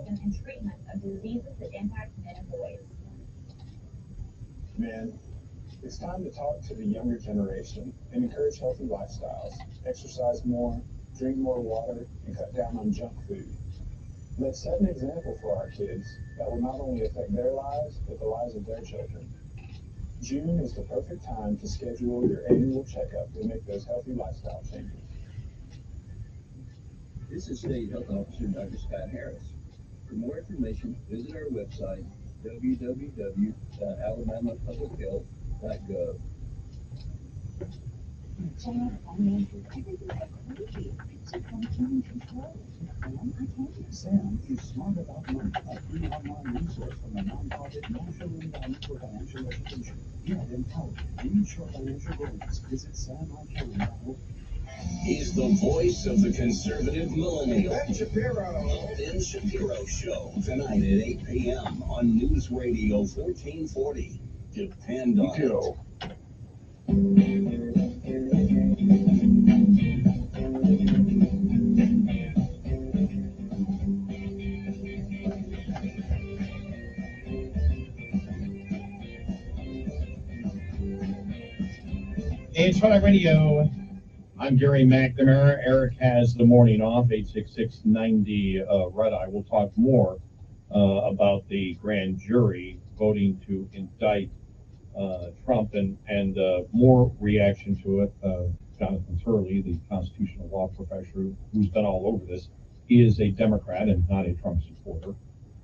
and treatment of diseases that impact men and boys. Man, it's time to talk to the younger generation and encourage healthy lifestyles. Exercise more, drink more water, and cut down on junk food. Let's set an example for our kids that will not only affect their lives, but the lives of their children. June is the perfect time to schedule your annual checkup and make those healthy lifestyle changes. This is State Health Officer Dr. Scott Harris. For more information, visit our website, www.alabamapublichealth.gov. Chad, finances, everything's so crazy. Things are going to change control. Sam, I told you. Sam is Smart About Money, a free online resource from the nonprofit National Endowment for Financial Education. Get empowered. Reach your financial goals. Visit samican.org. He's the voice of the conservative millennial. Ben Shapiro. The Ben Shapiro Show, tonight at 8 p.m. on News Radio 1440. Depend on it. It's Red Eye Radio. I'm Gary McNamara. Eric has the morning off, 866-90 Red Eye. We'll talk more about the grand jury voting to indict Trump and more reaction to it. Jonathan Turley, the constitutional law professor who's been all over this, he is a Democrat and not a Trump supporter,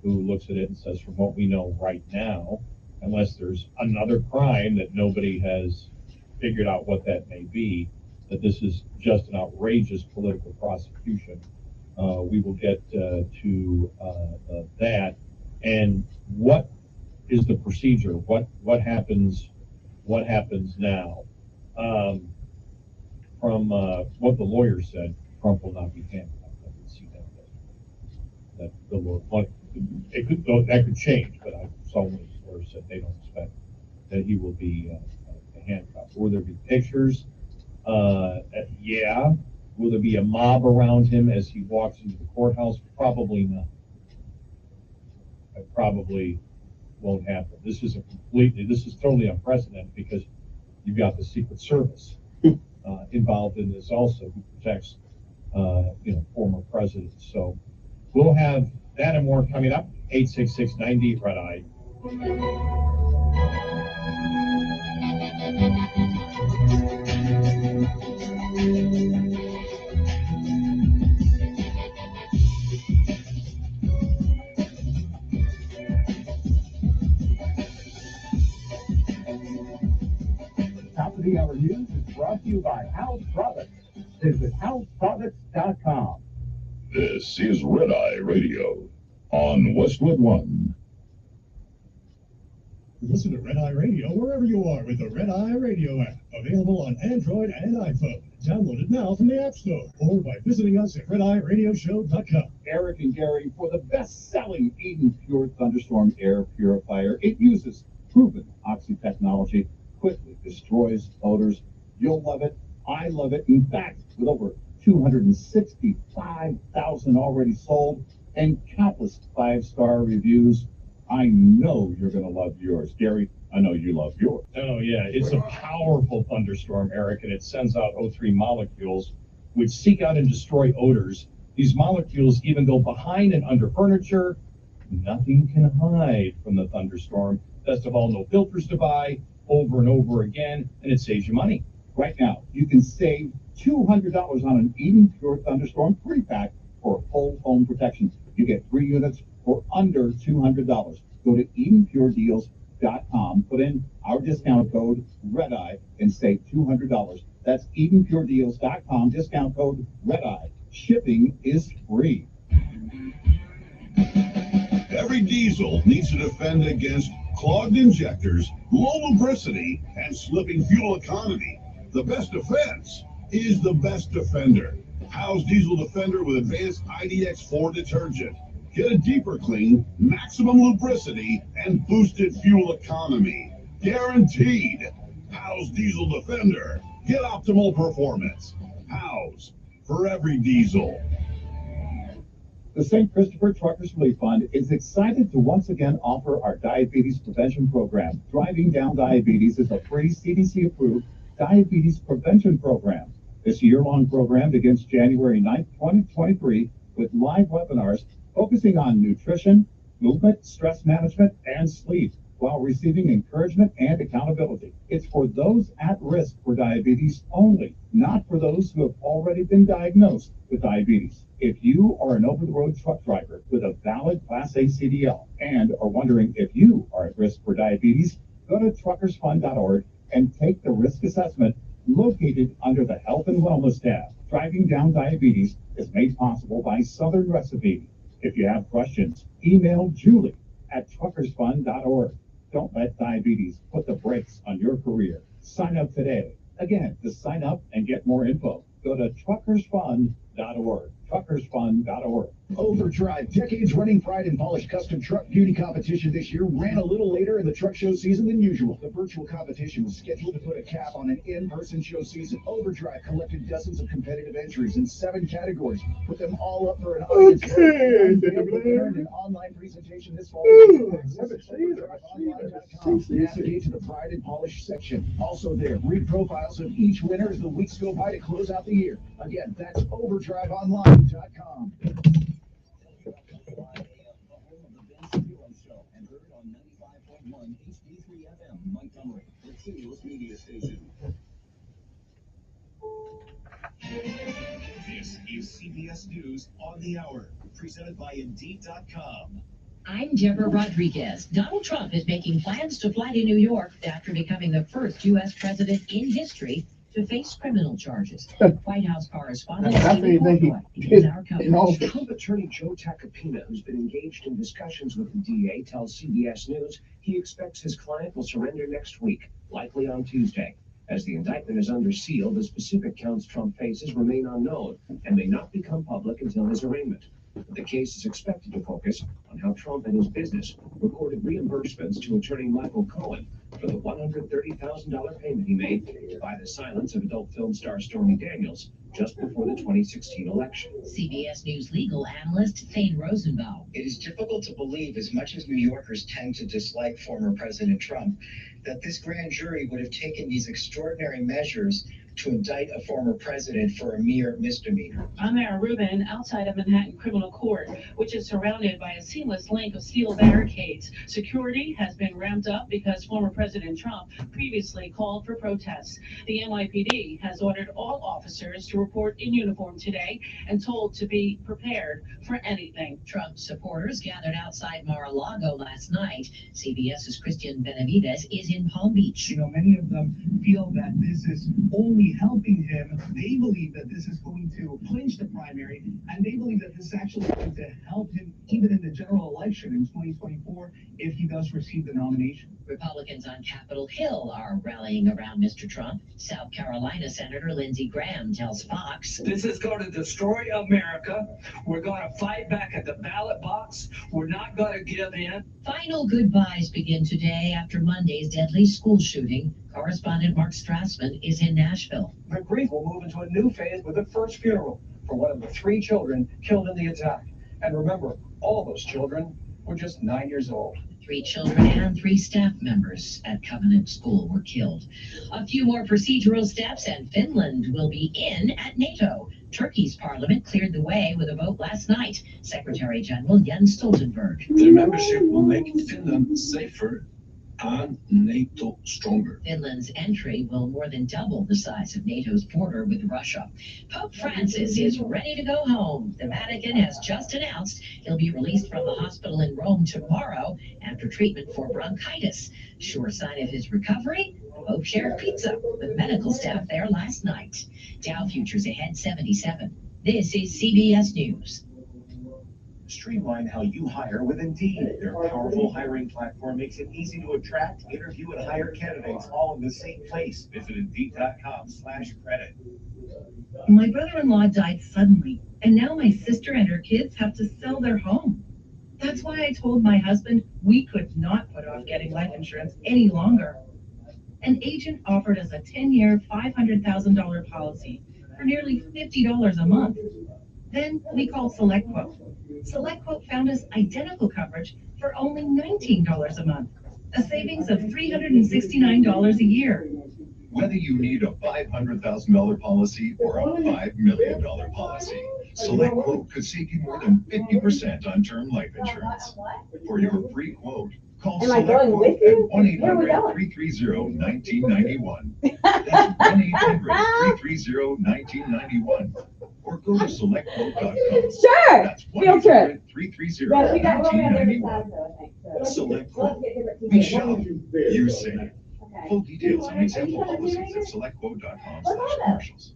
who looks at it and says, from what we know right now, unless there's another crime that nobody has figured out what that may be, that this is just an outrageous political prosecution. We will get to that. And what is the procedure? What happens now? From what the lawyer said, Trump will not be handcuffed. I can see that the lawyer, that could change, but I saw one of the lawyers said they don't expect that he will be handcuffed. Will there be pictures? Yeah. Will there be a mob around him as he walks into the courthouse? Probably not. That probably won't happen. This is totally unprecedented because you've got the Secret Service involved in this also, who protects former presidents. So we'll have that and more coming up. 866-90 Red Eye. Top of the hour news is brought to you by House Products. Visit houseproducts.com. This is Red Eye Radio on Westwood One. Listen to Red Eye Radio wherever you are with the Red Eye Radio app. Available on Android and iPhone. Download it now from the App Store or by visiting us at redeyeradioshow.com. Eric and Gary for the best-selling Eden Pure Thunderstorm Air Purifier. It uses proven oxy technology, quickly destroys odors. You'll love it. I love it. In fact, with over 265,000 already sold and countless 5-star reviews, I know you're going to love yours. Gary, I know you love yours. Oh, yeah. It's a powerful thunderstorm, Eric, and it sends out O3 molecules which seek out and destroy odors. These molecules even go behind and under furniture. Nothing can hide from the thunderstorm. Best of all, no filters to buy over and over again, and it saves you money. Right now, you can save $200 on an Eden Pure Thunderstorm 3-pack for full home protection. You get 3 units for under $200. Go to EdenPureDeals.com, put in our discount code REDEYE, and save $200. That's EdenPureDeals.com, discount code REDEYE. Shipping is free. Every diesel needs to defend against clogged injectors, low lubricity, and slipping fuel economy. The best defense is the best defender. House Diesel Defender with advanced IDX4 detergent. Get a deeper clean, maximum lubricity, and boosted fuel economy. Guaranteed. House Diesel Defender. Get optimal performance. House, for every diesel. The St. Christopher Truckers Relief Fund is excited to once again offer our diabetes prevention program. Driving Down Diabetes is a free CDC-approved diabetes prevention program. This year-long program begins January 9th, 2023, with live webinars focusing on nutrition, movement, stress management, and sleep, while receiving encouragement and accountability. It's for those at risk for diabetes only, not for those who have already been diagnosed with diabetes. If you are an over-the-road truck driver with a valid Class A CDL and are wondering if you are at risk for diabetes, go to truckersfund.org and take the risk assessment located under the Health and Wellness tab. Driving Down Diabetes is made possible by Southern Recipe. If you have questions, email Julie at truckersfund.org. Don't let diabetes put the brakes on your career. Sign up today. Again, to sign up and get more info, go to truckersfund.org. Truckersfund.org. Overdrive, decades-running pride and polished custom truck beauty competition this year ran a little later in the truck show season than usual. The virtual competition was scheduled to put a cap on an in-person show season. Overdrive collected dozens of competitive entries in 7 categories, put them all up for an audience. Earned an online presentation this fall. Navigate to the pride and polish section. Also there, read profiles of each winner as the weeks go by to close out the year. Again, that's overdriveonline.com. And heard on 95.1 HD3 FM, Montgomery, the Cumulus Media Station. This is CBS News on the Hour, presented by Indeed.com. I'm Deborah Rodriguez. Donald Trump is making plans to fly to New York after becoming the first U.S. president in history to face criminal charges. White House correspondent Stevie Portnoy begins our coverage. Trump attorney Joe Tacopina, who's been engaged in discussions with the DA, tells CBS News he expects his client will surrender next week, likely on Tuesday. As the indictment is under seal, the specific counts Trump faces remain unknown and may not become public until his arraignment. The case is expected to focus on how Trump and his business recorded reimbursements to attorney Michael Cohen for the $130,000 payment he made to buy the silence of adult film star Stormy Daniels just before the 2016 election. CBS News legal analyst Thane Rosenbaum. It is difficult to believe, as much as New Yorkers tend to dislike former President Trump, that this grand jury would have taken these extraordinary measures to indict a former president for a mere misdemeanor. I'm Aaron Rubin, outside of Manhattan Criminal Court, which is surrounded by a seamless link of steel barricades. Security has been ramped up because former President Trump previously called for protests. The NYPD has ordered all officers to report in uniform today and told to be prepared for anything. Trump supporters gathered outside Mar-a-Lago last night. CBS's Christian Benavides is in Palm Beach. You know, many of them feel that this is only helping him. They believe that this is going to clinch the primary, and they believe that this is actually going to help him even in the general election in 2024 if he does receive the nomination. Republicans on Capitol Hill are rallying around Mr. Trump. South Carolina Senator Lindsey Graham tells Fox, "This is going to destroy America. We're going to fight back at the ballot box. We're not going to give in." Final goodbyes begin today after Monday's deadly school shooting. Correspondent Mark Strassman is in Nashville. The grief will move into a new phase with the first funeral for one of the 3 children killed in the attack. And remember, all those children were just 9 years old. 3 children and 3 staff members at Covenant School were killed. A few more procedural steps and Finland will be in at NATO. Turkey's parliament cleared the way with a vote last night. Secretary General Jens Stoltenberg. The membership will make Finland safer and NATO stronger. Finland's entry will more than double the size of NATO's border with Russia. Pope Francis is ready to go home. The Vatican has just announced he'll be released from the hospital in Rome tomorrow after treatment for bronchitis. Sure sign of his recovery? Pope shared pizza with medical staff there last night. Dow futures ahead 77. This is CBS News. Streamline how you hire with Indeed. Their powerful hiring platform makes it easy to attract, interview, and hire candidates all in the same place. Visit Indeed.com/credit. My brother-in-law died suddenly, and now my sister and her kids have to sell their home. That's why I told my husband we could not put off getting life insurance any longer. An agent offered us a 10-year, $500,000 policy for nearly $50 a month. Then we called SelectQuote. SelectQuote found us identical coverage for only $19 a month, a savings of $369 a year. Whether you need a $500,000 policy or a $5 million policy, SelectQuote could save you more than 50% on term life insurance. For your free quote, call SelectQuote at 1-800-330-1991. That's 1-800-330-1991. Or go to selectquote.com. Sure. That's Field trip. 1-800-330-1991. SelectQuote. We shop, you save. Full details on example policies at selectquote.com/commercials.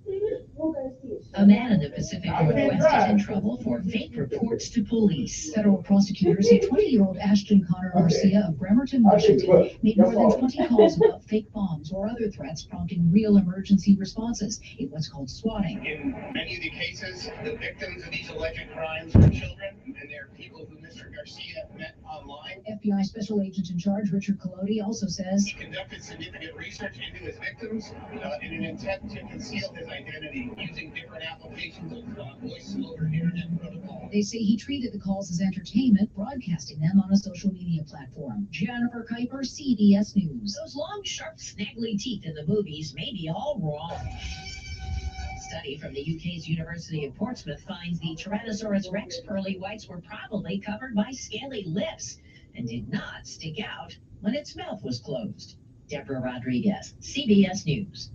A man in the Pacific Northwest is in trouble for fake reports to police. Federal prosecutors say 20-year-old Ashton Connor Garcia of Bremerton, Washington, made more than 20 calls about fake bombs or other threats, prompting real emergency responses in what's called swatting. In many of the cases, the victims of these alleged crimes were children, and they're people who Mr. Garcia met online. FBI Special Agent in Charge Richard Colodi also says He conducted significant research into his victims in an intent to conceal his identity using different applications of voice over internet protocol. they say he treated the calls as entertainment, broadcasting them on a social media platform. Jennifer Kuiper, CBS News. Those long, sharp, snaggly teeth in the movies may be all wrong. Study from the UK's University of Portsmouth finds the Tyrannosaurus Rex pearly whites were probably covered by scaly lips and did not stick out when its mouth was closed. Deborah Rodriguez, CBS News.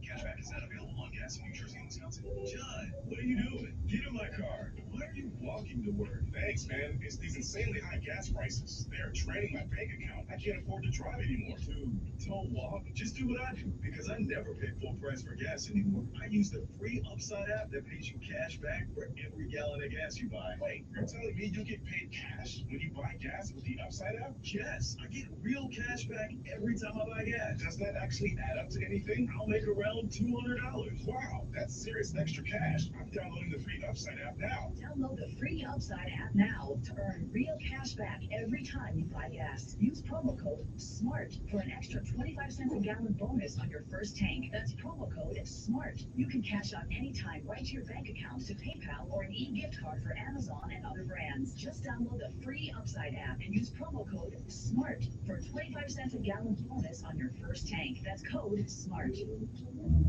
Cashback is not available on gas in New Jersey and Wisconsin. John, what are you doing? Get in my car. Why are you walking to work? Thanks, man. It's these insanely high gas prices. They're draining my bank account. I can't afford to drive anymore. Dude, don't walk. Just do what I do, because I never pay full price for gas anymore. I use the free Upside app that pays you cash back for every gallon of gas you buy. Wait, you're telling me you get paid cash when you buy gas with the Upside app? Yes, I get real cash back every time I buy gas. Does that actually add up to anything? I'll make around $200. Wow, that's serious extra cash. I'm downloading the free Upside app now. Download the free Upside app now to earn real cash back every time you buy gas. Use promo code SMART for an extra 25 cents a gallon bonus on your first tank. That's promo code SMART. You can cash out anytime right to your bank account, to PayPal, or an e-gift card for Amazon and other brands. Just download the free Upside app and use promo code SMART for a 25 cents a gallon bonus on your first tank. That's code SMART.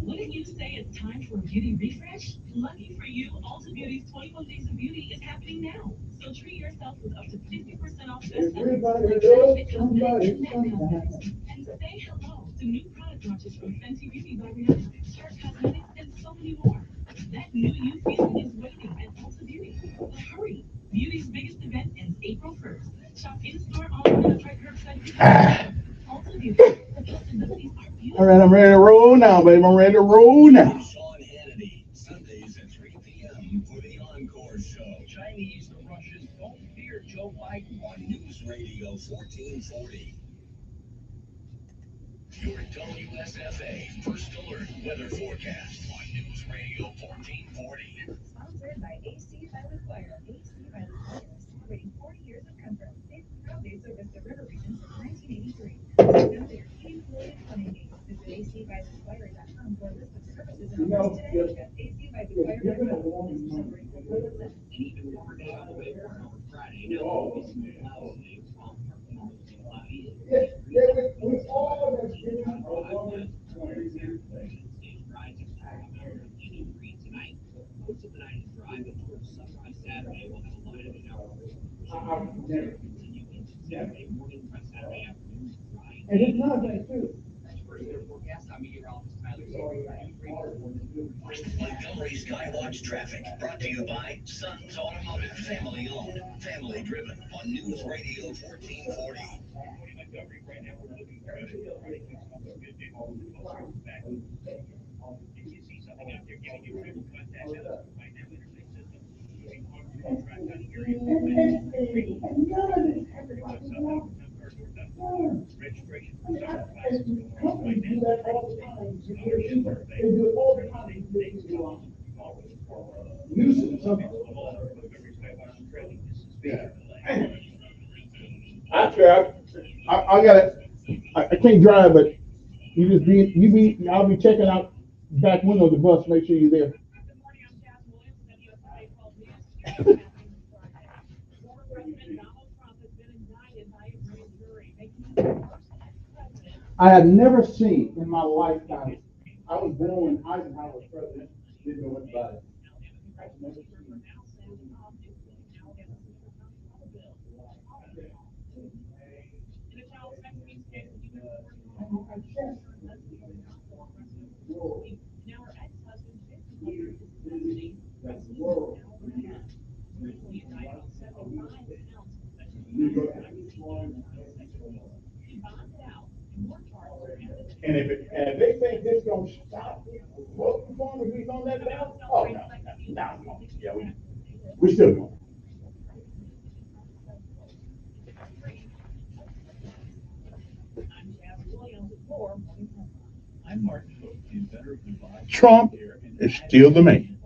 Wouldn't you say it's time for a beauty refresh? Lucky for you, Ulta Beauty's 21 Days of Beauty is happening now. So treat yourself with up to 50% off bestsellers like Fit Cosmetics and Matte Cosmetics. And say hello to new product launches from Fenty Beauty by Rihanna, Tarte Cosmetics, and so many more. That new you feeling is waiting at Ulta Beauty. But hurry! Beauty's biggest event ends April 1st. Shop in-store, online, and try curbside pickup. Ulta Beauty. The possibilities are beautiful. All right, I'm ready to roll now, baby. I'm ready to roll now. Sean Hannity, Sundays at 3 p.m. for the Encore Show. Chinese to Russians don't fear Joe Biden on News Radio 1440. Your WSFA First Alert Weather Forecast on News Radio 1440. Sponsored by AC by the Choir. AC by the Choir, celebrating 40 years of comfort. They've proudly serviced the river region since 1983. Now they're heating, fluid, and plumbing needs. Visit acbythechoir.com for a list of services and offers today. That's acbythechoir.com. Even warmer day on the way to work on Friday. Now we'll be smooth clouds today with small mostly cloudy. Tonight, most of the night is dry, but towards sunrise Saturday we'll have a line of showers. Continue into Saturday morning, by Saturday afternoon, dry. And it's not that too. That's first air forecast. I'm meteorologist Tyler Stevens. Montgomery Skywatch Traffic, brought to you by Sons Automotive, family owned, family driven, on News Radio 1440. Right now we're looking for if you see something out there giving you trouble, contact us. Right now, Interstate System. Moving forward, we're going to track down the area. Registration for summer classes going on right I got it. I can't drive, but I'll be checking out back window of the bus, make sure you're there. I had never seen in my lifetime. I was born when Eisenhower was president. Didn't know much about it. I've never seen. And if they think this gonna stop what performance we on that ballot, oh no. Yeah, we still going. Trump is still the man.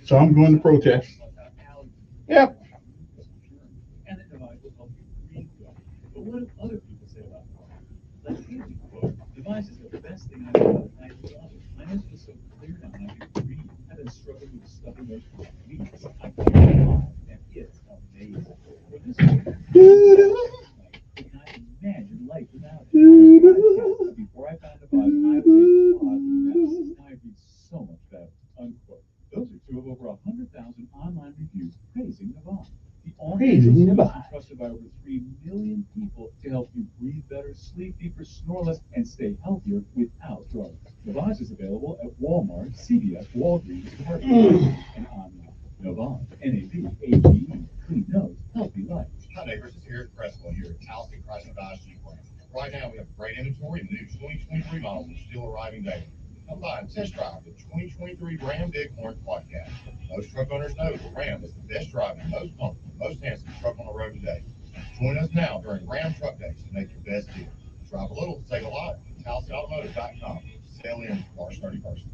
So I'm going to protest. Yep. But what do other people say about it? Like Haley, quote, device is the best thing I've done. I love it. My nose feels so clear now and I can breathe. I've been struggling with stuffy nose for weeks. I can't lie, and it's amazing. For this can I imagine life without it? Before I found the buzz, I was a closet mess. Now I breathe so much better. Unquote. Those are two of over 100,000 online reviews praising Navan. The only solution trusted by over 3 million people to help you breathe better, sleep deeper, snore less, and stay healthier without drugs. Navan is available at Walmart, CVS, Walgreens, Target, and online. Navan, N-A-V-A-G-E, clean nose, healthy life. Hi neighbors, it's Eric Creswell here at Towson Chrysler Dodge Jeep Ram. Right now we have great inventory and new 2023 models are still arriving daily. Come by and test drive the 2023 Ram Bighorn Quad Cab. Most truck owners know the Ram is the best driving, most comfortable, most handsome truck on the road today. Join us now during Ram Truck Days to make your best deal. Drive a little, save a lot. TowsonAutomotive.com. Sale ends March 31st.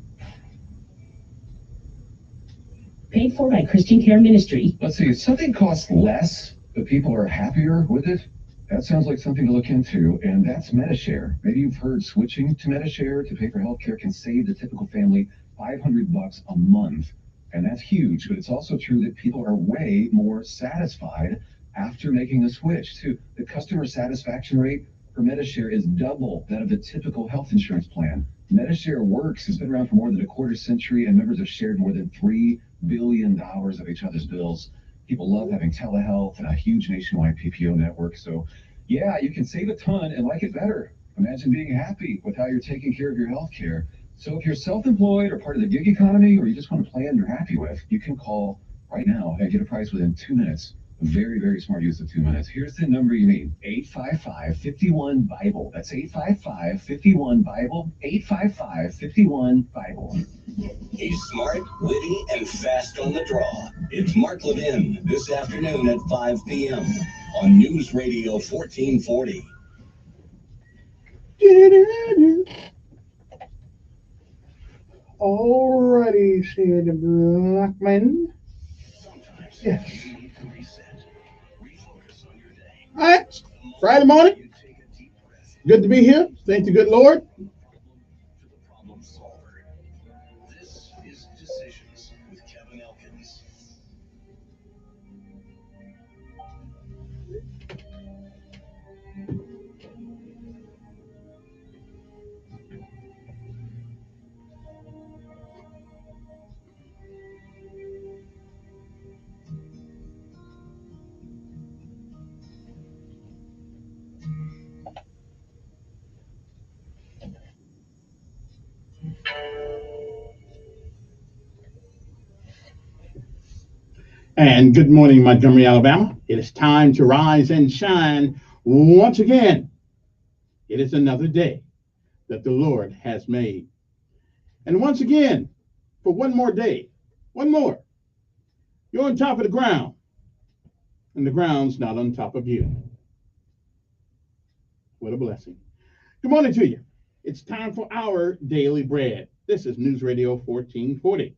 Paid for by Christian Care Ministry. Let's see, if something costs less, but people are happier with it, that sounds like something to look into, and that's MediShare. Maybe you've heard switching to MediShare to pay for healthcare can save the typical family $500 a month, and that's huge, but it's also true that people are way more satisfied after making the switch, too. The customer satisfaction rate for MediShare is double that of the typical health insurance plan. MediShare Works has been around for more than a quarter century, and members have shared more than $3 billion of each other's bills. People love having telehealth and a huge nationwide PPO network. So, yeah, you can save a ton and like it better. Imagine being happy with how you're taking care of your health care. So if you're self-employed or part of the gig economy, or you just want a plan you're happy with, you can call right now and get a price within 2 minutes. A very, very smart use of 2 minutes. Here's the number you need, 855-51-BIBLE. That's 855-51-BIBLE, 855-51-BIBLE. He's smart, witty, and fast on the draw. It's Mark Levin this afternoon at 5 p.m. on News Radio 1440. Alrighty, said Blackman. Yes. All right, Friday morning. Good to be here. Thank the good Lord. This is Decisions with Kevin Elkins. And good morning, Montgomery, Alabama. It is time to rise and shine once again. It is another day that the Lord has made. And once again, for one more day, one more, you're on top of the ground, and the ground's not on top of you. What a blessing. Good morning to you. It's time for our daily bread. This is News Radio 1440.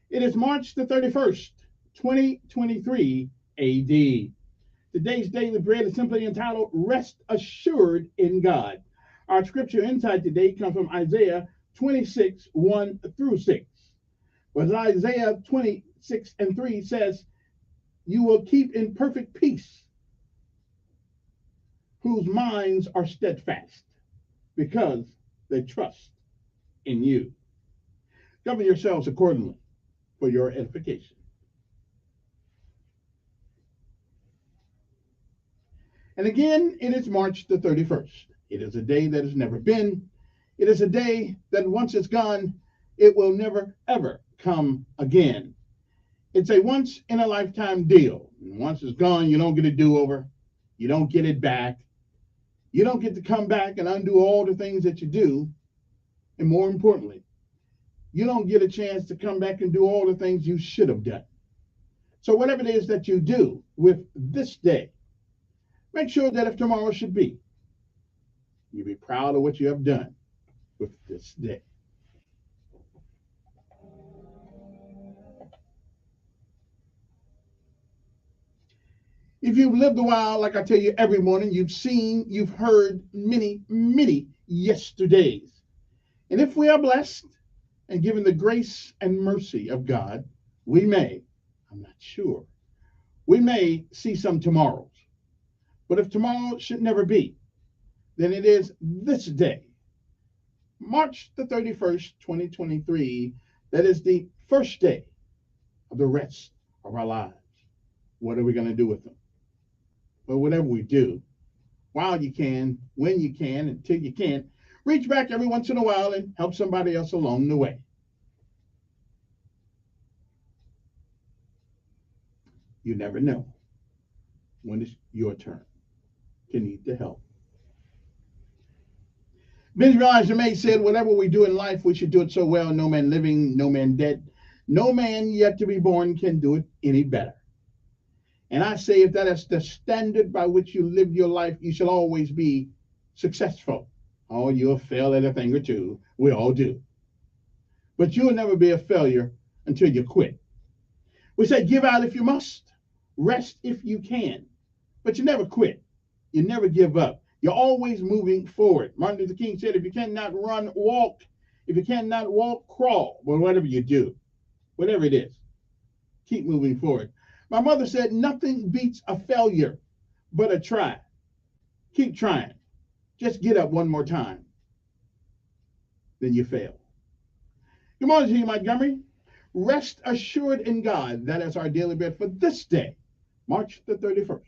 It is March the 31st, 2023 AD. Today's daily bread is simply entitled Rest Assured in God. Our scripture insight today comes from Isaiah 26, 1 through 6. But Isaiah 26:3 says, you will keep in perfect peace whose minds are steadfast because they trust in you. Govern yourselves accordingly for your edification. And again, it is March the 31st. It is a day that has never been. It is a day that once it's gone, it will never, ever come again. It's a once in a lifetime deal. And once it's gone, you don't get a do-over. You don't get it back. You don't get to come back and undo all the things that you do. And more importantly, you don't get a chance to come back and do all the things you should have done. So whatever it is that you do with this day, make sure that if tomorrow should be, you be proud of what you have done with this day. If you've lived a while, like I tell you every morning, you've seen, you've heard many, many yesterdays. And if we are blessed and given the grace and mercy of God, we may, I'm not sure, we may see some tomorrows. But if tomorrow should never be, then it is this day, March the 31st, 2023, that is the first day of the rest of our lives. What are we going to do with them? Well, whatever we do, while you can, when you can, until you can't, reach back every once in a while and help somebody else along the way. You never know when it's your turn to need the help. Benjamin Elijah May said, whatever we do in life, we should do it so well, no man living, no man dead, no man yet to be born can do it any better. And I say, if that is the standard by which you live your life, you shall always be successful. Oh, you'll fail at a thing or two. We all do. But you'll never be a failure until you quit. We say, give out if you must, rest if you can, but you never quit. You never give up. You're always moving forward. Martin Luther King said, if you cannot run, walk. If you cannot walk, crawl. But whatever you do, whatever it is, keep moving forward. My mother said, nothing beats a failure but a try. Keep trying. Just get up one more time. Then you fail. Good morning to you, Montgomery. Rest assured in God. That is our daily bread for this day, March the 31st,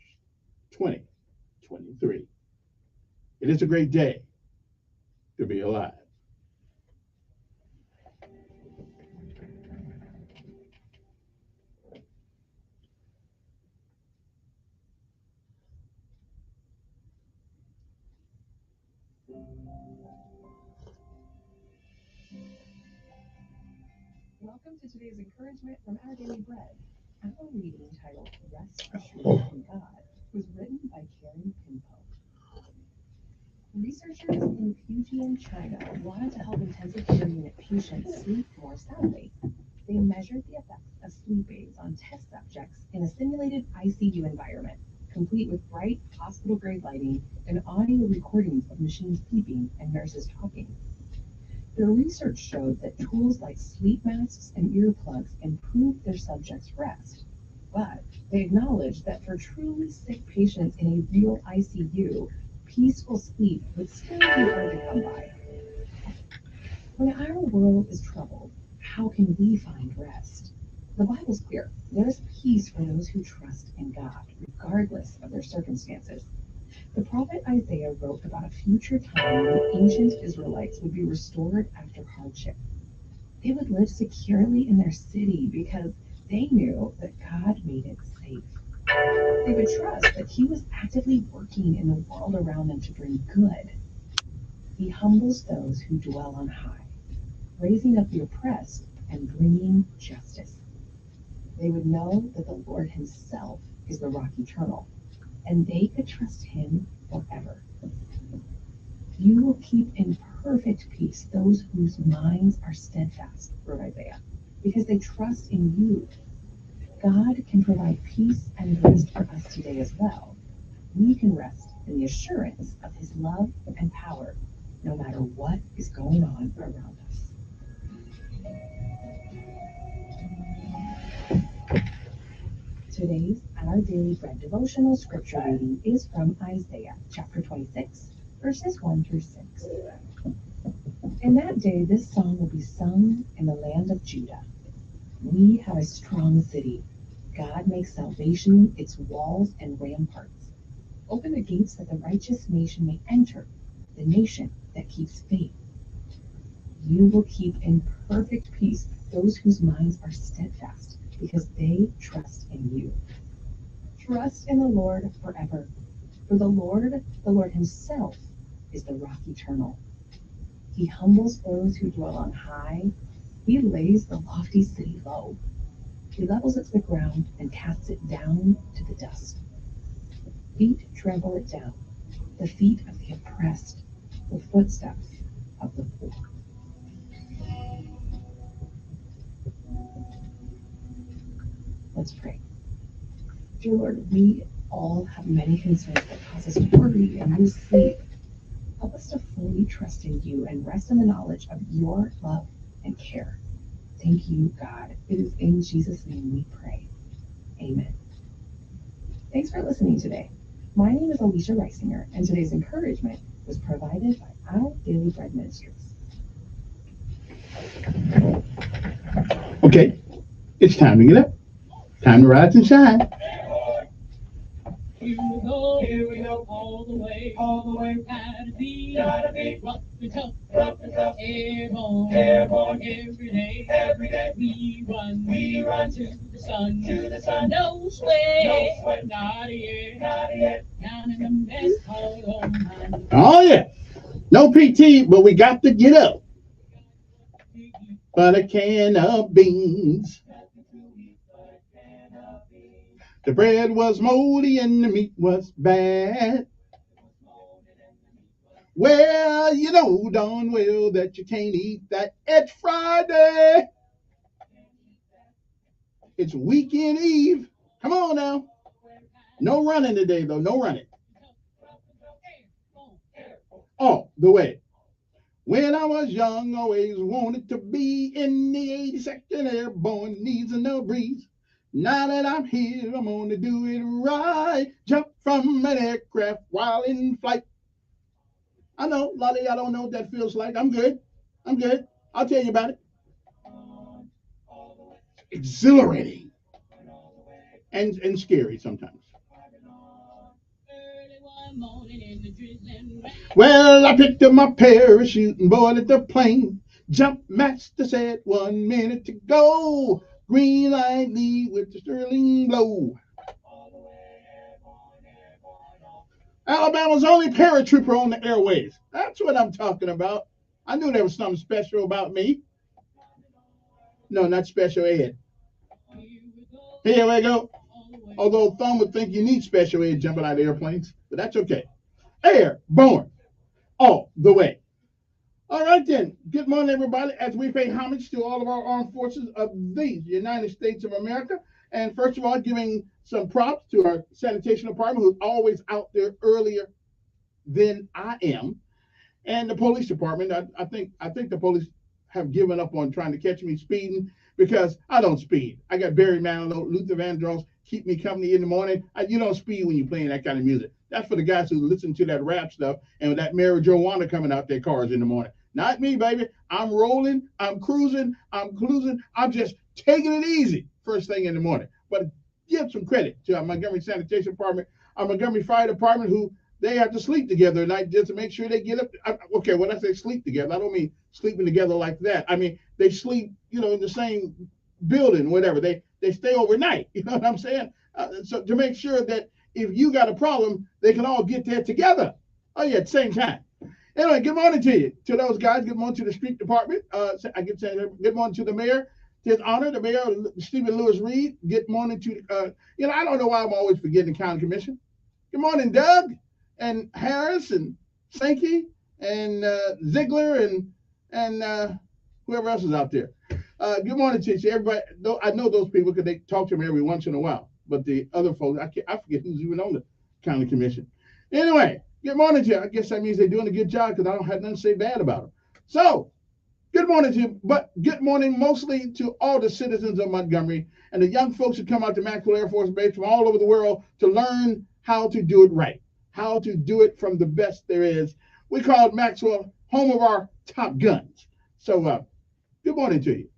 2023. It is a great day to be alive. Welcome to today's encouragement from Our Daily Bread. Our reading titled Rest Assured in God was written by Karen Pinpo. Researchers in Fujian, China wanted to help intensive care unit patients sleep more soundly. They measured the effects of sleep aids on test subjects in a simulated ICU environment, complete with bright hospital-grade lighting and audio recordings of machines beeping and nurses talking. The research showed that tools like sleep masks and earplugs improved their subjects' rest. But they acknowledged that for truly sick patients in a real ICU, peaceful sleep would still be hard to come by. When our world is troubled, how can we find rest? The Bible's clear. There is peace for those who trust in God, regardless of their circumstances. The prophet Isaiah wrote about a future time when ancient Israelites would be restored after hardship. They would live securely in their city because they knew that God made it safe. They would trust that He was actively working in the world around them to bring good. He humbles those who dwell on high, raising up the oppressed and bringing justice. They would know that the Lord Himself is the rock eternal, and they could trust Him forever. You will keep in perfect peace those whose minds are steadfast, wrote Isaiah, because they trust in you. God can provide peace and rest for us today as well. We can rest in the assurance of His love and power, no matter what is going on around us. Today's Our Daily Bread devotional scripture reading is from Isaiah chapter 26, verses 1 through 6. In that day, this song will be sung in the land of Judah. We have a strong city. God makes salvation its walls and ramparts. Open the gates that the righteous nation may enter, the nation that keeps faith. You will keep in perfect peace those whose minds are steadfast, because they trust in you. Trust in the Lord forever, for the Lord himself is the rock eternal. He humbles those who dwell on high. He lays the lofty city low. He levels it to the ground and casts it down to the dust. Feet trample it down, the feet of the oppressed, the footsteps of the poor. Let's pray. Dear Lord, we all have many concerns that cause us to worry and lose sleep. Help us to fully trust in you and rest in the knowledge of your love and care. Thank you, God. It is in Jesus' name we pray. Amen. Thanks for listening today. My name is Alicia Reisinger, and today's encouragement was provided by Our Daily Bread Ministries. Okay, it's time to get up. Time to rise and shine. Here we go, all the way, gotta be, rock the top, airborne, every day, we run to the sun, no sweat, not yet, down in the mess hall, Oh, yeah. No PT, but we got to get up. But a can of beans. The bread was moldy and the meat was bad. Well, you know darn well that you can't eat that. It's Friday. It's weekend eve. Come on now. No running today, though. No running. Oh, the way. When I was young, always wanted to be in the 82nd Airborne, knees in the breeze. Now that I'm here, I'm gonna do it right. Jump from an aircraft while in flight. I know a lot of y'all don't know what that feels like. I'm good. I'll tell you about it. Exhilarating and scary sometimes. Well, I picked up my parachute and boarded the plane. Jump master said 1 minute to go. Green light lead with the sterling blow. Alabama's only paratrooper on the airways. That's what I'm talking about. I knew there was something special about me. No, not special ed. Here we go. Although Thumb would think you need special ed jumping out of airplanes, but that's okay. Airborne. All the way. All right, then. Good morning, everybody, as we pay homage to all of our armed forces of the United States of America. And first of all, giving some props to our sanitation department, who's always out there earlier than I am, and the police department. I think the police have given up on trying to catch me speeding because I don't speed. I got Barry Manilow, Luther Vandross, keep me company in the morning. You don't speed when you're playing that kind of music. That's for the guys who listen to that rap stuff and that marijuana coming out their cars in the morning. Not me, baby. I'm rolling, I'm cruising, I'm just taking it easy first thing in the morning. But give some credit to our Montgomery Sanitation Department, our Montgomery Fire Department, who they have to sleep together at night just to make sure they get up. Okay, when I say sleep together, I don't mean sleeping together like that. I mean, they sleep, in the same building, whatever. They stay overnight. You know what I'm saying? So to make sure that if you got a problem, they can all get there together. Oh, yeah, at the same time. Anyway, good morning to you. To those guys, good morning to the street department. I can say good morning to the mayor. To his honor, the mayor, Stephen Lewis Reed. Good morning to, I don't know why I'm always forgetting the county commission. Good morning, Doug and Harris and Sankey and Ziegler and whoever else is out there. Good morning to you, everybody. I know those people because they talk to me every once in a while. But the other folks, I forget who's even on the county commission. Anyway, good morning to you. I guess that means they're doing a good job because I don't have nothing to say bad about them. So, Good morning to you, but good morning mostly to all the citizens of Montgomery and the young folks who come out to Maxwell Air Force Base from all over the world to learn how to do it right, how to do it from the best there is. We call Maxwell home of our top guns. So, good morning to you.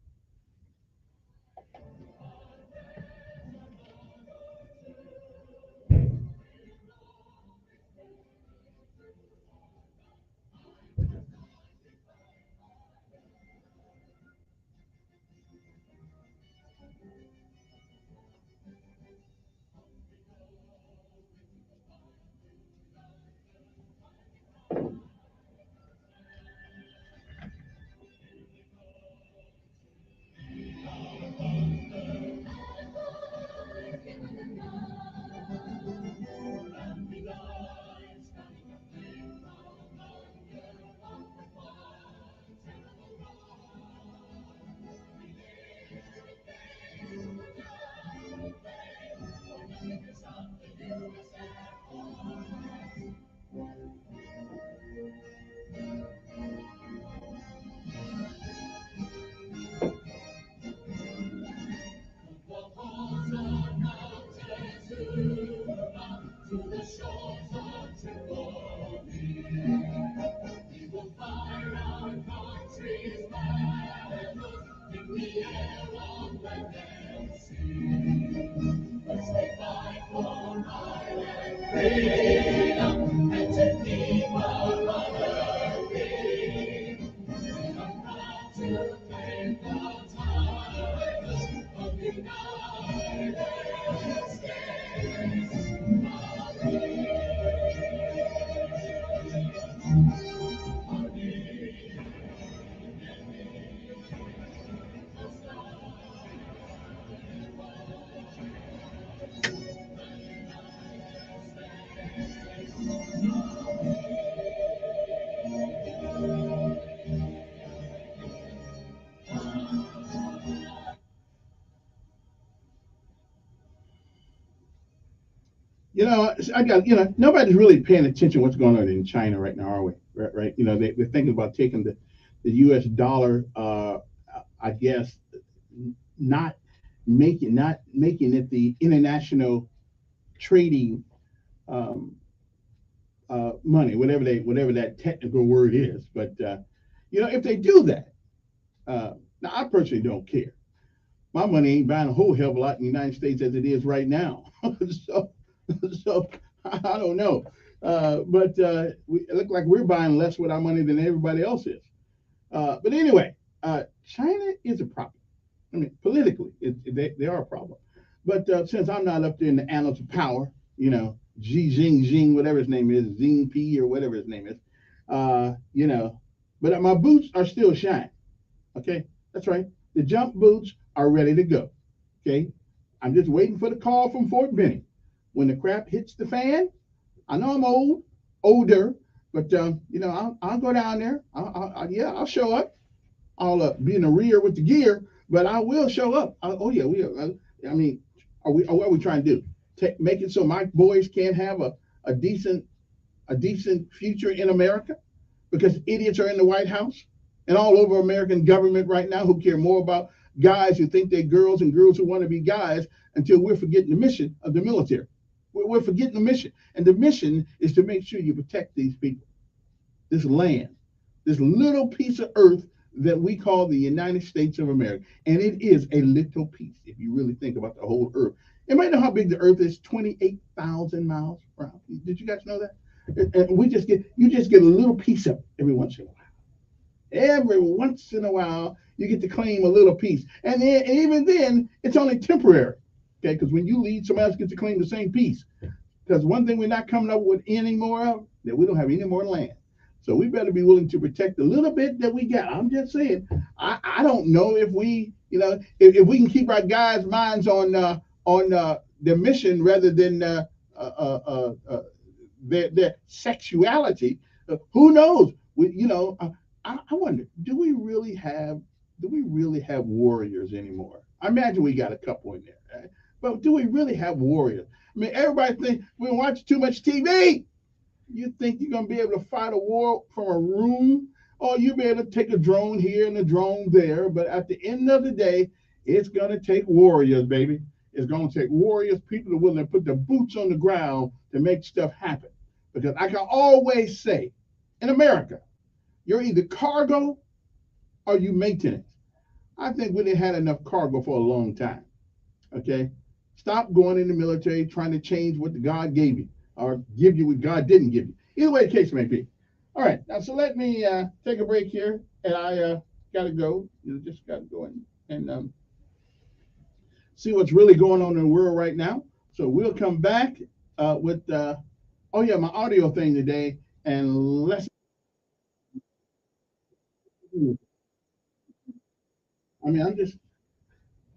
I got, nobody's really paying attention to what's going on in China right now, are we? Right? They're thinking about taking the U.S. dollar, I guess, not making it the international trading um, money, whatever that technical word is. But if they do that, now I personally don't care. My money ain't buying a whole hell of a lot in the United States as it is right now. so, so I don't know. But it looks like we're buying less with our money than everybody else is. But anyway, China is a problem. I mean, politically, they are a problem. But since I'm not up there in the annals of power, Xi Jinping, whatever his name is, Xing or whatever his name is, but my boots are still shine. Okay, that's right. The jump boots are ready to go. Okay, I'm just waiting for the call from Fort Benning. When the crap hits the fan, I know I'm older, but I'll go down there. I'll show up. I'll be in the rear with the gear, but I will show up. Oh yeah, I mean, what are we trying to do? Make it so my boys can't have a decent future in America because idiots are in the White House and all over American government right now who care more about guys who think they're girls and girls who want to be guys until we're forgetting the mission of the military. We're forgetting the mission. And the mission is to make sure you protect these people, this land, this little piece of earth that we call the United States of America. And it is a little piece if you really think about the whole earth. Anybody know how big the earth is? 28,000 miles around. Did you guys know that? And you just get a little piece of it every once in a while. Every once in a while, you get to claim a little piece. And even then, it's only temporary. Okay, because when you leave, somebody else gets to claim the same piece. Because one thing we're not coming up with any more of, that we don't have any more land. So we better be willing to protect the little bit that we got. I'm just saying, I don't know if we, if we can keep our guys' minds on their mission rather than their sexuality. Who knows? I wonder, do we really have warriors anymore? I imagine we got a couple in there, right? But do we really have warriors? I mean, everybody thinks we watch too much TV. You think you're gonna be able to fight a war from a room Oh, you be able to take a drone here and a drone there, but at the end of the day, it's gonna take warriors, baby. It's gonna take warriors, people that are willing to put their boots on the ground to make stuff happen. Because I can always say, in America, you're either cargo or you maintenance. I think we didn't had enough cargo for a long time. Okay, stop going in the military trying to change what God gave you or give you what God didn't give you. Either way the case may be. All right, now so let me take a break here, and I gotta go. You just gotta go and see what's really going on in the world right now. So we'll come back with oh yeah, my audio thing today, and let's. I mean,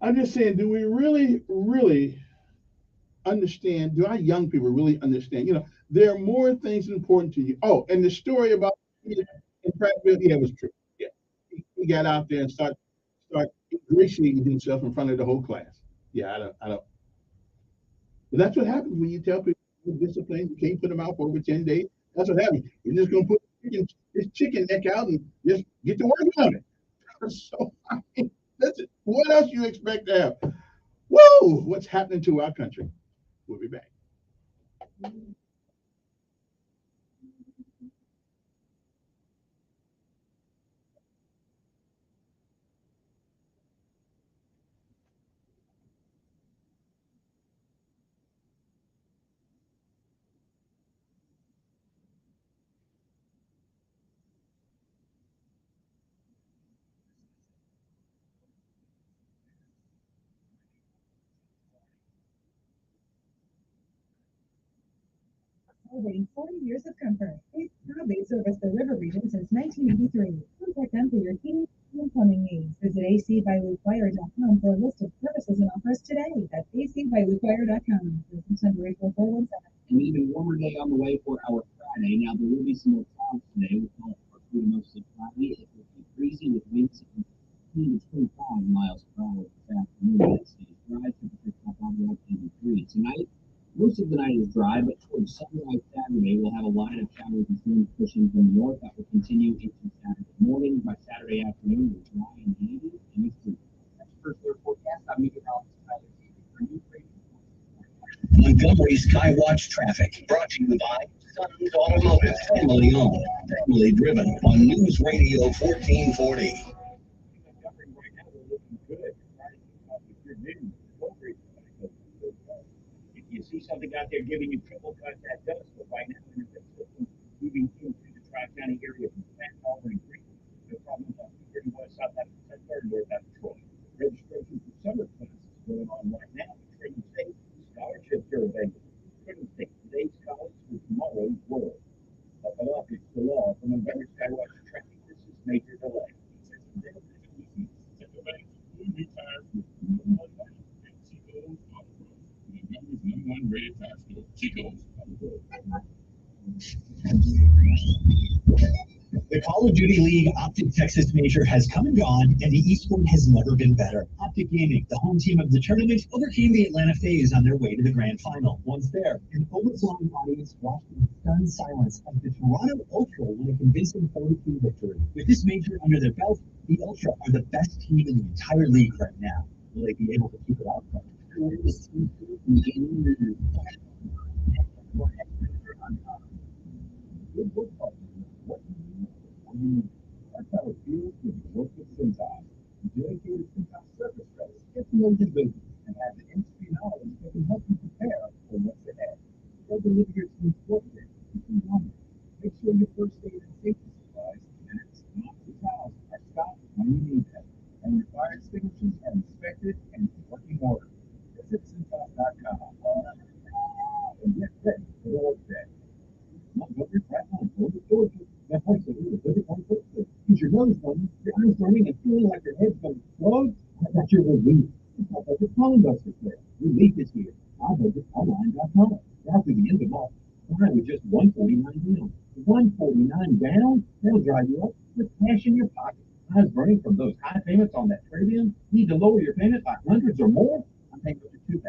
I'm just saying, do we really understand? Do our young people really understand? There are more things important to you. Oh, and the story about in Prattville, yeah, it was true. Yeah, he got out there and start ingratiating himself in front of the whole class. Yeah, I don't. But that's what happens when you tell people discipline. You can't put them out for over 10 days. That's what happens. You're just gonna put this chicken neck out and just get to work on it. So I mean, listen, what else you expect to have? Whoa, what's happening to our country? We'll be back. 40 years of comfort. They've proudly serviced the river region since 1983. Contact them for your heating and plumbing needs. Visit acbyluquire.com for a list of services and offers today. That's acbyluquire.com. Business number 84417. An even warmer day on the way for our Friday. Now, there will be some more clouds today. We'll call it partly to mostly cloudy. It will be breezy with winds of 15 to 25 miles per hour this afternoon. That stays dry. Temperature top on around 83. Tonight, most of the night is dry, but towards sunrise Saturday, we'll have a line of showers and storms pushing from the north that will continue into Saturday morning. By Saturday afternoon, we're dry and handy and it's free. That's the first air forecast. I'm meteorologist Tyler Seaver for News Radio. Montgomery Skywatch traffic brought to you by Sons Automotive, family owned, family driven on News Radio 1440. If you see something out there giving you trouble, contact us. But right now, internet systems moving into the Tri-County area from San Albany Creek. No problem on 231 South Avenue, 10th North Avenue, Troy. Registration for summer classes going on right now. Trading State scholarships are available. Trading State, today's college for tomorrow's world. Buckle up, it's the law from Montgomery Skywatch traffic. This is Major Delay. New tires with no one and Chico's Auto Pro. Montgomery's #1 rated tire store, Chico's Auto Pro. The Call of Duty League Optic Texas Major has come and gone, and the eSport has never been better. Optic Gaming, the home team of the tournament, overcame the Atlanta FaZe on their way to the grand final. Once there, an overflowing audience watched in stunned silence as the Toronto Ultra won a convincing 4-2 victory. With this major under their belt, the Ultra are the best team in the entire league right now. Will they be able to keep it up? Good book partner. What do you know? What do you need? That's how it feels when you work with Cintas. The dedicated Cintas service reps get to know your business and have the industry knowledge that can help you prepare for what's ahead. They'll deliver your team's work day if you want it. Make sure your first aid and safety supplies, mats, mops, and towels are stocked when you need them, and your fire extinguishers are inspected and in working order. Visit Cintas.com and get ready for the work day. Montgomery Pratt Road, Georgia. That place that we were looking for quickly. Is your nose running, your eyes burning, and feeling like your head's going to explode? That's your relief. It's not like the phone buster sale. Relief is here. I budget online.com. Now through the end of March, fine with just $149 down. $149 down? That'll drive you up with cash in your pocket. Eyes burning from those high payments on that trade-in? Need to lower your payment by hundreds or more? I'm paying up to $2,000,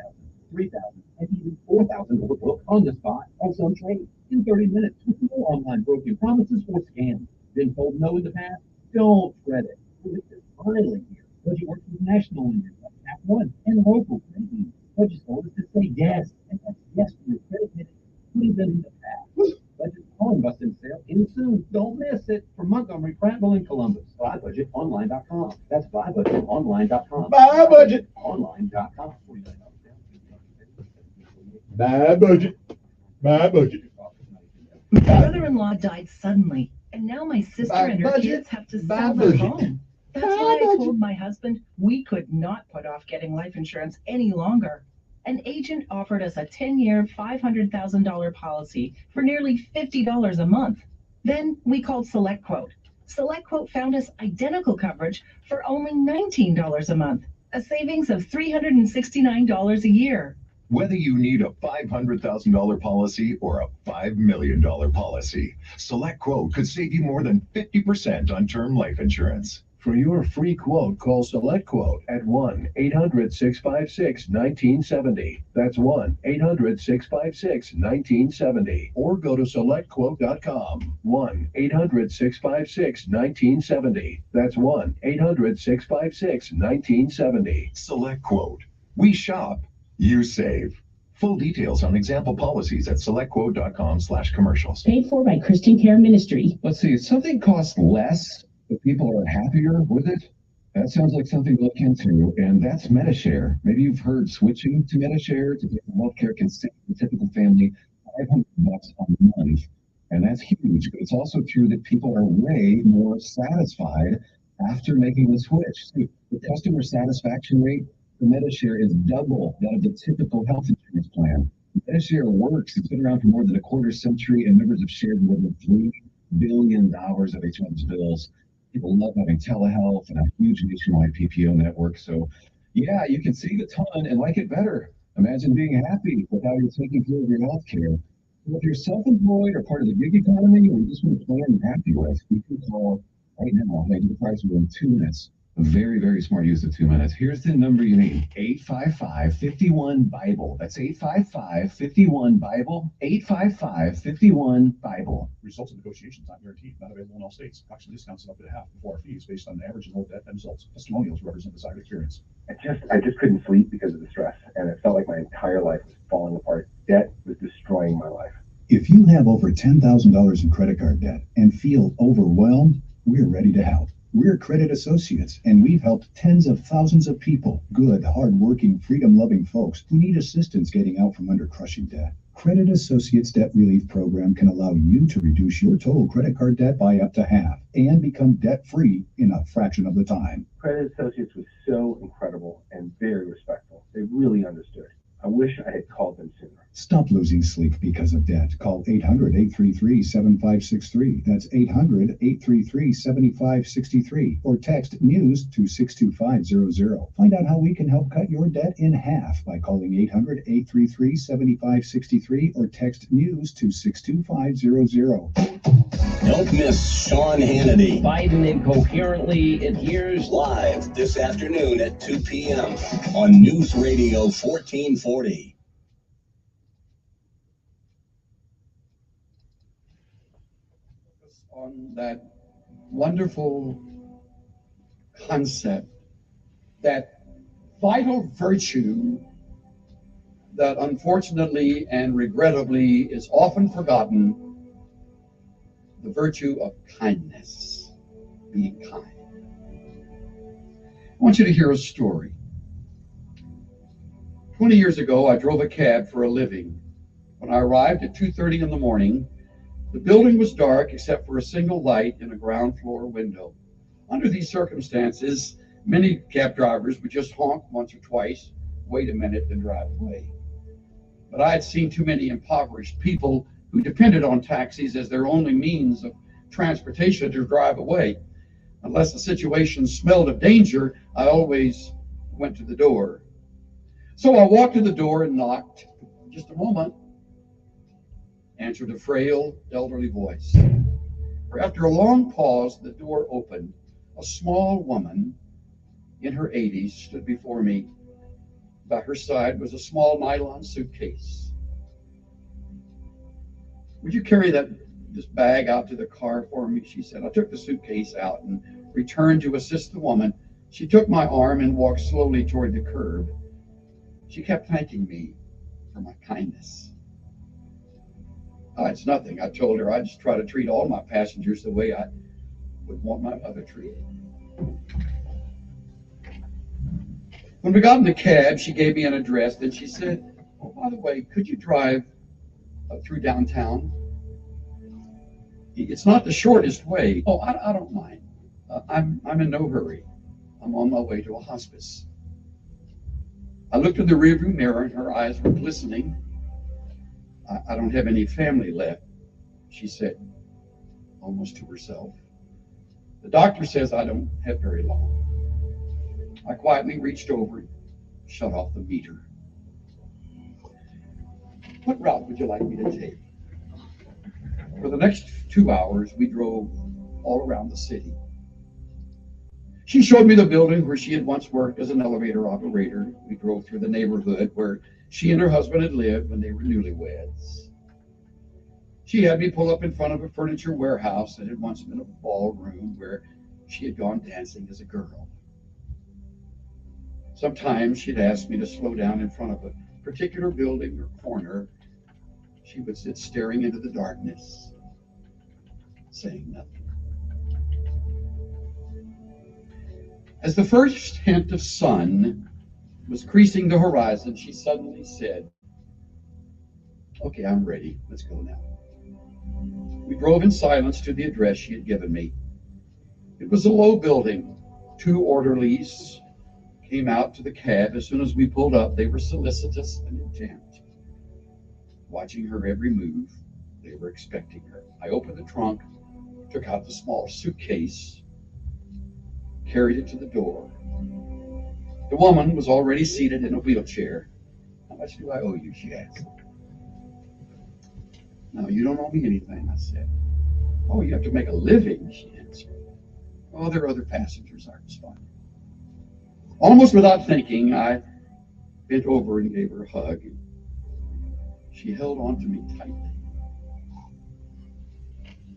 $3,000, and even $4,000 on the spot on some trade in 30 minutes with no online broken promises or scams. Been told no in the past? Don't fret it. With this filing here, budget works with national lenders like Cap One and local credit unions. Budget told us to say yes, and that's yes for your credit minute. Could have been in the past. Budget's calling busting sale in soon. Don't miss it. From Montgomery, Prattville, and Columbus. BuyBudgetOnline.com. That's BuyBudgetOnline.com. Buy budget. Online.com. Buy budget. Buy budget. My brother-in-law died suddenly, and now my sister By and her budget, kids have to by sell their budget. home. That's why I told my husband we could not put off getting life insurance any longer. An agent offered us a 10-year, $500,000 policy for nearly $50 a month. Then we called SelectQuote. SelectQuote found us identical coverage for only $19 a month, a savings of $369 a year. Whether you need a $500,000 policy or a $5 million policy, SelectQuote could save you more than 50% on term life insurance. For your free quote, call SelectQuote at 1-800-656-1970. That's 1-800-656-1970. Or go to SelectQuote.com. 1-800-656-1970. That's 1-800-656-1970. SelectQuote. We shop. You save. Full details on example policies at selectquote.com/commercials. Paid for by Christian Care Ministry. Let's see, if something costs less, but people are happier with it, that sounds like something to look into, and that's MediShare. Maybe you've heard switching to MediShare to get healthcare can save the typical family $500 a month, and that's huge. But it's also true that people are way more satisfied after making the switch. See, the customer satisfaction rate for MediShare is double that of the typical health insurance plan. MediShare works. It's been around for more than a quarter century, and members have shared more than $3 billion of each other's bills. People love having telehealth and a huge nationwide PPO network. So, yeah, you can save a ton and like it better. Imagine being happy with how you're taking care of your health care. So if you're self-employed or part of the gig economy, or you just want a plan you're happy with, you can call right now. Make the price within 2 minutes. A very, very smart use of 2 minutes. Here's the number you need. 855-51-BIBLE. That's 855-51-BIBLE. 855-51-BIBLE. Results of negotiations not guaranteed, not available in all states. Auction discounts up to half before our fees based on average and low debt and results. Testimonials represent desired experience. I just couldn't sleep because of the stress, and it felt like my entire life was falling apart. Debt was destroying my life. If you have over $10,000 in credit card debt and feel overwhelmed, we're ready to help. We're Credit Associates, and we've helped tens of thousands of people, good, hard-working, freedom-loving folks who need assistance getting out from under crushing debt. Credit Associates Debt Relief Program can allow you to reduce your total credit card debt by up to half and become debt-free in a fraction of the time. Credit Associates was so incredible and very respectful. They really understood. I wish I had called them sooner. Stop losing sleep because of debt. Call 800-833-7563. That's 800-833-7563. Or text NEWS to 62500. Find out how we can help cut your debt in half by calling 800-833-7563 or text NEWS to 62500. Don't miss Sean Hannity. Biden incoherently adheres. Live this afternoon at 2 p.m. on News Radio 1440. On that wonderful concept, that vital virtue that unfortunately and regrettably is often forgotten, the virtue of kindness, being kind. I want you to hear a story. 20 years ago, I drove a cab for a living. When I arrived at 2:30 in the morning, the building was dark except for a single light in a ground floor window. Under these circumstances, many cab drivers would just honk once or twice, wait a minute, and drive away. But I had seen too many impoverished people who depended on taxis as their only means of transportation to drive away. Unless the situation smelled of danger, I always went to the door. So I walked to the door and knocked. Just a moment, answered a frail, elderly voice. After a long pause, the door opened. A small woman in her 80s stood before me. By her side was a small nylon suitcase. Would you carry that this bag out to the car for me. She said, I took the suitcase out and returned to assist the woman. She took my arm and walked slowly toward the curb. She kept thanking me for my kindness. Oh, it's nothing. I told her I just try to treat all my passengers the way I would want my mother treated. When we got in the cab, she gave me an address. Then she said, oh, by the way, could you drive through downtown? It's not the shortest way. Oh, I don't mind. I'm in no hurry. I'm on my way to a hospice. I looked in the rearview mirror and her eyes were glistening. I don't have any family left, she said, almost to herself. The doctor says I don't have very long. I quietly reached over and shut off the meter. What route would you like me to take? For the next 2 hours, we drove all around the city. She showed me the building where she had once worked as an elevator operator. We drove through the neighborhood where she and her husband had lived when they were newlyweds. She had me pull up in front of a furniture warehouse that had once been a ballroom where she had gone dancing as a girl. Sometimes she'd ask me to slow down in front of a particular building or corner. She would sit staring into the darkness, saying nothing. As the first hint of sun was creasing the horizon, she suddenly said, okay, I'm ready. Let's go now. We drove in silence to the address she had given me. It was a low building. 2 orderlies came out to the cab. As soon as we pulled up, they were solicitous and intent, watching her every move. They were expecting her. I opened the trunk, took out the small suitcase, carried it to the door. The woman was already seated in a wheelchair. How much do I owe you? She asked. No, you don't owe me anything, I said. Oh, you have to make a living, she answered. Oh, there are other passengers, I responded. Almost without thinking, I bent over and gave her a hug. She held on to me tightly.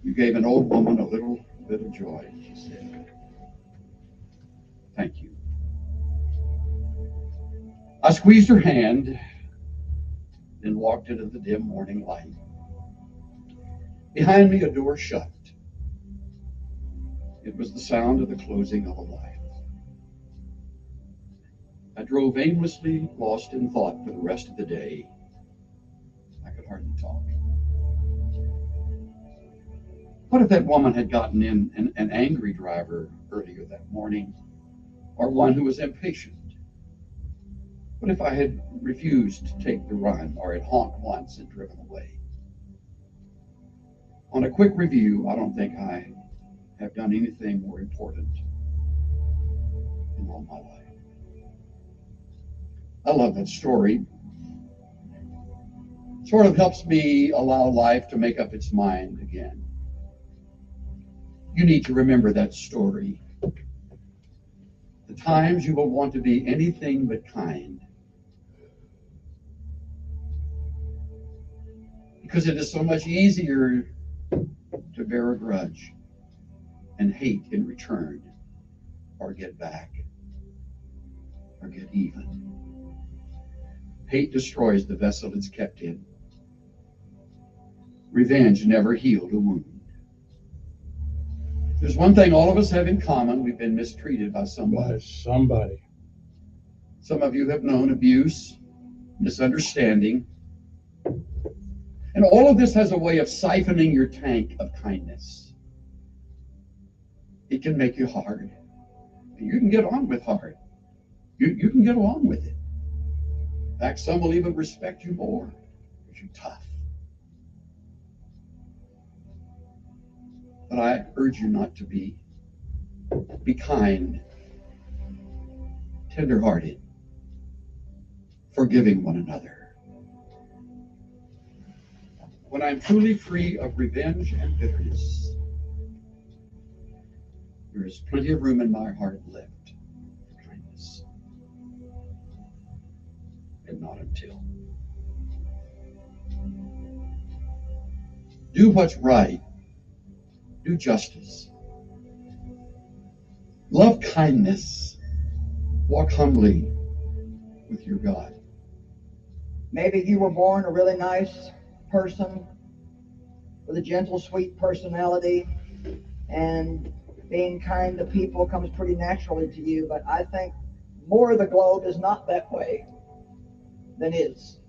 You gave an old woman a little bit of joy, she said. Thank you. I squeezed her hand, then walked into the dim morning light. Behind me, a door shut. It was the sound of the closing of a life. I drove aimlessly, lost in thought for the rest of the day. I could hardly talk. What if that woman had gotten in an angry driver earlier that morning, or one who was impatient? What if I had refused to take the run, or had honked once and driven away? On a quick review, I don't think I have done anything more important in all my life. I love that story. It sort of helps me allow life to make up its mind again. You need to remember that story. The times you will want to be anything but kind. Because it is so much easier to bear a grudge and hate in return, or get back, or get even. Hate destroys the vessel it's kept in. Revenge never healed a wound. There's one thing all of us have in common. We've been mistreated by somebody. Some of you have known abuse, misunderstanding. And all of this has a way of siphoning your tank of kindness. It can make you hard. And you can get on with hard. You can get along with it. In fact, some will even respect you more because you're tough. But I urge you not to be. Be kind, tenderhearted, forgiving one another. When I'm truly free of revenge and bitterness, there is plenty of room in my heart left for kindness. And not until. Do what's right. Do justice. Love kindness. Walk humbly with your God. Maybe you were born a really nice person with a gentle, sweet personality, and being kind to people comes pretty naturally to you, but I think more of the globe is not that way than is.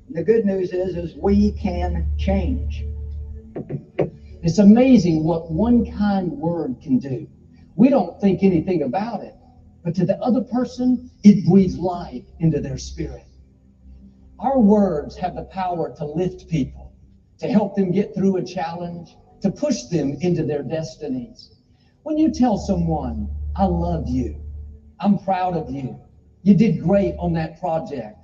And the good news is we can change. It's amazing what one kind word can do. We don't think anything about it, but to the other person, it breathes life into their spirit. Our words have the power to lift people, to help them get through a challenge, to push them into their destinies. When you tell someone, I love you, I'm proud of you, you did great on that project,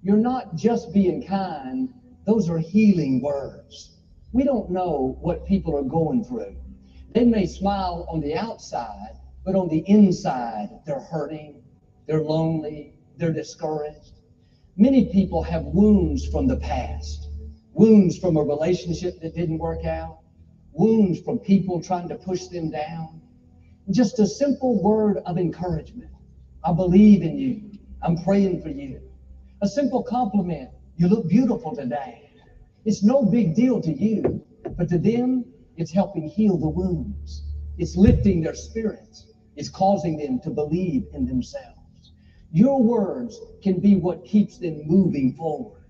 you're not just being kind, those are healing words. We don't know what people are going through. They may smile on the outside, but on the inside, they're hurting, they're lonely, they're discouraged. Many people have wounds from the past, wounds from a relationship that didn't work out, wounds from people trying to push them down. Just a simple word of encouragement. I believe in you. I'm praying for you. A simple compliment. You look beautiful today. It's no big deal to you, but to them, it's helping heal the wounds. It's lifting their spirits. It's causing them to believe in themselves. Your words can be what keeps them moving forward.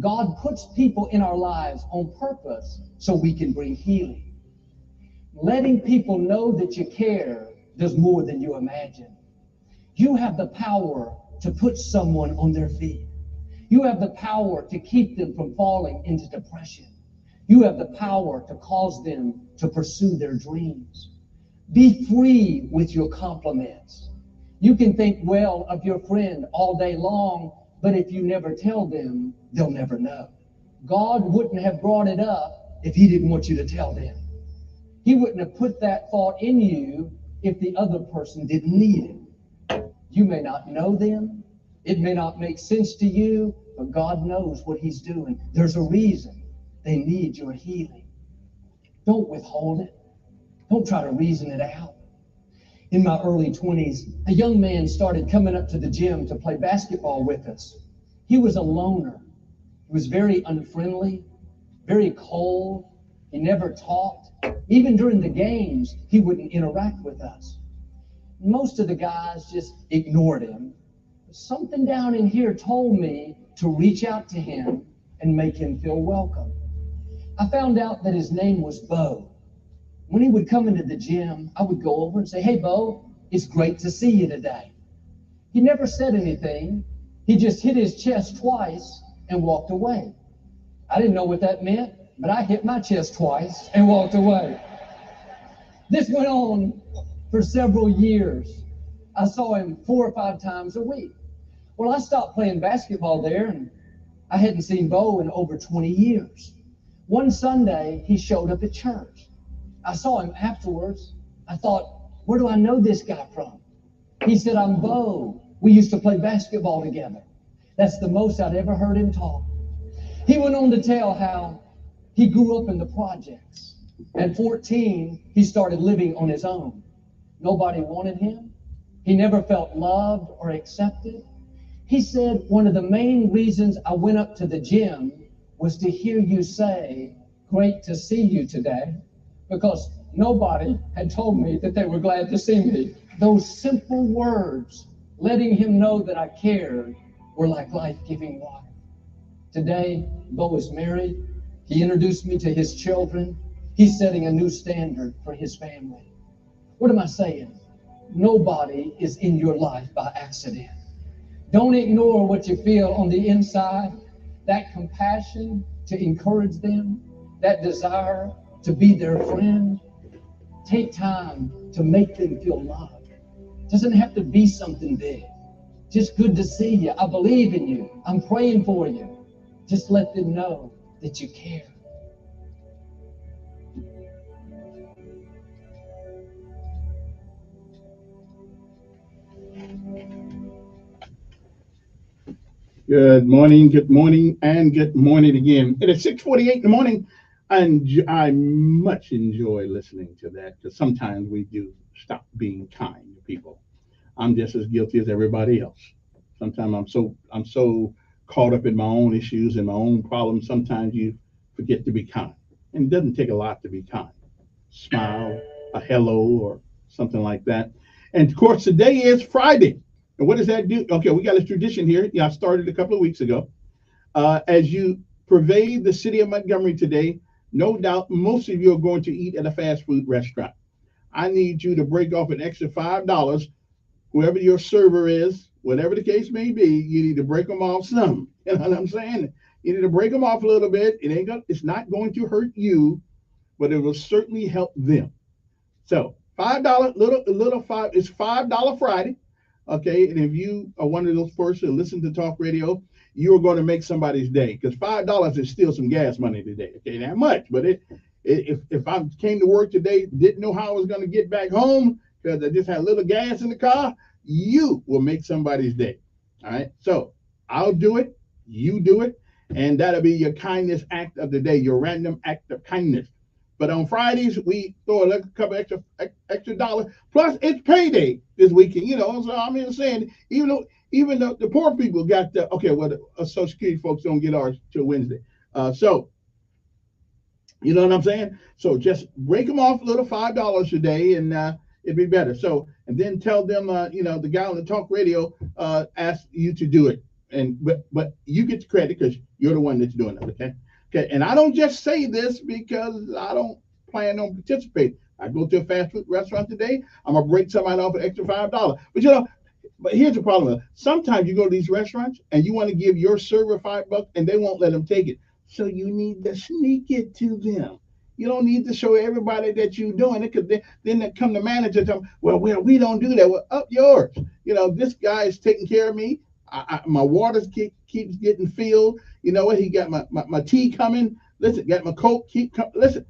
God puts people in our lives on purpose so we can bring healing. Letting people know that you care does more than you imagine. You have the power to put someone on their feet. You have the power to keep them from falling into depression. You have the power to cause them to pursue their dreams. Be free with your compliments. You can think well of your friend all day long, but if you never tell them, they'll never know. God wouldn't have brought it up if he didn't want you to tell them. He wouldn't have put that thought in you if the other person didn't need it. You may not know them. It may not make sense to you, but God knows what he's doing. There's a reason they need your healing. Don't withhold it. Don't try to reason it out. In my early 20s, a young man started coming up to the gym to play basketball with us. He was a loner. He was very unfriendly, very cold. He never talked. Even during the games, he wouldn't interact with us. Most of the guys just ignored him. Something down in here told me to reach out to him and make him feel welcome. I found out that his name was Bo. When he would come into the gym, I would go over and say, hey, Bo, it's great to see you today. He never said anything. He just hit his chest twice and walked away. I didn't know what that meant, but I hit my chest twice and walked away. This went on for several years. I saw him 4 or 5 times a week. Well, I stopped playing basketball there, and I hadn't seen Bo in over 20 years. One Sunday, he showed up at church. I saw him afterwards. I thought, where do I know this guy from? He said, I'm Bo. We used to play basketball together. That's the most I'd ever heard him talk. He went on to tell how he grew up in the projects. At 14, he started living on his own. Nobody wanted him. He never felt loved or accepted. He said, one of the main reasons I went up to the gym was to hear you say, great to see you today, because nobody had told me that they were glad to see me. Those simple words, letting him know that I cared, were like life-giving water. Today, Bo is married. He introduced me to his children. He's setting a new standard for his family. What am I saying? Nobody is in your life by accident. Don't ignore what you feel on the inside. That compassion to encourage them, that desire to be their friend. Take time to make them feel loved. It doesn't have to be something big. Just good to see you. I believe in you. I'm praying for you. Just let them know that you care. Good morning, and good morning again. It is 6:48 in the morning. I much enjoy listening to that because sometimes we do stop being kind to people. I'm just as guilty as everybody else. Sometimes I'm so caught up in my own issues and my own problems. Sometimes you forget to be kind, and it doesn't take a lot to be kind. Smile, a hello, or something like that. And of course, today is Friday. And what does that do? Okay, we got a tradition here. Yeah, I started a couple of weeks ago. As you pervade the city of Montgomery today, no doubt most of you are going to eat at a fast food restaurant. I need you to break off an extra $5. Whoever your server is, whatever the case may be, you need to break them off some. You know what I'm saying? You need to break them off a little bit. It's not going to hurt you, but it will certainly help them. So $5 little five. It's $5 Friday. Okay, and if you are one of those persons who listen to talk radio, you are going to make somebody's day because $5 is still some gas money today. Okay, not much, but if I came to work today, didn't know how I was going to get back home because I just had a little gas in the car, you will make somebody's day. All right, so I'll do it, you do it, and that'll be your kindness act of the day, your random act of kindness. But on Fridays, we throw a couple extra dollars. Plus, it's payday this weekend. So I'm saying, even though the poor people got the Social Security folks don't get ours till Wednesday. So you know what I'm saying? So just break them off a little $5 a day, and it'd be better. So and then tell them, the guy on the talk radio asked you to do it, but you get the credit because you're the one that's doing it. Okay. Okay, and I don't just say this because I don't plan on participating. I go to a fast food restaurant today. I'm gonna break somebody off an extra $5. But here's the problem. Sometimes you go to these restaurants and you want to give your server $5 and they won't let them take it. So you need to sneak it to them. You don't need to show everybody that you're doing it because then they come the manager and tell them, well, we don't do that. Well, up yours. This guy is taking care of me. My water keeps getting filled. You know what? He got my tea coming. Listen, got my Coke. Listen,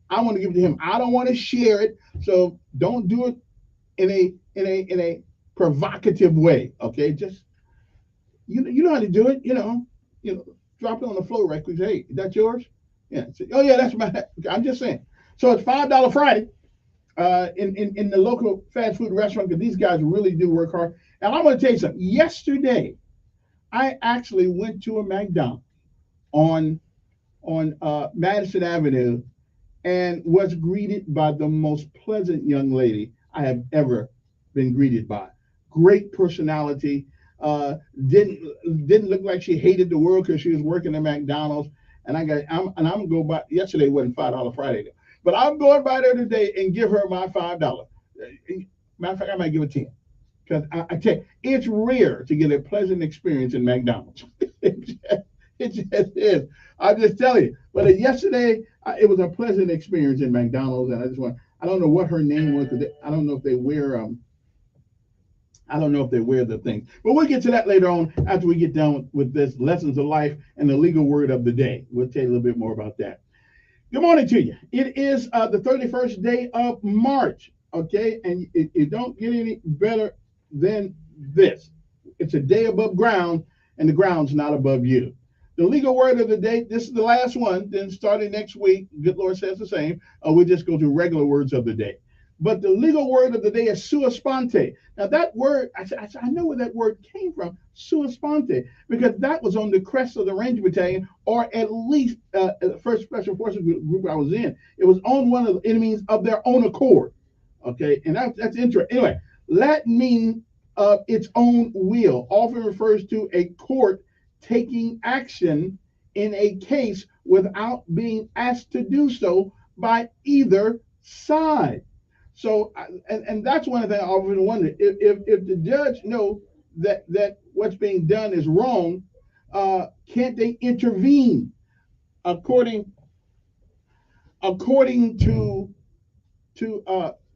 I want to give it to him. I don't want to share it. So don't do it in a provocative way. Okay, just you know how to do it. Drop it on the floor right quick. Hey, is that yours? Yeah. Oh yeah, that's my. I'm just saying. So it's $5 Friday. In the local fast food restaurant because these guys really do work hard. And I'm going to tell you something. Yesterday, I actually went to a McDonald's on Madison Avenue and was greeted by the most pleasant young lady I have ever been greeted by. Great personality. Didn't look like she hated the world because she was working at McDonald's. And I'm gonna go by. Yesterday wasn't $5 Friday, but I'm going by there today and give her my $5. Matter of fact, I might give it 10 because I tell you, it's rare to get a pleasant experience in McDonald's. It just is. I'm just telling you. But yesterday, it was a pleasant experience in McDonald's, and I don't know what her name was. I don't know if they wear I don't know if they wear the thing, but we'll get to that later on after we get done with this lessons of life and the legal word of the day. We'll tell you a little bit more about that. Good morning to you. It is the 31st day of March, okay? And it don't get any better than this. It's a day above ground, and the ground's not above you. The legal word of the day, this is the last one. Then starting next week, good Lord says the same. We'll just go to regular words of the day. But the legal word of the day is sua sponte. Now that word, I know where that word came from, sua sponte, because that was on the crest of the Ranger Battalion, or at least the first Special Forces group I was in. It was on one of the enemies of their own accord. Okay, and that's interesting. Anyway, Latin meaning of its own will often refers to a court taking action in a case without being asked to do so by either side. So, and that's one of the things I often wonder if the judge know that what's being done is wrong, can't they intervene according to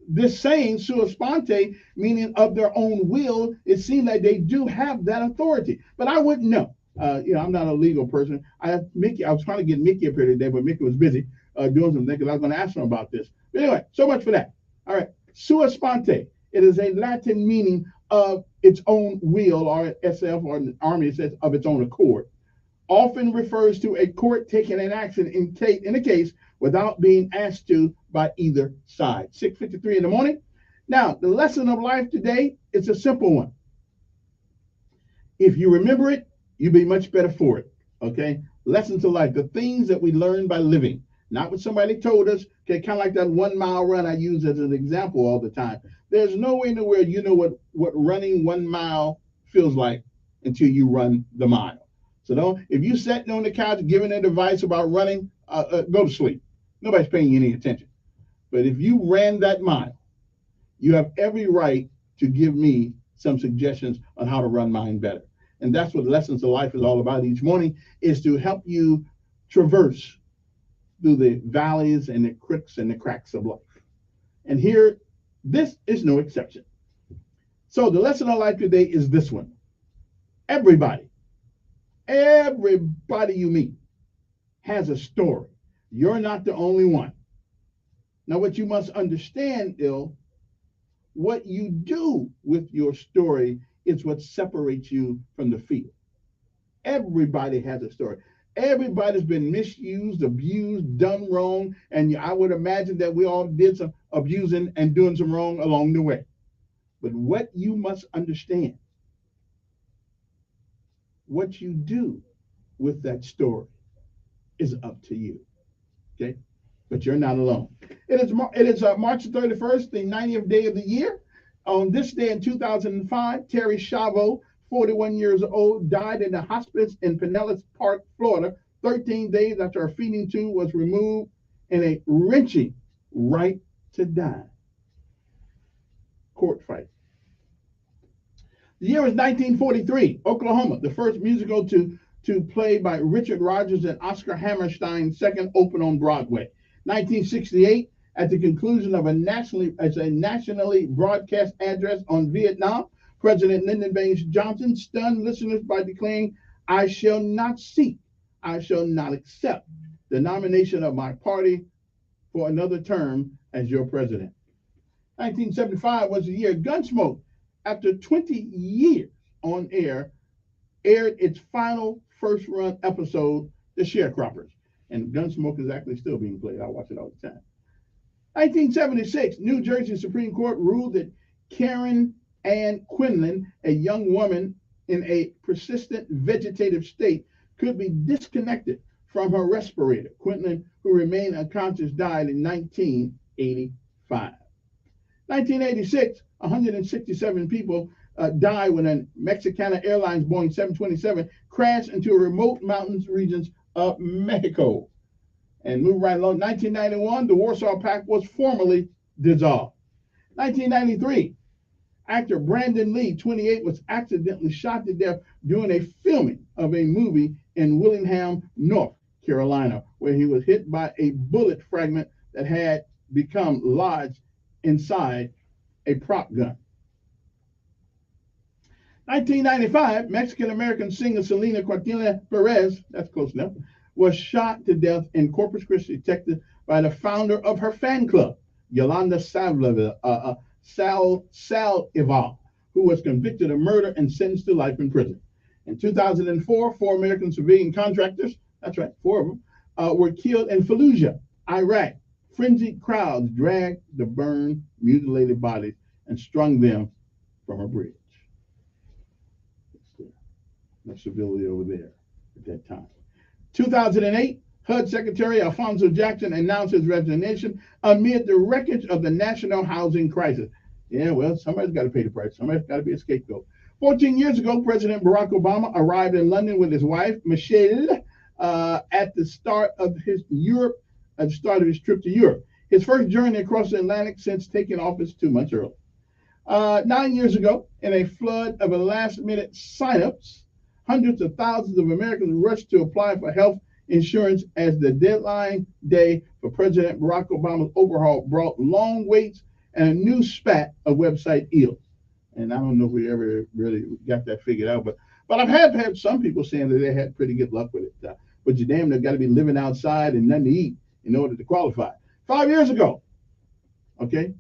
this saying sua sponte, meaning of their own will? It seems like they do have that authority, but I wouldn't know. I'm not a legal person. I was trying to get Mickey up here today, but Mickey was busy doing something because I was going to ask him about this. But anyway, so much for that. All right, sua sponte. It is a Latin meaning of its own will, or SF, or the Army says of its own accord. often refers to a court taking an action in a case without being asked to by either side. 6:53 in the morning. Now, the lesson of life today is a simple one. If you remember it, you'll be much better for it. Okay? Lessons of life, the things that we learn by living, not what somebody told us. Okay, kind of like that 1 mile run I use as an example all the time. There's no way in the world you know what running 1 mile feels like until you run the mile. So don't, if you sitting on the couch giving advice about running, go to sleep. Nobody's paying you any attention. But if you ran that mile, you have every right to give me some suggestions on how to run mine better. And that's what Lessons of Life is all about each morning, is to help you traverse through the valleys and the crooks and the cracks of life. And here, this is no exception. So the lesson of life today is this one. Everybody you meet has a story. You're not the only one. Now, what you must understand, what you do with your story is what separates you from the field. Everybody has a story. Everybody's been misused, abused, done wrong, and I would imagine that we all did some abusing and doing some wrong along the way. But what you must understand, what you do with that story is up to you. Okay? But you're not alone. It is March 31st, the 90th day of the year. On this day in 2005, Terry Chavo, 41 years old, died in a hospice in Pinellas Park, Florida, 13 days after a feeding tube was removed in a wrenching right to die court fight. The year was 1943, Oklahoma, the first musical to play by Richard Rodgers and Oscar Hammerstein's second opened on Broadway. 1968, at the conclusion of a nationally broadcast address on Vietnam, President Lyndon Baines Johnson stunned listeners by declaring, "I shall not seek, I shall not accept the nomination of my party for another term as your president." 1975 was the year Gunsmoke, after 20 years on air, aired its final first-run episode, The Sharecroppers. And Gunsmoke is actually still being played. I watch it all the time. 1976, New Jersey Supreme Court ruled that Karen Ann Quinlan, a young woman in a persistent vegetative state, could be disconnected from her respirator. Quinlan, who remained unconscious, died in 1985. 1986, 167 people died when a Mexicana Airlines Boeing 727 crashed into remote mountains regions of Mexico. And move right along. 1991, the Warsaw Pact was formally dissolved. 1993, actor Brandon Lee, 28, was accidentally shot to death during a filming of a movie in Willingham, North Carolina, where he was hit by a bullet fragment that had become lodged inside a prop gun. 1995, Mexican-American singer Selena Quintanilla Perez, that's close enough, was shot to death in Corpus Christi, Texas, by the founder of her fan club, Yolanda Salival, who was convicted of murder and sentenced to life in prison. In 2004, 4 American civilian contractors, that's right, 4 of them, were killed in Fallujah, Iraq. Frenzied crowds dragged the burned, mutilated bodies and strung them from a bridge. No civility over there at that time. 2008, HUD Secretary Alfonso Jackson announced his resignation amid the wreckage of the national housing crisis. Yeah, well, somebody's got to pay the price. Somebody's got to be a scapegoat. 14 years ago, President Barack Obama arrived in London with his wife, Michelle, at the start of his trip to Europe. His first journey across the Atlantic since taking office 2 months early. 9 years ago, in a flood of last-minute signups, hundreds of thousands of Americans rushed to apply for health insurance as the deadline day for President Barack Obama's overhaul brought long waits and a new spat of website ills. And I don't know if we ever really got that figured out, but I've had some people saying that they had pretty good luck with it. But you damn, they've got to be living outside and nothing to eat in order to qualify. 5 years ago, okay,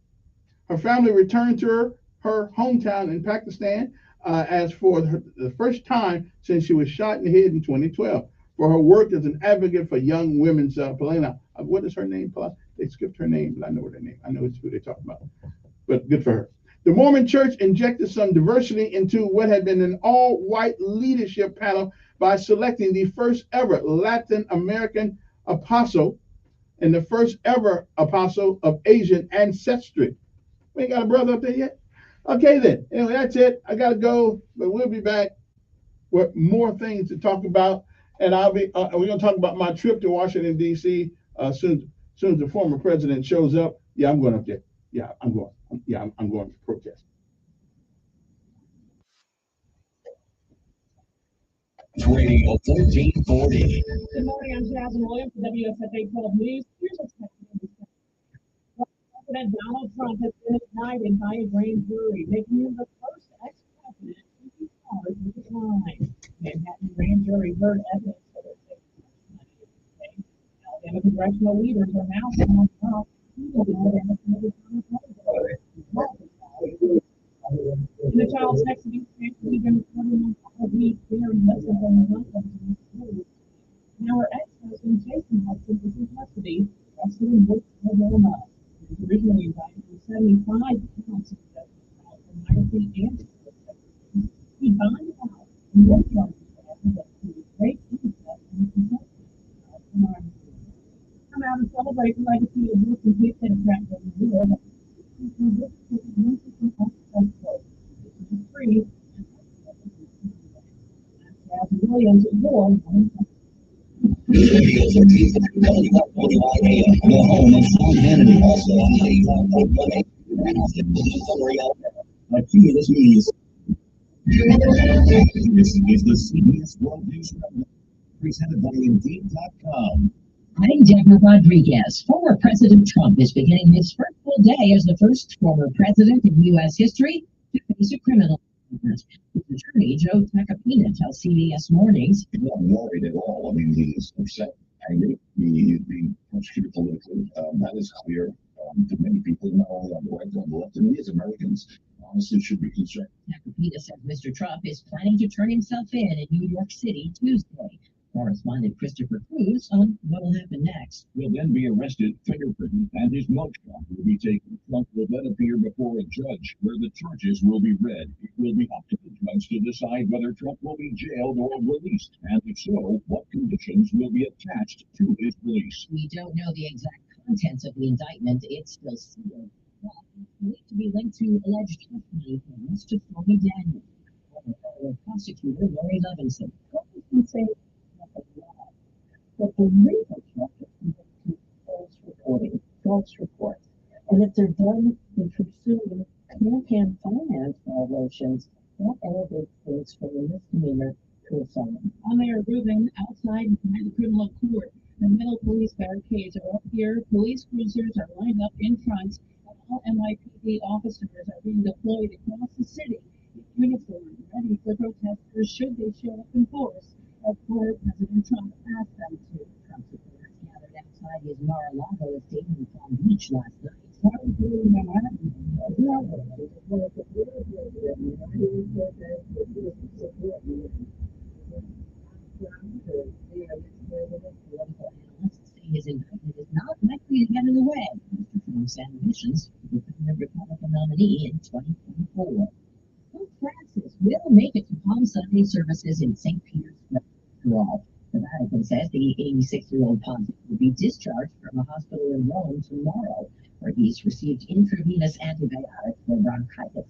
her family returned to her hometown in Pakistan as for the first time since she was shot in the head in 2012. for her work as an advocate for young women's Polina. What is her name? They skipped her name, but I know her name. I know it's who they're talking about. But good for her. The Mormon Church injected some diversity into what had been an all-white leadership panel by selecting the first ever Latin American apostle and the first ever apostle of Asian ancestry. We ain't got a brother up there yet? Okay then. Anyway, that's it. I gotta go, but we'll be back with more things to talk about. And we're gonna talk about my trip to Washington D.C. Soon as the former president shows up. Yeah, I'm going up there. Yeah, I'm going. I'm going to protest. Radio 1440. Good morning, I'm Jasmine Williams for WSFA 12 News. Here's what's happening. President Donald Trump has been indicted by a grand jury, making him the first ex-president to be charged with a crime. Manhattan grand jury heard evidence of it. Alabama congressional leaders are now saying on Trump, in the child sex abuse case, we've been reporting on week very Hudson from the now her ex-husband Jason Hudson is in custody, arrested in Oklahoma. He was originally indicted for 75 counts of pornography and he bonded out and more charges for rape, incest, and consent. Come out and celebrate the legacy of Bruce and Kate Democrat in the world. Williams is born. Radio 1440 AM, the home of Sean Hannity, also on 95.1 AM, Montgomery, Alabama. A key to this news. This is the CBS World News Roundup, presented by Indeed.com. I'm Deborah Rodriguez. Former President Trump is beginning his first full day as the first former president in U.S. history to face a criminal charge. His attorney, Joe Tacopina, tells CBS Mornings. He's not worried at all. I mean, he's upset, angry. He's being prosecuted politically. That is clear to many people, not only on the right, but on the left, and we as Americans honestly should be concerned. Tacopina says Mr. Trump is planning to turn himself in New York City Tuesday. Correspondent Christopher Cruz on what will happen next. He'll then be arrested, fingerprinted, and his mugshot will be taken. Trump will then appear before a judge where the charges will be read. It will be up to the judge to decide whether Trump will be jailed or released, and if so, what conditions will be attached to his release. We don't know the exact contents of the indictment. It's still sealed. But it's believed to be linked to alleged testimony payments to Stormy Daniels. Former prosecutor Lori Levinson. Levinson said that the real charges to false reports, and if they're done in pursuing campaign finance violations, that elevates things from a misdemeanor to a felony. On their roofing outside behind the criminal court, the metal police barricades are up here. Police cruisers are lined up in front, and all NYPD officers are being deployed across the city in uniform, ready for protesters should they show up in force. Of course, President Trump asked them to. Trump supporters gathered outside his Mar-a-Lago estate in Palm Beach last night. His indictment is not likely to get in the way of Mr. Trump's ambitions to become the Republican nominee in 2024. Pope Francis will make it to Palm Sunday services in St. Peter's Square. The Vatican says the 86-year-old pontiff will be discharged from a hospital in Rome tomorrow, where he's received intravenous antibiotics for bronchitis.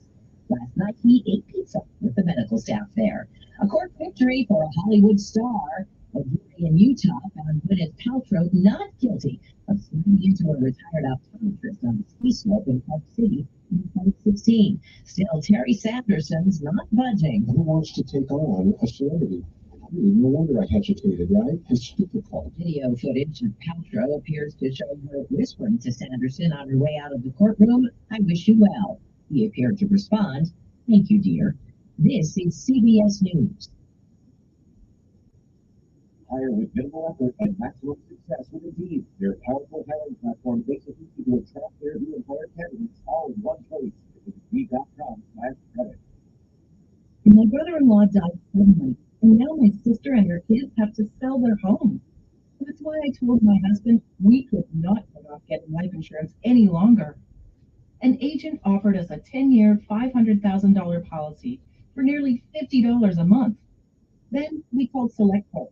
Last night, he ate pizza with the medical staff there. A court victory for a Hollywood star. A jury in Utah found Gwyneth Paltrow not guilty of slamming into a retired optometrist on the ski slope in Park City in 2016. Still, Terry Sanderson's not budging. Who wants to take on a celebrity? No wonder I hesitated, right? It's difficult. Video footage of Paltrow appears to show her whispering to Sanderson on her way out of the courtroom, "I wish you well." He appeared to respond, "Thank you, dear." This is CBS News. Hire with minimal effort and maximum success with Indeed. Their powerful hiring platform makes it easy to attract their new and hire candidates all in one place. Visit Indeed.com/credit. My brother-in-law died suddenly, And now my sister and her kids have to sell their home. That's why I told my husband we could not put off getting life insurance any longer. An agent offered us a 10-year, $500,000 policy for nearly $50 a month. Then we called SelectQuote.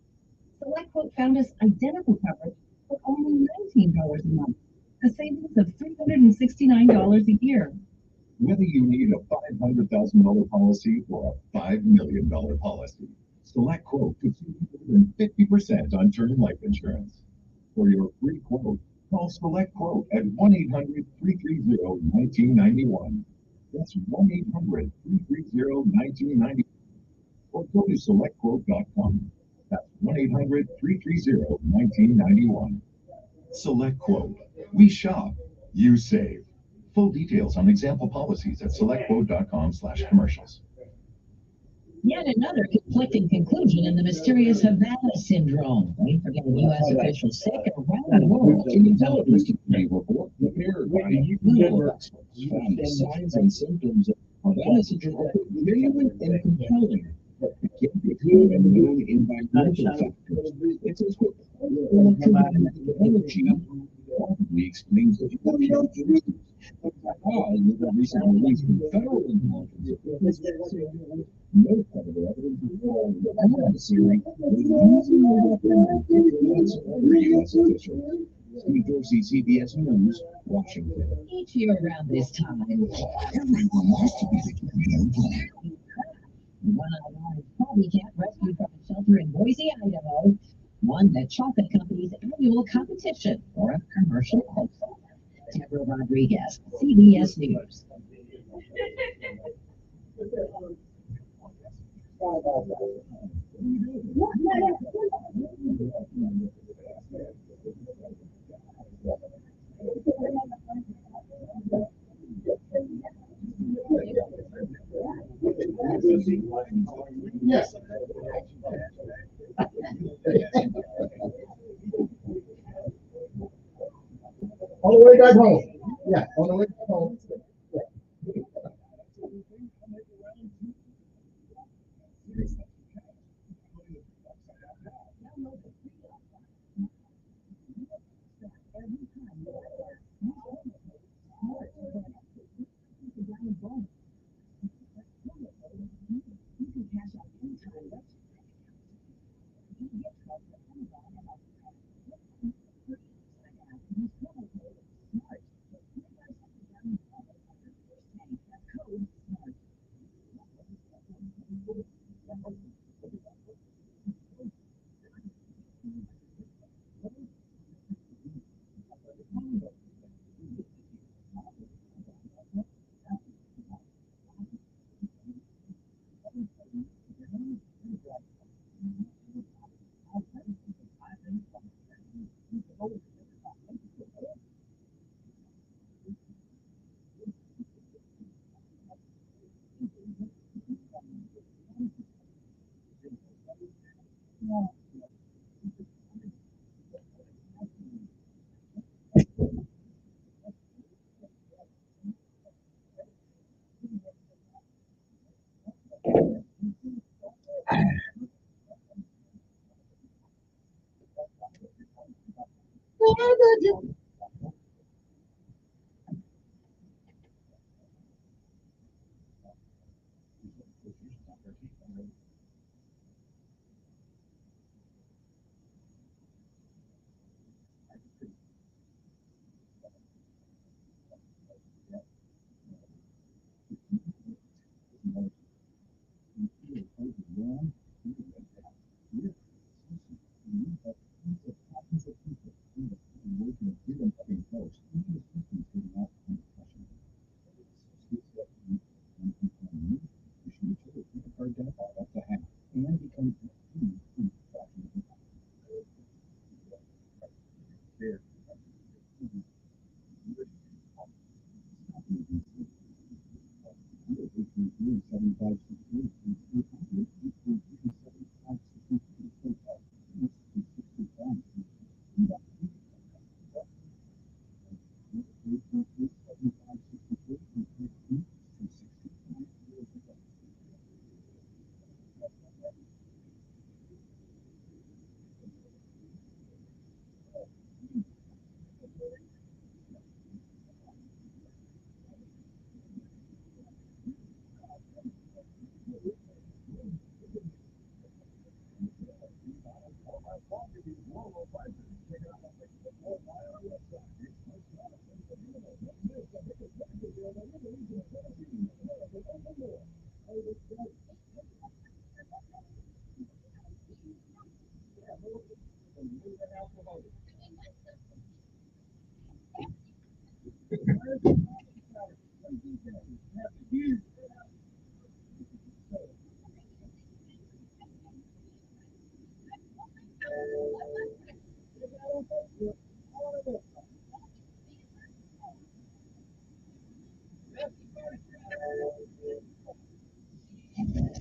SelectQuote found us identical coverage for only $19 a month, a savings of $369 a year. Whether you need a $500,000 policy or a $5 million policy, Select Quote could save you more than 50% on term life insurance. For your free quote, call Select Quote at 1-800-330-1991. That's 1-800-330-1991. Or go to selectquote.com. That's 1-800-330-1991. Select Quote. We shop, you save. Full details on example policies at selectquote.com/commercials. Yet another conflicting conclusion in the mysterious Havana syndrome. Wait for getting U.S. officials sick around the world. An intelligence committee report prepared by medical experts found the signs and symptoms of Havana syndrome genuine and compelling, but begin to clear unknown environmental factors. It's as with electromagnetic energy probably explains the future truth. With a recent release from federal intelligence, no credible evidence is found that adversary was using the weapon and diplomats over U.S. officials. Steve Dorsey, CBS News, Washington. Each year around this time, Everyone wants to be the tornado player. one unarmed copycat rescued from a shelter in Boise, Idaho, won the chocolate company's annual competition for a commercial qualifier. Deborah Rodriguez, CBS News. Yes. On the way back home. Yeah, on the way back home.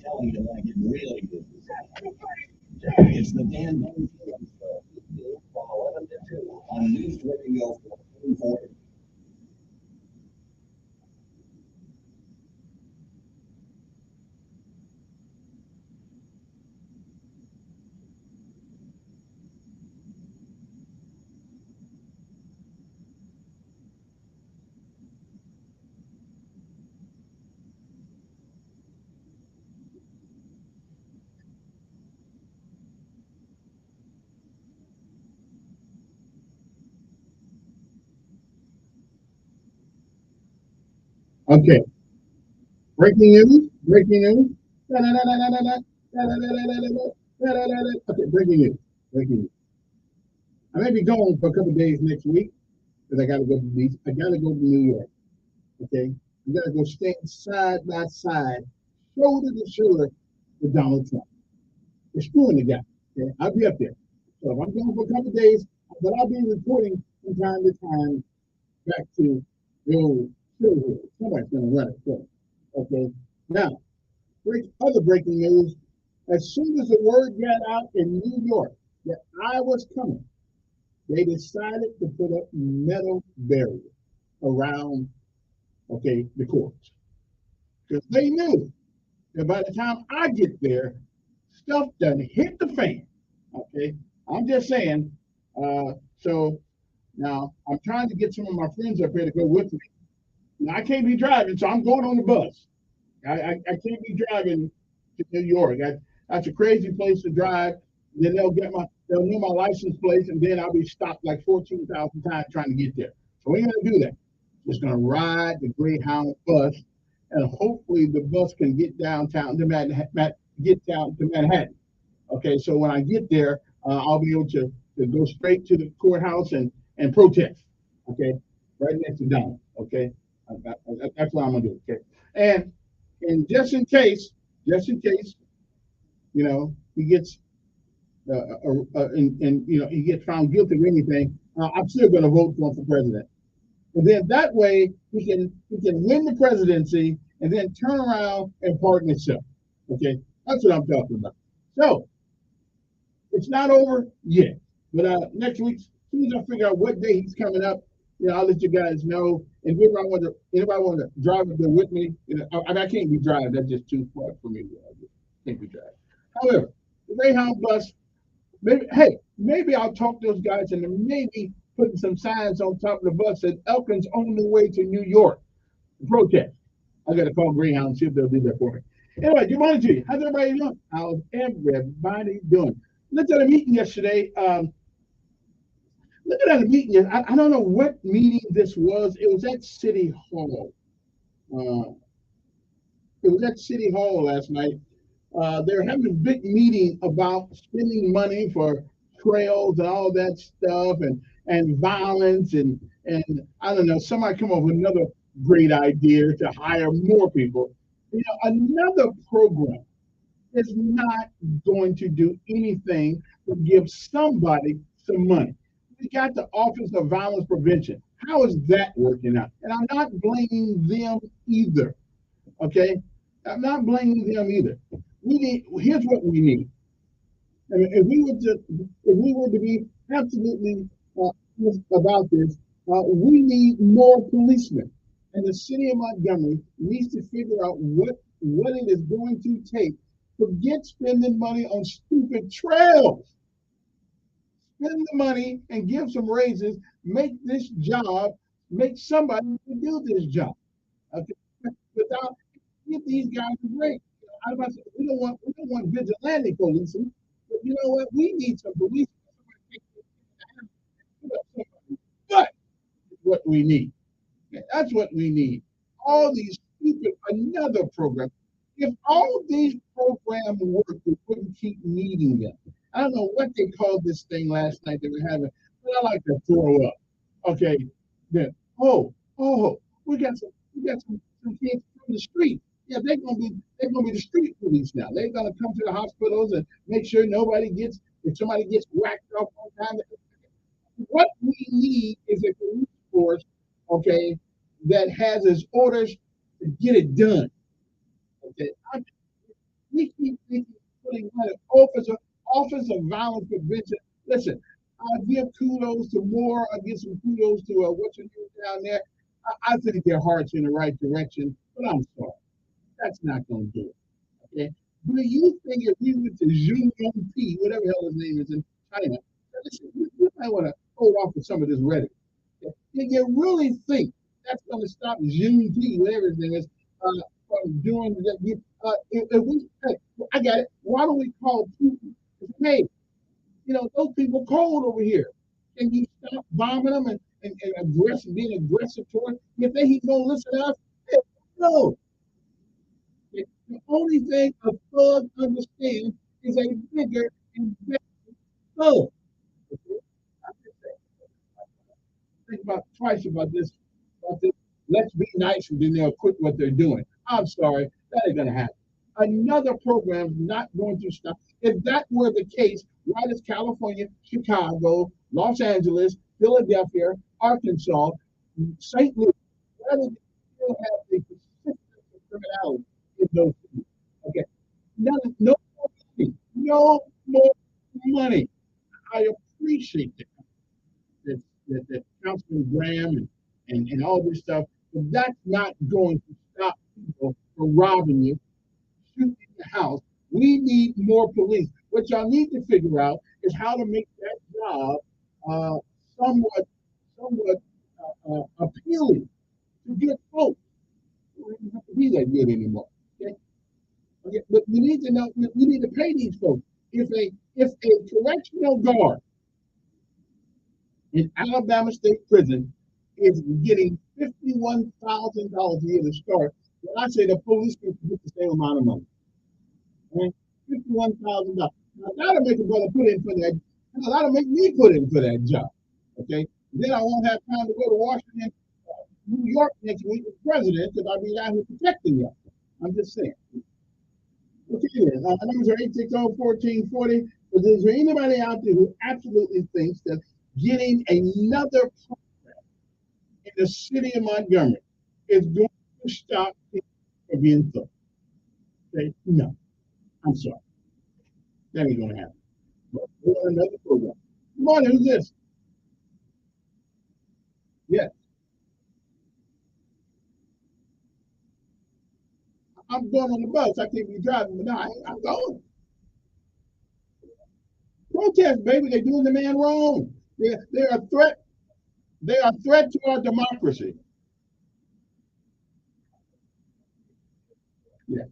Telling you like it really good. It's the Dan Bone Show from 11 to 2 on News Radio 1440. Okay, breaking news. Breaking news. Okay, breaking news. Breaking news. I may be gone for a couple of days next week because I got to go to the beach. I got to go to New York. Okay, I got to go stand side by side, shoulder to shoulder with Donald Trump. They're screwing the guy. Okay, I'll be up there. So if I'm gone for a couple of days, but I'll be reporting from time to time back to the old show here. Somebody's going to run it for me. Okay, now, other breaking news. As soon as the word got out in New York that I was coming, they decided to put up metal barriers around, okay, the courts. Because they knew that by the time I get there, stuff done hit the fan. Okay, I'm just saying. So now I'm trying to get some of my friends up here to go with me. Now I can't be driving, so I'm going on the bus. I can't be driving to New York. That's a crazy place to drive. Then they'll know my license plate, and then I'll be stopped like 14,000 times trying to get there. So we ain't gonna do that. Just gonna ride the Greyhound bus, and hopefully the bus can get downtown to get down to Manhattan. Okay, so when I get there, I'll be able to go straight to the courthouse and protest. Okay, right next to Donald. Okay, that's what I'm gonna do. Okay, and just in case, he gets and he gets found guilty of anything, I'm still gonna vote for him for president. And then that way he can win the presidency and then turn around and pardon himself. Okay, that's what I'm talking about. So it's not over yet. But next week, as soon as I figure out what day he's coming up, I'll let you guys know. And if anybody want to drive up there with me, I can't be driving. That's just too far for me. I just can't be driving. However, the Greyhound bus, maybe I'll talk to those guys and then maybe putting some signs on top of the bus that Elkin's on the way to New York to protest. I got to call Greyhound and see if they'll do that for me. Anyway, good morning to you. How's everybody doing? How's everybody doing? Looked at a meeting yesterday. Looking at a meeting, I don't know what meeting this was. It was at City Hall. It was at City Hall last night. They were having a big meeting about spending money for trails and all that stuff and violence and I don't know, somebody come up with another great idea to hire more people. Another program is not going to do anything but give somebody some money. We got the Office of Violence Prevention. How is that working out? And I'm not blaming them either. Okay, I'm not blaming them either. Here's what we need. I mean, if we were to be absolutely honest about this, we need more policemen, and the city of Montgomery needs to figure out what it is going to take. Forget spending money on stupid trails. spend the money and give some raises, make this job, make somebody to do this job. Okay, without give these guys a break. I was about to say, we don't want vigilante policing, but you know what? We need some police. But what we need. That's what we need. All these stupid, another program. If all these programs work, we wouldn't keep needing them. I don't know what they called this thing last night they were having, but I like to throw up. Okay, then we got some kids from the street. Yeah, they're gonna be the street police now. They're gonna come to the hospitals and make sure nobody gets if somebody gets whacked off on time. What we need is a police force, okay, that has its orders to get it done. Okay, we keep putting money, office of violence prevention. Listen, I give kudos to Moore. I give some kudos to what's your name down there. I think their heart's in the right direction, but I'm sorry, that's not going to do it. Okay, do you think if we went to Xi Jinping, whatever the hell his name is in China, listen, we might want to hold off with some of this rhetoric. Okay? Do you really think that's going to stop Juneteenth, whatever his name is, from doing that? If we, hey, I got it. Why don't we call Putin? Hey, those people cold over here. Can you stop bombing them and being aggressive toward them? You think he's going to listen to us? Hey, no. The only thing a thug understands is a bigger and better thug. Think about twice about this. Let's be nice and then they'll quit what they're doing. I'm sorry, that ain't gonna happen. Another program not going to stop. If that were the case, why does California, Chicago, Los Angeles, Philadelphia, Arkansas, St. Louis, why do they still have the persistence of criminality in those cities? Okay, no more money. No more money. I appreciate that that Councilman Graham and all this stuff, but that's not going to stop people from robbing you, shooting your house. We need more police. What y'all need to figure out is how to make that job somewhat appealing to get folks. We don't have to be that good anymore. Okay? Okay? But we need to know. We need to pay these folks. If a correctional guard in Alabama State Prison is getting $51,000 a year to start, well, I say the police can get the same amount of money. Okay? $51,000. Now that'll make a brother put in for that. That'll make me put in for that job. Okay. Then I won't have time to go to Washington, New York next week with the president because I'll be out here protecting you. I'm just saying. Okay, then. Numbers are 860-1440. But is there anybody out there who absolutely thinks that getting another program in the city of Montgomery is going to stop people from being thug? Okay, no. I'm sorry. That ain't going to happen. But we want another program. Good morning, who's this? Yes. I'm going on the bus. I can't be driving, but no, I'm going. Protest, baby. They're doing the man wrong. They're a threat. They are a threat to our democracy. Yeah.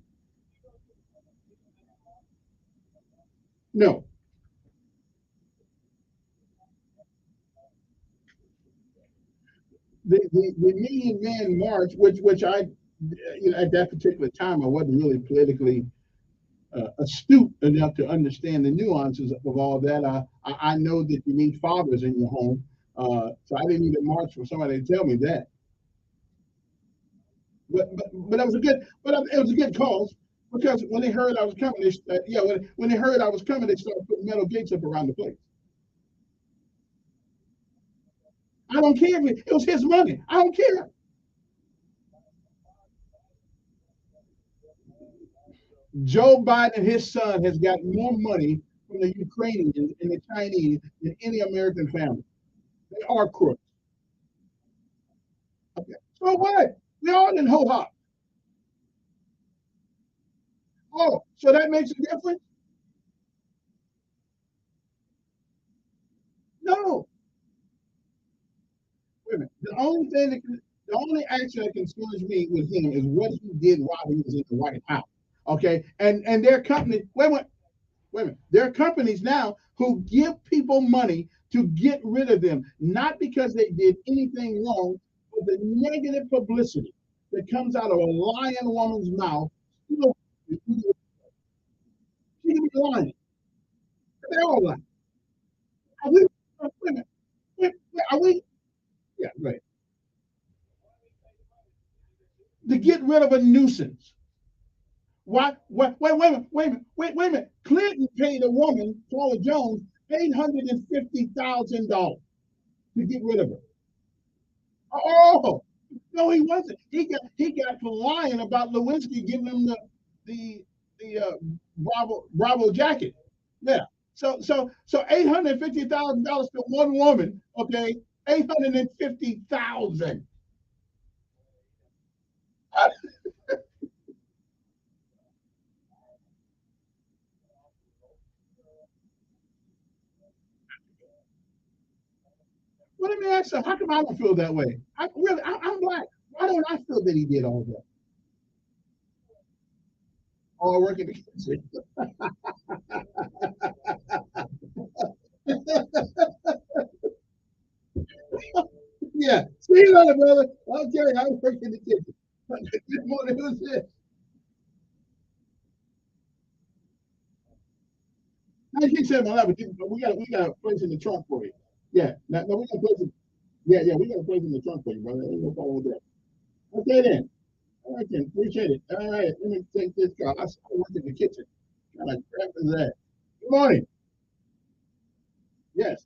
No. The Million Man March, which I, at that particular time, I wasn't really politically astute enough to understand the nuances of all that. I know that you need fathers in your home, so I didn't need a march for somebody to tell me that. But it was a good cause because when they heard I was coming, when they heard I was coming, they started putting metal gates up around the place. I don't care if it was his money. I don't care. Joe Biden, his son, has got more money from the Ukrainians and the Chinese than any American family. They are crooks. Okay. So what? We all in ho hop. Oh, so that makes a difference? No, wait a minute. The only action that concerns me with him is what he did while he was in the White House. Okay, and their company. Wait a minute. There are companies now who give people money to get rid of them, not because they did anything wrong, but the negative publicity that comes out of a lying woman's mouth. She can be lying. They're all lying. Are we? Wait a minute. Are we? Yeah, right. To get rid of a nuisance. Why? Wait a minute. Clinton paid a woman, Paula Jones, $850,000 to get rid of her. Oh no, he wasn't. He got for lying about Lewinsky giving him the Bravo jacket. Yeah. So $850,000 to one woman. Okay, 850,000. Well, let me ask you, how come I don't feel that way? I'm black. Why don't I feel that he did all that? Oh, I work in the kitchen. Yeah. See you later, brother. Okay, I work in the kitchen. Good morning. Who's this? 1971. We got a place in the trunk for you. Yeah. No, we got a place in, yeah, we got a place in the trunk for you, brother. Ain't no problem with that. Okay then. All right then. Appreciate it. All right. Let me take this call. I work in the kitchen. Kind of crap is that? Good morning. Yes.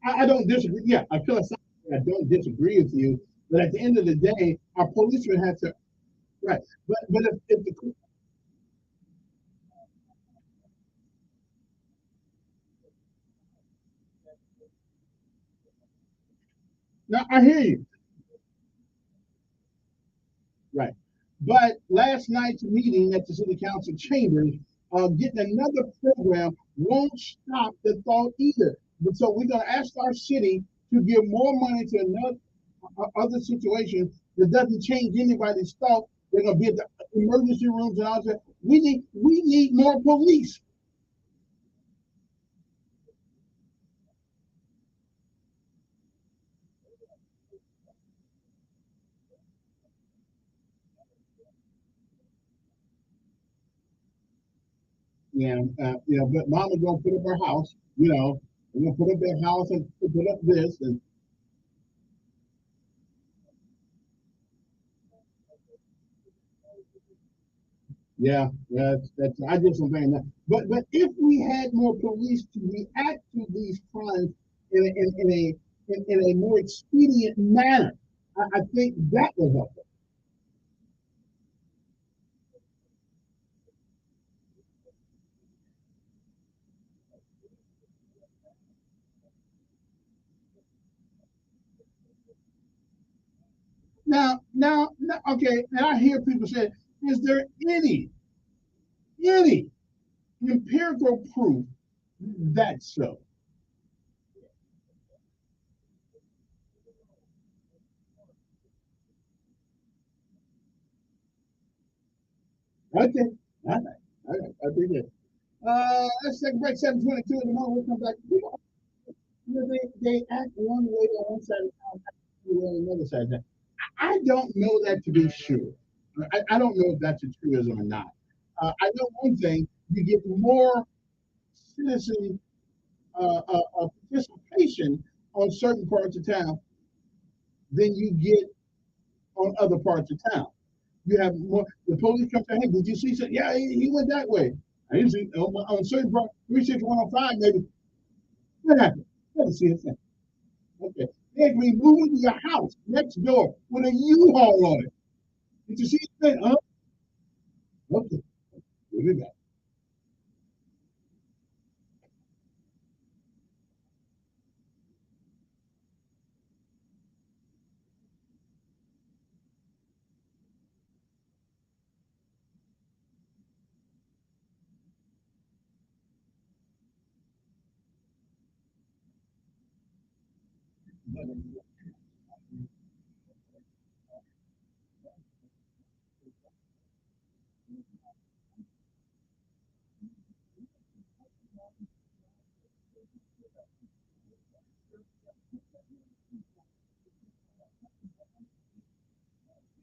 I don't disagree. Yeah, I feel like I don't disagree with you, but at the end of the day, our policemen have to right. But if the now I hear you right, but last night's meeting at the city council chambers, getting another program won't stop the thought either. But so we're going to ask our city to give more money to another other situation that doesn't change anybody's thought. They're going to be at the emergency rooms and all that. We need more police. But Mama's gonna put up her house. We're gonna put up their house and put up this, and that's I just don't think that. But if we had more police to react to these crimes in a more expedient manner, I think that would help. Now, okay. And I hear people say, "Is there any empirical proof that's so?" Okay, all right, I appreciate it. Let's take a break. 7:22 in the morning. We'll come back. They act one way on one side of town, act another way on the other side of town. I don't know that to be sure. I don't know if that's a truism or not. I know one thing: you get more citizen participation on certain parts of town than you get on other parts of town. You have more. The police come say, "Hey, did you see something?" Yeah, he went that way. I didn't see on certain part 36105 maybe. What happened? I didn't see a thing. Okay. They can be moving to your house next door with a U-Haul on it. Did you see anything? Huh? Okay. We'll be back.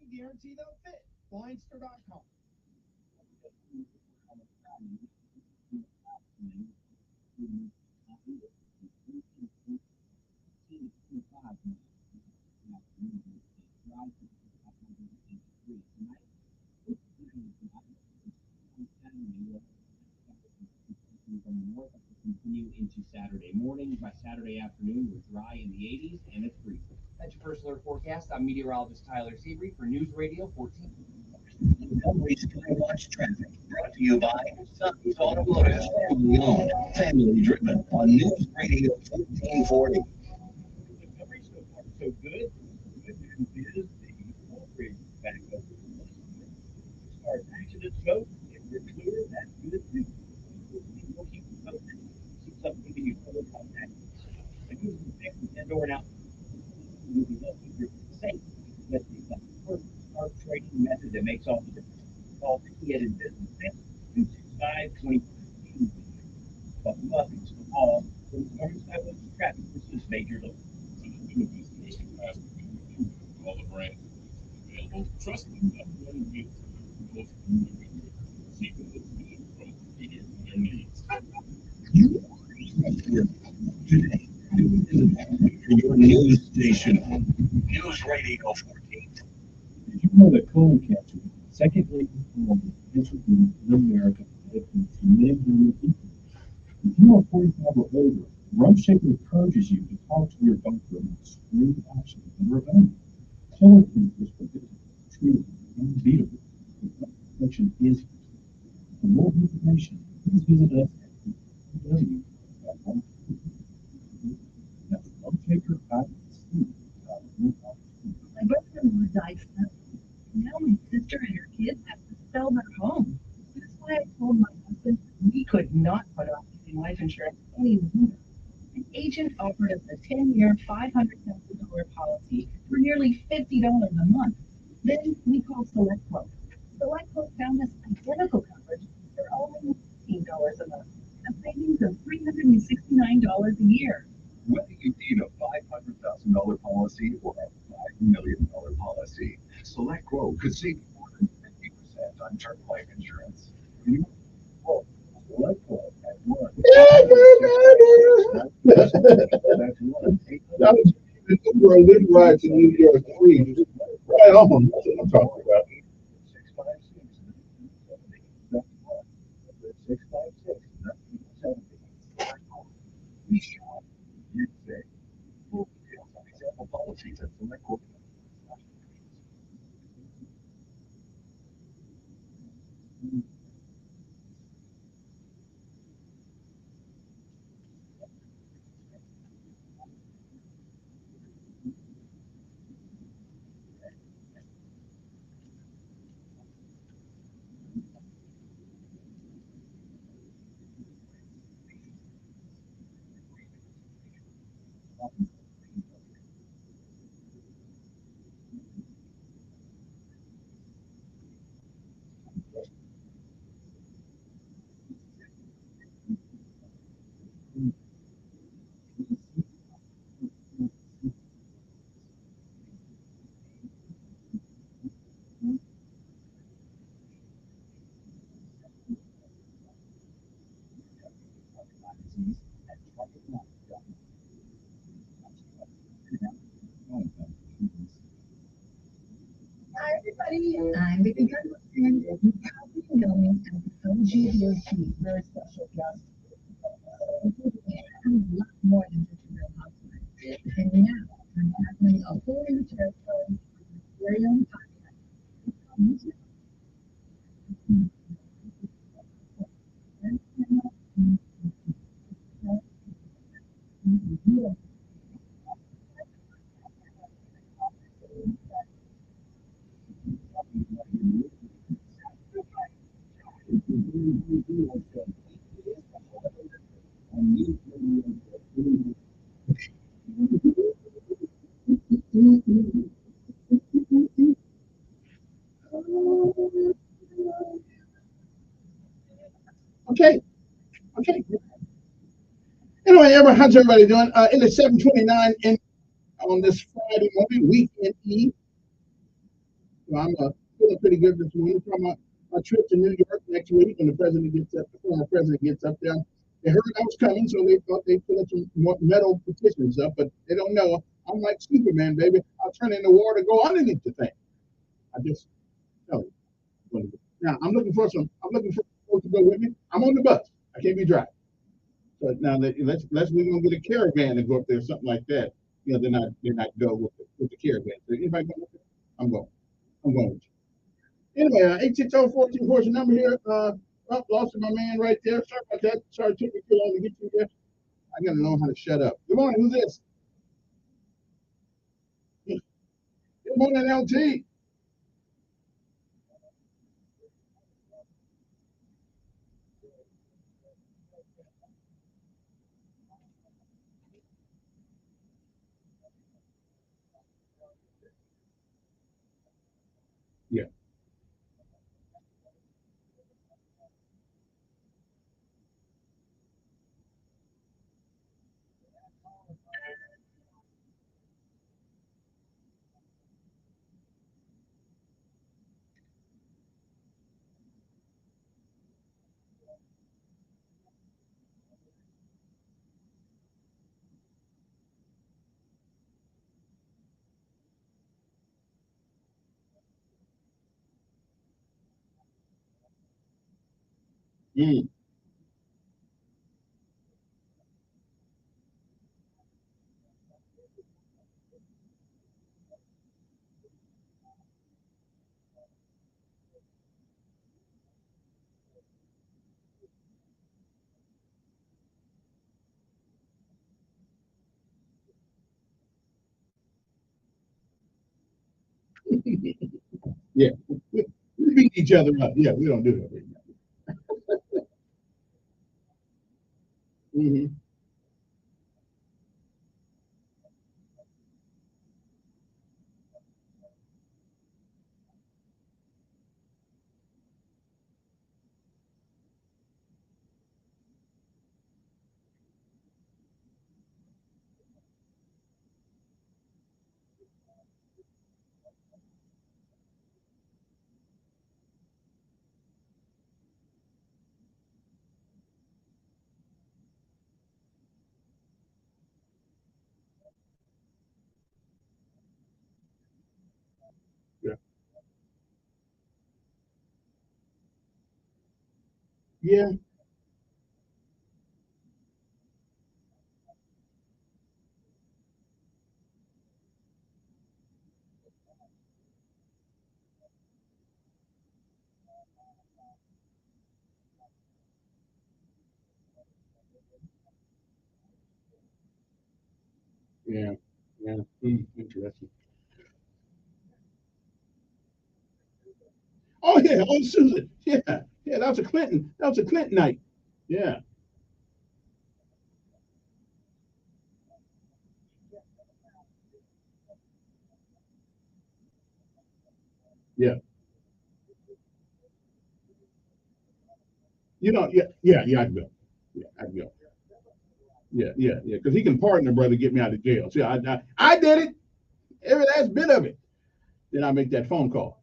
We guarantee they'll fit. Blindster.com. Continue into Saturday morning. By Saturday afternoon, we're dry in the 80s and it's freezing. That's your first alert forecast. I'm meteorologist Tyler Seabury for News Radio 14. Montgomery Skywatch traffic brought to you by Sonny's Automotive, family owned, family driven on News Radio 1440. Montgomery, so far so good. Good news is the Montgomery back up. As far as accidents go, if we're clear, that's good too. We'll keep you posted. See something that you further contact us. And use the fix and/or an out. You'll be able to keep your safe. That's the first smart trading method that makes all the difference. Call Fiat in business now. 265-2015. But nothing's for all. So Montgomery Skywatch traffic. This is Major Local. All the brands available. Trust them. That one good goes from Montgomery. See what it's doing from here to their needs. Today, your news station, News Radio 14. Did you know that colon cancer is the second leading form of cancer in America, affecting men and people? If you are 45 or older, Rump Shaker encourages you to talk to your doctor about screening options that are available. Colon cancer is predictable, treatable, and beatable. The protection is free. For more information, please visit us at www.rumpshaker.com. That's rumpshaker.com. My brother-in-law died suddenly. Now my sister and her kids have to sell their home. That's why I told my husband we could not put off getting life insurance any longer. An agent offered us a 10-year, $500,000 policy for nearly $50 a month. Then we called SelectQuote. SelectQuote found us identical coverage for only $15 a month, a savings of $369 a year. Whether you need a $500,000 policy or a $5 million policy, SelectQuote could save you more than 50% on term life insurance. SelectQuote at one. That's one. For a little ride to New York free. Right on. That's what I'm talking about. 656. We shop. You say. Full details on example policies at SelectQuote. they began to attend and proudly known as the LGBT, very special guest. A lot more than just a real housewife. And now I'm tackling a whole new territory with this very own podcast. Okay. Okay. Anyway, how's everybody doing? It is 7:29 on this Friday morning, weekend eve. So I'm feeling pretty good this morning from my trip to New York next week when the former president gets up there. They heard I was coming, so they thought they'd put up some more metal petitions up, but they don't know. I'm like Superman, baby. I'll turn in the water, go underneath the thing. I just tell you. Now I'm looking for folks to go with me. I'm on the bus. I can't be driving. So now let's we're gonna get a caravan to go up there, something like that. You know, they're not go with the caravan. So anybody go with it? I'm going. I'm going with you. Anyway, 860-14 is the number here. Lost my man right there. Sorry about that. Sorry it took me too long to get you there. I gotta know how to shut up. Good morning. Who's this? Good morning, LT. Yeah. Mm. Yeah. We beat each other up. Yeah, we don't do that right now. Mm-hmm. Yeah. Yeah. Yeah. Yeah. Interesting. Oh yeah. Oh Susan. Yeah. Yeah. That was a Clinton. That was a Clinton night. Yeah. Yeah. You know. Yeah. Yeah. Yeah. I'd go. Yeah. I'd go. Yeah. Yeah. Yeah. Because he can pardon a brother, get me out of jail. See, I did it. Every last bit of it. Then I make that phone call.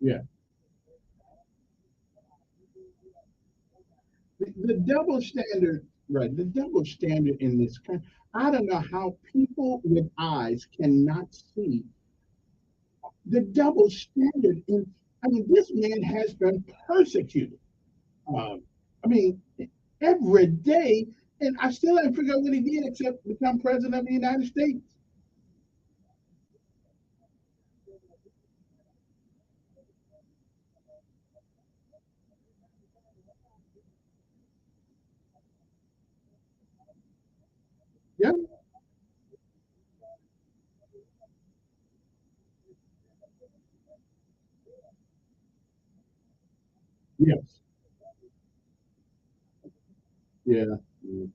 Yeah. The double standard. Right. The double standard in this country. I don't know how people with eyes cannot see the double standard in. I mean, this man has been persecuted. Um, I mean, every day, and I still haven't figured out what he did except become president of the United States. Yeah. Yes. Yeah. Mm.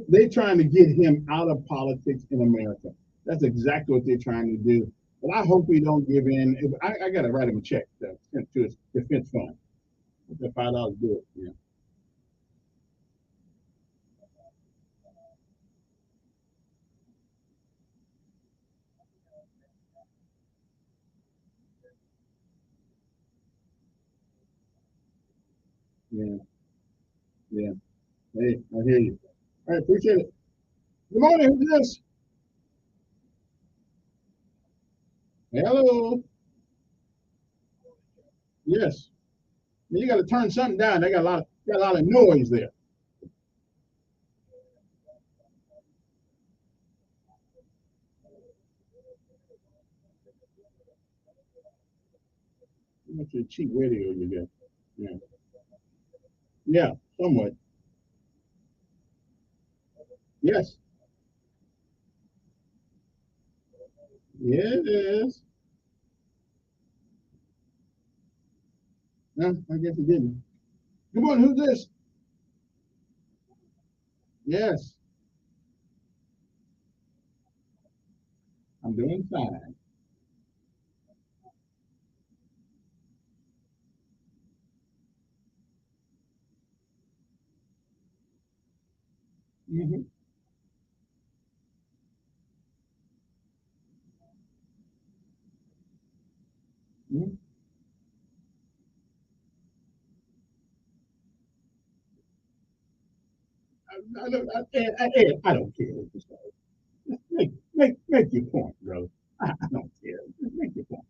They trying to get him out of politics in America. That's exactly what they're trying to do. But I hope we don't give in. If, I got to write him a check to his defense fund. The $5 do it. Yeah. Yeah. Yeah. Hey, I hear you. All right, appreciate it. Good morning. Who's this? Hello. Yes. You got to turn something down. They got a lot of noise there. What's your cheap radio you get? Yeah. Yeah. Somewhat. Yes. Yes. No, I guess it didn't. Good morning. Who's this? Yes. I'm doing fine. Mm-hmm. Mm-hmm. I don't care. Make your point, bro. I don't care. Just make your point.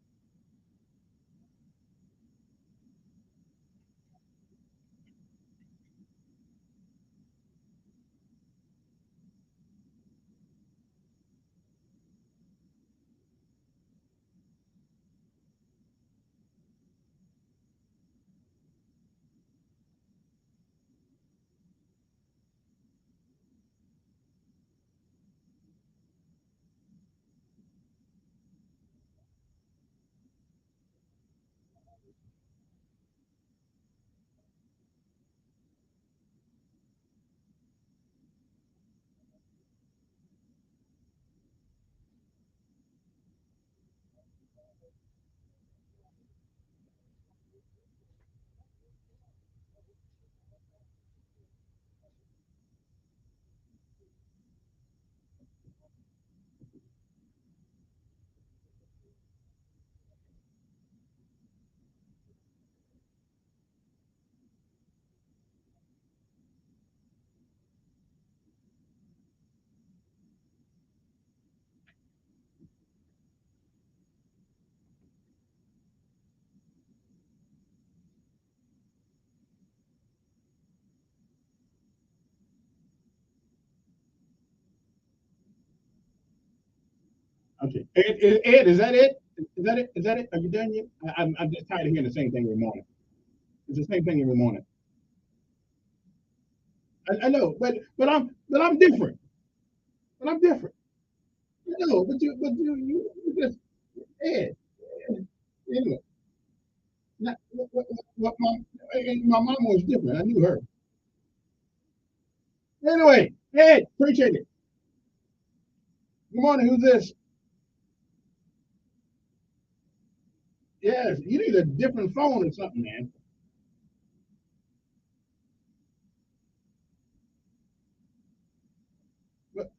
Okay. Ed, is that it? Is that it? Is that it? Are you done yet? I'm just tired of hearing the same thing every morning. It's the same thing every morning. I know, but I'm different. But I'm different. No, you just Ed. Anyway, not, my mom was different. I knew her. Anyway, Ed, appreciate it. Good morning. Who's this? Yes, you need a different phone or something, man. But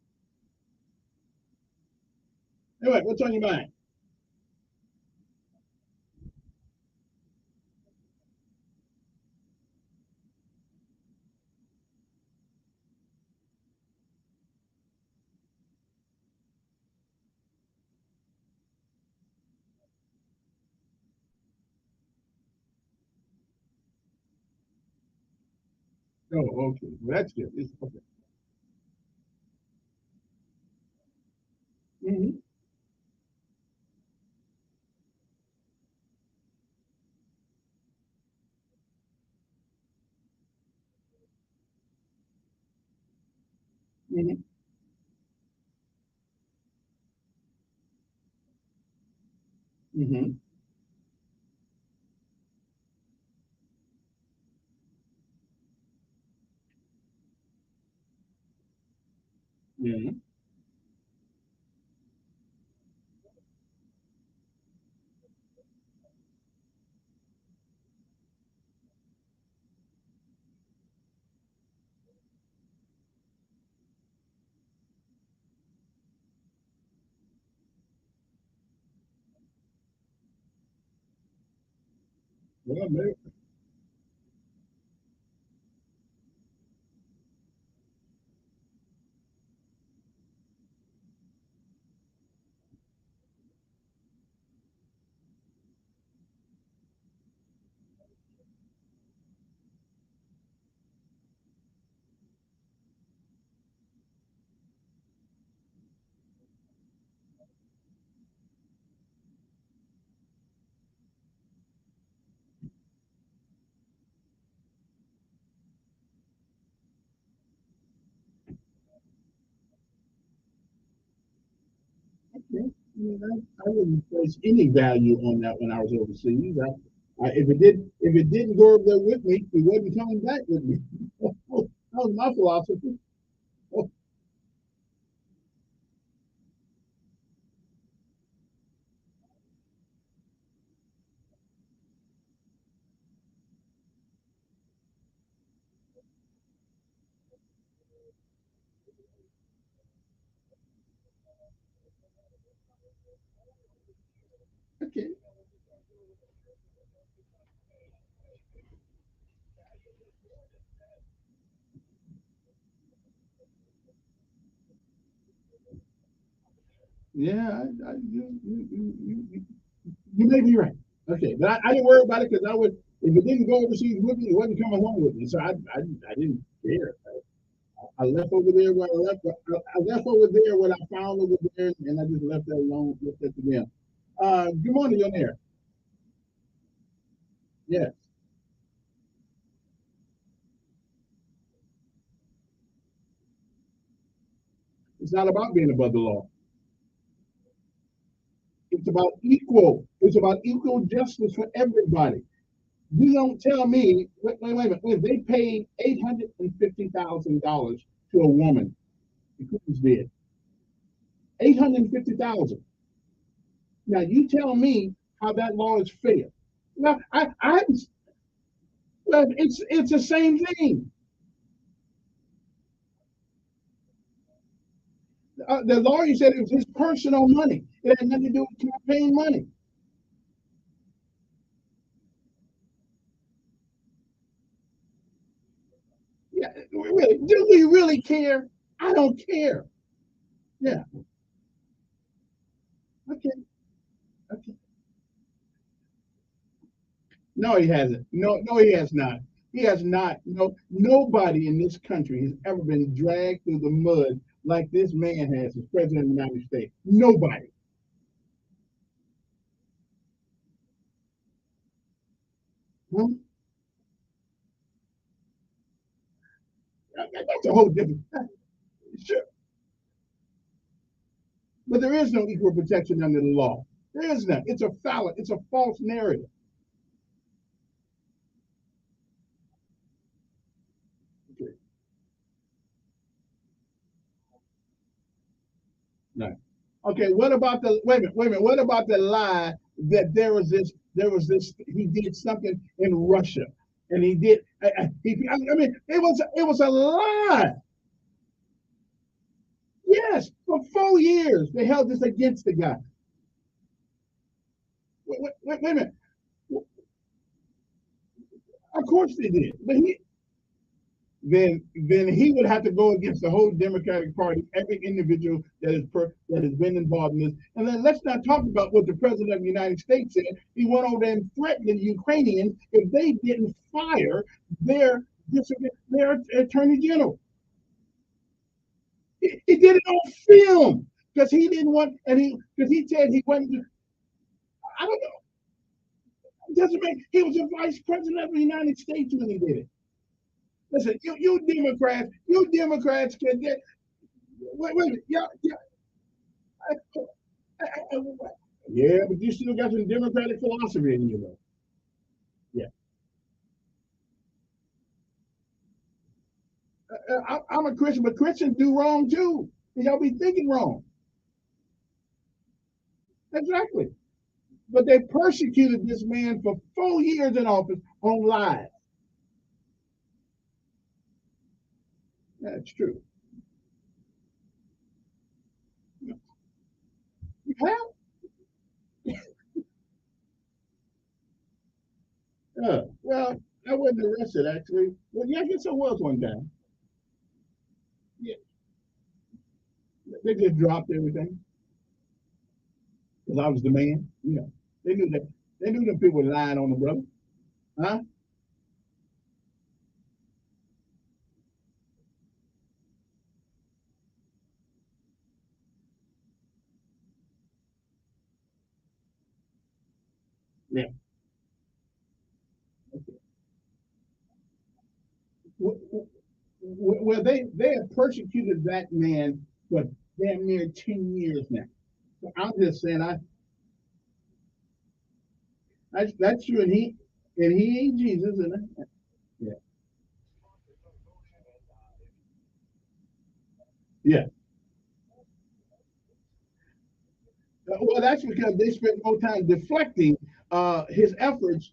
anyway, what's on your mind? Oh, okay. Well, that's good. Okay. Mm-hmm. Mm-hmm. Mm-hmm. Mm-hmm. Well, maybe. Okay. I wouldn't place any value on that when I was overseas. If it didn't go over there with me, it wasn't coming back with me. That was my philosophy. Okay. Yeah, you may be right. Okay, but I didn't worry about it because I would. If it didn't go overseas with me, it wasn't coming home with me. So I didn't care. I left over there where I left. I left over there what I found over there, and I just left that alone. Left that to them. Good morning, you're there. Yes, it's not about being above the law. It's about equal. It's about equal justice for everybody. You don't tell me. Wait a minute. If they paid $850,000 to a woman who's dead, 850,000. Now you tell me how that law is fair. Well, well, it's the same thing. The lawyer said it was his personal money. It had nothing to do with campaign money. Yeah, really. Do we really care? I don't care. Yeah. Okay. Okay. No, he hasn't. No, he has not. He has not. No, nobody in this country has ever been dragged through the mud like this man has as president of the United States. Nobody. Huh? That's a whole different. Sure. But there is no equal protection under the law. There is none. It's a fallacy. It's a false narrative. Okay. Right. Okay. What about the wait a minute? Wait a minute. What about the lie that there was this he did something in Russia and he did I mean it was a lie. Yes, for 4 years they held this against the guy. Wait a minute. Of course they did, but then he would have to go against the whole Democratic Party, every individual that has been involved in this. And then let's not talk about what the president of the United States said. He went over there and threatened the Ukrainians if they didn't fire their their attorney general. He did it on film because he didn't want, and because he said he wasn't. I don't know. It doesn't make. He was the vice president of the United States when he did it. Listen, you Democrats can get. Wait, yeah, yeah. Yeah, but you still got some democratic philosophy in you, though. Yeah, I'm a Christian, but Christians do wrong too. Y'all be thinking wrong. Exactly. But they persecuted this man for 4 years in office on lies. That's true. You have? Well, I wasn't arrested actually. Well, yeah, I guess I was one time. Yeah, they just dropped everything because I was the man. Yeah, they knew that. They knew them people were lying on the brother. Huh? Yeah. Well, they have persecuted that man for damn near 10 years now. So I'm just saying, that's true, and he ain't Jesus, and yeah, yeah. Well, that's because they spent more time deflecting his efforts.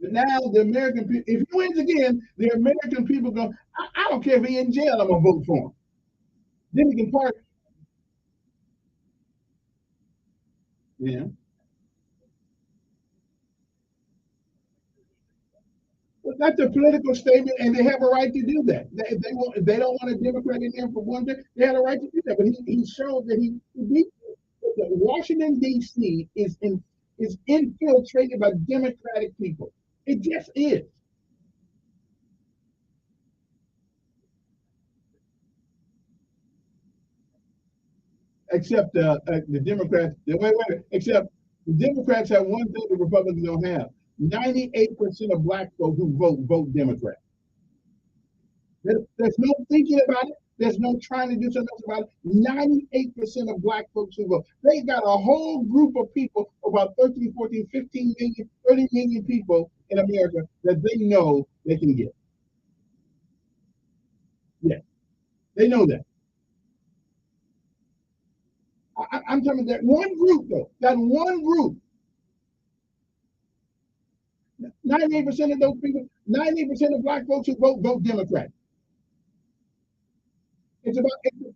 But now the American people, if he wins again, the American people go, I don't care if he's in jail, I'm gonna vote for him. Then he can part. Yeah. Well, that's a political statement, and they have a right to do that. They don't want a Democrat in there for one thing. They have a right to do that. But he showed that that Washington D.C. is infiltrated by Democratic people. It just is. Except the Democrats. Wait. Except the Democrats have one thing the Republicans don't have. 98% of black folks who vote Democrat. There's no thinking about it. There's no trying to do something about it. 98% of black folks who vote. They got a whole group of people, about 13, 14, 15 million, 30 million people in America that they know they can get. Yeah, they know that. I'm talking about that one group, though. That one group. 98% of those people, 98% of black folks who vote Democrat. It's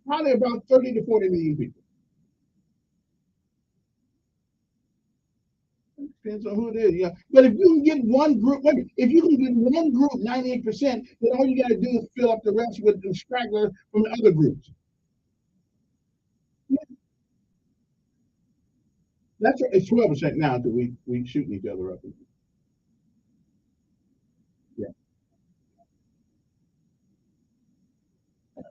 probably about 30 to 40 million people. Depends on who it is, yeah. But if you can get one group, if you can get one group 98%, then all you got to do is fill up the rest with the stragglers from the other groups. That's it's 12% now that we shooting each other up. Yeah.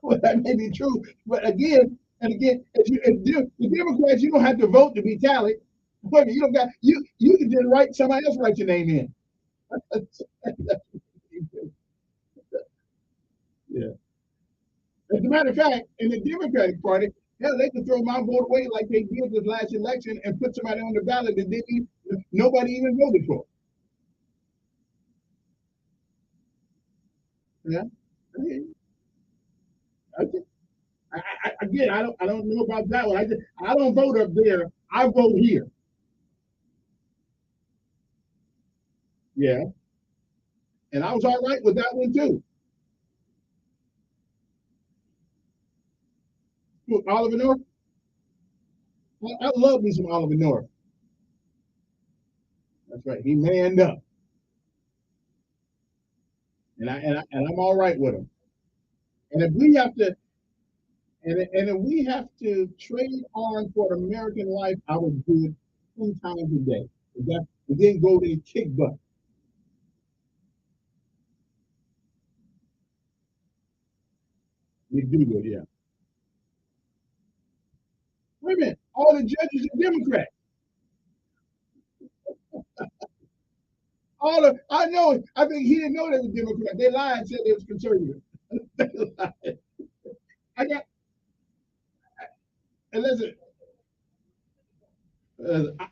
Well, that may be true, but again and again, if the Democrats, you don't have to vote to be tallied. Wait, you don't got you can just write somebody else write your name in. Yeah. As a matter of fact, in the Democratic Party, hell, they can throw my vote away like they did this last election and put somebody on the ballot that nobody even voted for. Yeah. Okay. Okay. Again, I don't know about that one. I don't vote up there. I vote here. Yeah. And I was all right with that one too. Oliver North. I love me some Oliver North. That's right. He manned up, and I'm all right with him. And if we have to, and if we have to trade arms for American life, I would do it 2 times a day. And then go there and kick butt. McDougal, yeah. Wait a minute. All the judges are Democrats. I know. I think he didn't know they were Democrat. They lied and said they was conservative. They lied. I got. And listen,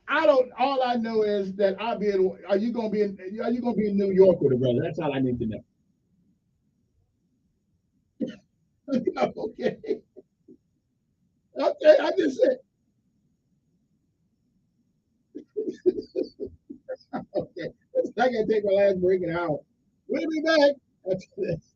I don't. All I know is that I'll be in. Are you gonna be in? Are you gonna be in New York with a brother? That's all I need to know. Okay. Okay. I just said. Okay. I gotta take my last break an hour. We'll be back after this.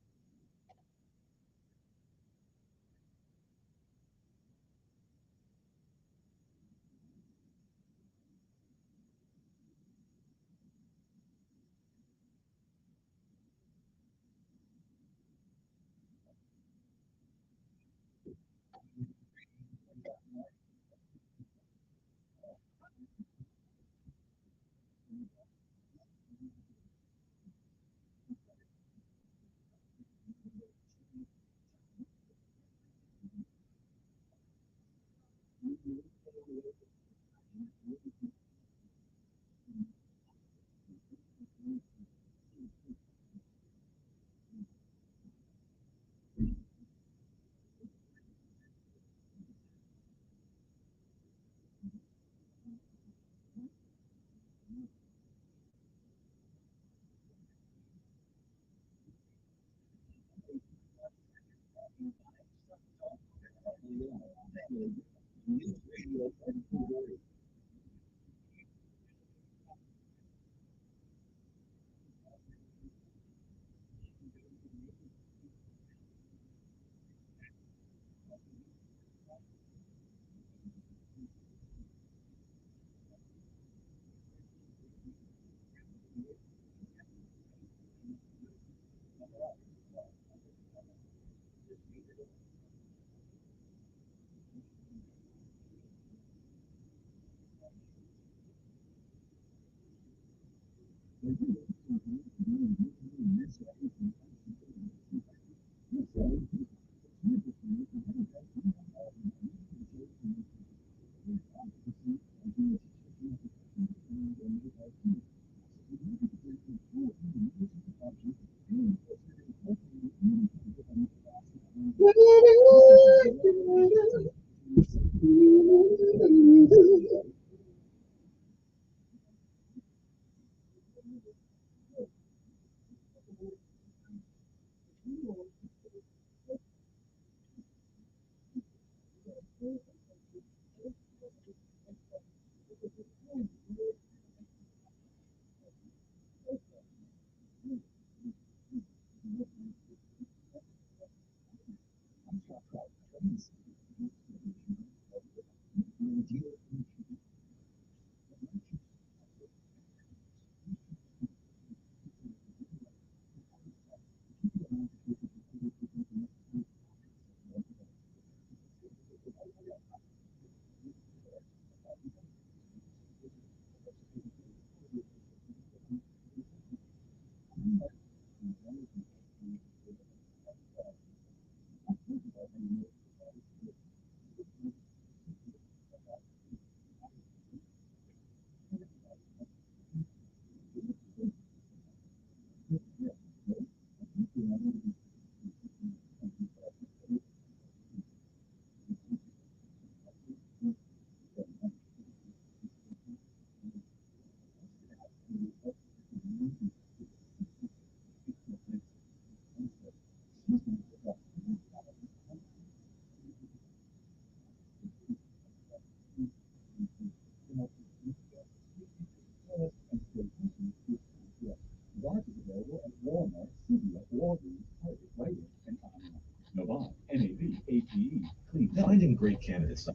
Finding great candidates.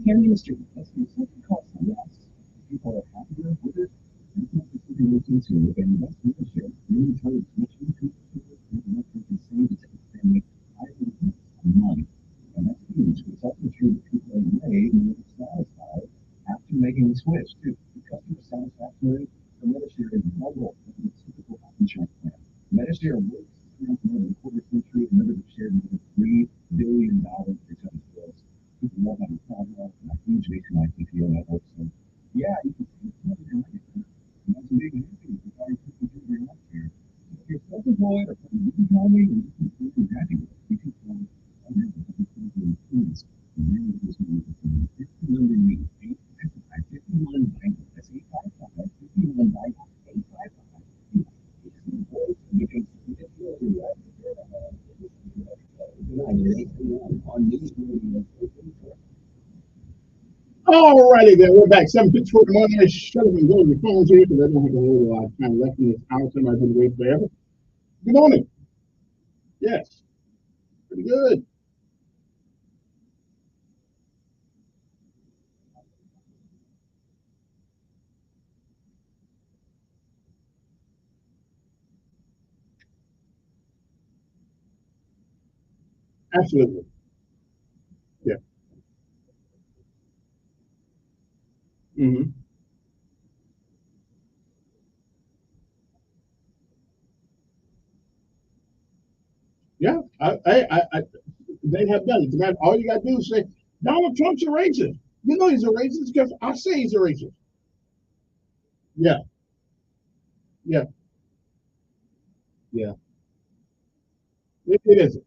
Care ministry. into, and that's Medishare. Many times, switching to Medishare can save the typical family $500 a month. And that's huge. It's also true that people may be satisfied after making the switch, too. The customer satisfaction rate for Medishare is double than the typical health insurance plan. Medishare works for more than a quarter century, and members have shared more than $3 billion in return bills. People love having progress, and a huge nationwide PPO network. So, yeah, you can see it's never going to get better. And that's being happy with how you're taking care of your health care. So if you're self-employed or from a family, and you can see happy with it, you can call All righty then, we're back. 7:54 in the morning. I should have been going to the phones here because I don't have a whole lot of time left in this hour. Somebody's going to wait forever. Good morning. Yes. Pretty good. Absolutely. Yeah. Mm-hmm. Yeah. They have done it. All you got to do is say, Donald Trump's a racist. You know he's a racist because I say he's a racist. Yeah. Yeah. Yeah. It is.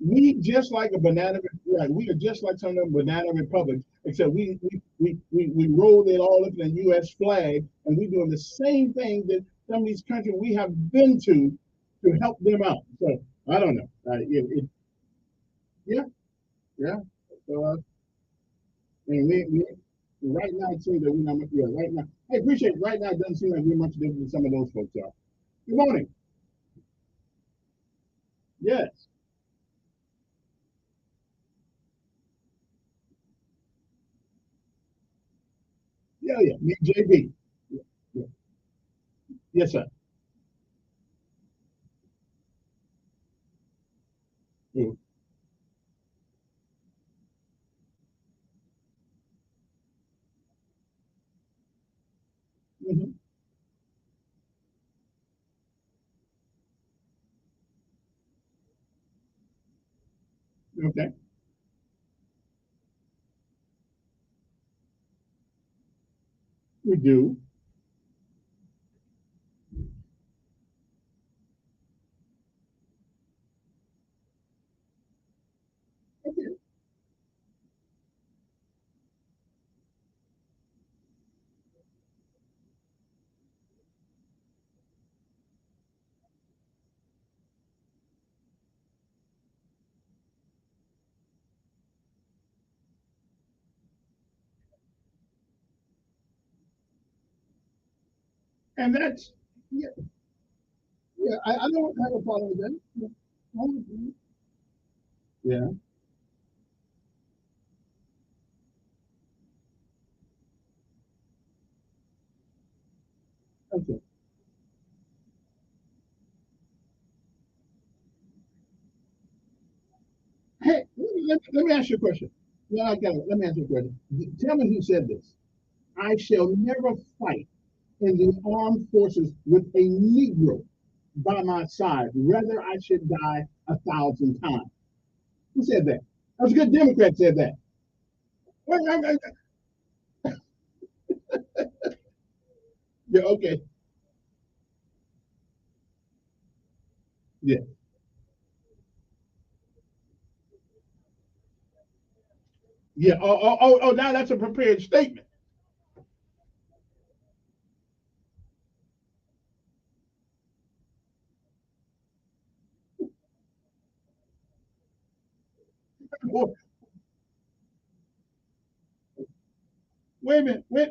We just like a banana, right? We are just like some of them banana republics, except we roll it all up in the U.S. flag, and we're doing the same thing that some of these countries we have been to help them out. So I don't know. Yeah, yeah. So and we right now it seems that we're not much. Yeah, right now. I appreciate it. Right now it doesn't seem like we're much different than some of those folks are. Good morning. Yes. Yeah, yeah. Me, JB. Yeah, yeah. Yes, sir. Mhm. Mhm. Okay. We do. Okay. And that's yeah, yeah. I don't have a problem with that. Yeah. Yeah. Okay. Hey, let me ask you a question. Yeah, I got it. Let me ask you a question. Tell me who said this. I shall never fight in the armed forces with a Negro by my side. Rather, I should die 1,000 times. Who said that? That was a good Democrat said that. Wait, yeah, okay. Yeah. Yeah. Oh, now that's a prepared statement. Wait a minute. Wait.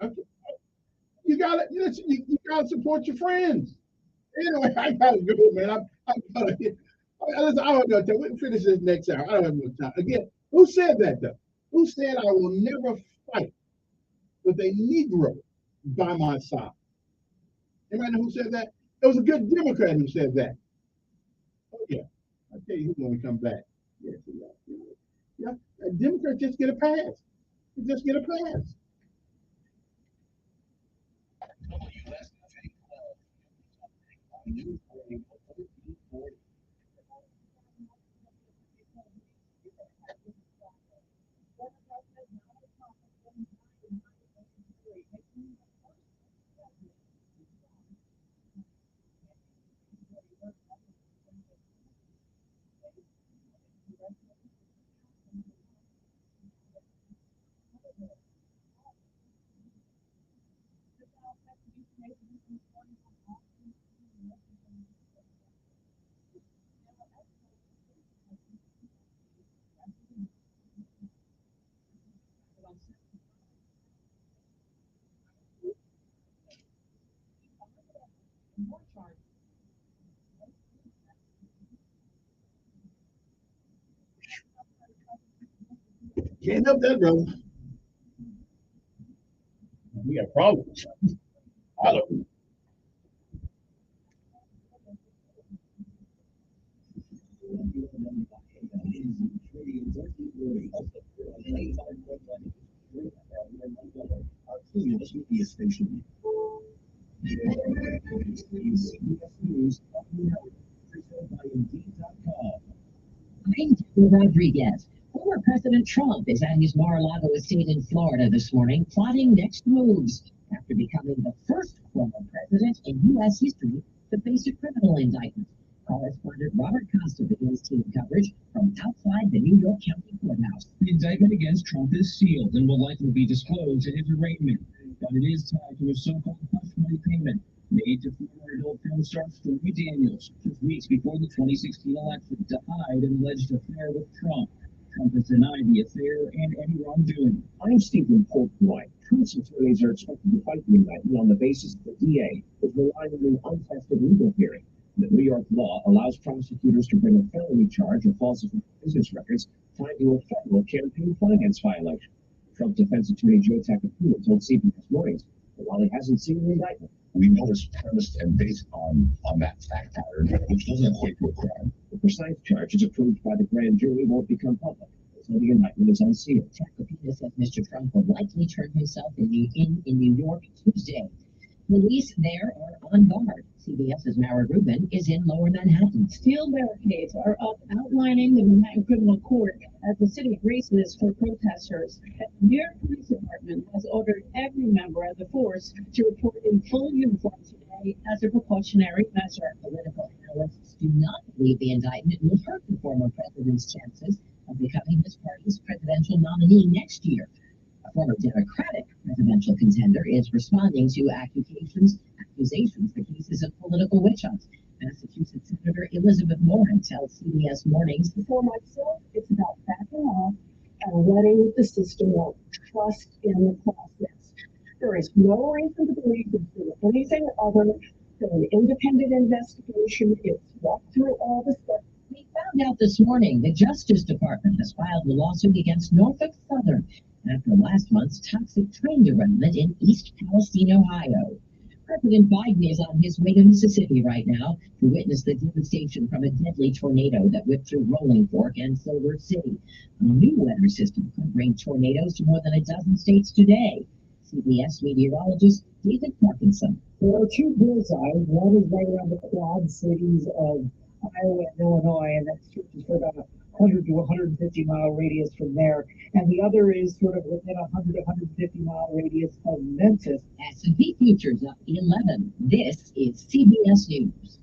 Okay. You gotta support your friends. Anyway, I gotta go, man. I'm gotta, listen, I don't know. We'll finish this next hour. I don't have no time. Again, who said that though? Who said I will never fight? with a Negro by my side. Anybody know who said that? It was a good Democrat who said that. Oh, yeah. I'll tell you who's going to come back. Yeah, yeah. A Democrat just get a pass. Just get a pass. Can't help that, brother. We got problems. I don't. This media station. I'm Deborah Rodriguez. Former President Trump is at his Mar-a-Lago estate in Florida this morning, plotting next moves after becoming the first former president in U.S. history to face a criminal indictment. Correspondent Robert Costa begins team coverage from outside the New York County Courthouse. The indictment against Trump is sealed and will likely be disclosed at his arraignment, but it is tied to a so-called hush money payment made to former adult film star Stormy Daniels just weeks before the 2016 election to hide an alleged affair with Trump. Trump has denied the affair and any wrongdoing. I'm Stephen Portnoy. Trump's attorneys are expected to fight the indictment on the basis the DA is relying on an untested legal hearing. The New York law allows prosecutors to bring a felony charge of falsifying business records tied to a federal campaign finance violation. Trump defense attorney Joe Tacopina told CBS Mornings that while he hasn't seen the indictment, we know it's premised and based on that fact pattern, which doesn't equate to a crime. The precise charges approved by the grand jury won't become public until the indictment is unsealed. Tacopina said Mr. Trump will likely turn himself in New York Tuesday. Police there are on guard. CBS's Mara Rubin is in Lower Manhattan. Steel barricades are up outlining the Manhattan Criminal Court as the city braces for protesters. The New York Police Department has ordered every member of the force to report in full uniform today as a precautionary measure. Political analysts do not believe the indictment will hurt the former president's chances of becoming his party's presidential nominee next year. A former Democratic presidential contender is responding to accusations for cases of political witch hunts. Massachusetts Senator Elizabeth Warren tells CBS Mornings, For myself, it's about backing off and letting the system work. Trust in the process. There is no reason to believe it's doing anything other than an independent investigation. It's walked through all the steps. We found out this morning the Justice Department has filed a lawsuit against Norfolk Southern after last month's toxic train derailment in East Palestine, Ohio. President Biden is on his way to Mississippi right now to witness the devastation from a deadly tornado that whipped through Rolling Fork and Silver City. A new weather system could bring tornadoes to more than a dozen states today. CBS meteorologist David Parkinson. There are two bullseyes. One is right around the quad cities of Iowa and Illinois, and that stretches for about 100 to 150 mile radius from there. And the other is sort of within 100 to 150 mile radius of Memphis. S&P futures up 11. This is CBS News.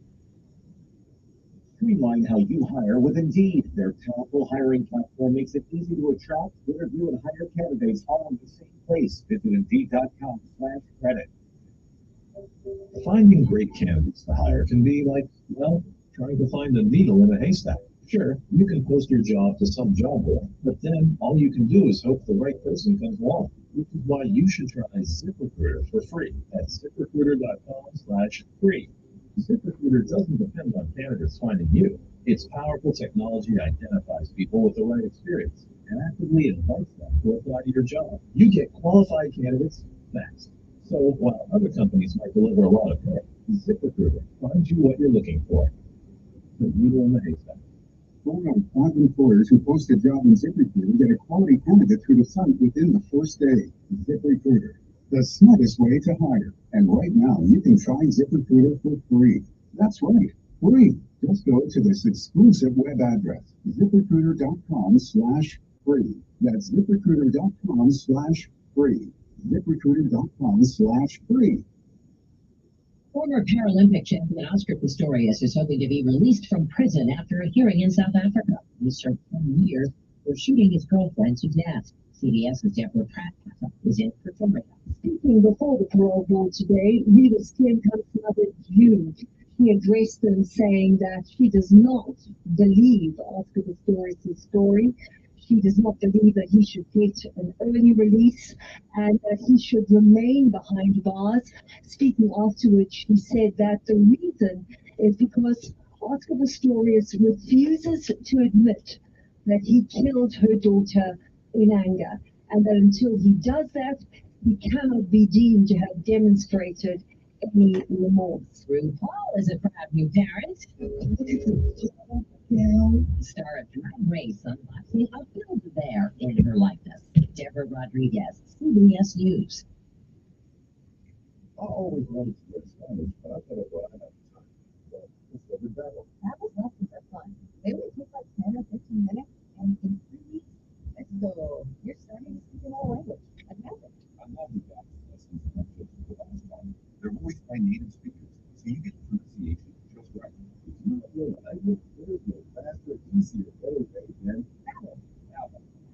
Streamline how you hire with Indeed. Their powerful hiring platform makes it easy to attract, interview, and hire candidates all in the same place. Visit Indeed.com/credit. Finding great candidates to hire can be like, well, trying to find a needle in a haystack. Sure, you can post your job to some job board, but then all you can do is hope the right person comes along, which is why you should try ZipRecruiter for free at ZipRecruiter.com/free. ZipRecruiter doesn't depend on candidates finding you. Its powerful technology identifies people with the right experience and actively invite them to apply to your job. You get qualified candidates fast. So while other companies might deliver a lot of pay, ZipRecruiter finds you what you're looking for. The needle in the haystack. 4 out of 5 employers who post a job in ZipRecruiter get a quality candidate through the site within the first day. ZipRecruiter, the smartest way to hire. And right now, you can try ZipRecruiter for free. That's right, free. Just go to this exclusive web address, ZipRecruiter.com/free. That's ZipRecruiter.com/free. ZipRecruiter.com/free. Former Paralympic champion Oscar Pistorius is hoping to be released from prison after a hearing in South Africa. He served 20 years for shooting his girlfriend to death. CBS's Deborah Pratt is in Pretoria. Speaking before the parole board today, Rita's skin covered June. She addressed them saying that she does not believe Oscar Pistorius' story. She does not believe that he should get an early release and that he should remain behind bars. Speaking afterwards, she said that the reason is because Oscar Pistorius refuses to admit that he killed her daughter in anger, and that until he does that, he cannot be deemed to have demonstrated any remorse. RuPaul is a proud new parent. Star of Drag Race unboxing a Build-A-Bear in her likeness. Deborah Rodriguez, CBS News. I always wanted to learn Spanish, but I thought it would have time. But it's never better. Travel lessons are fun. They only take like 10 or 15 minutes, and in 3 weeks, let's go. You're starting to speak another language. Imagine. I love the Spanish lessons that I took for the last time. They're voiced by native speakers, so you get the pronunciation just right. If you know your language, there's no faster, easier, better way than Apple.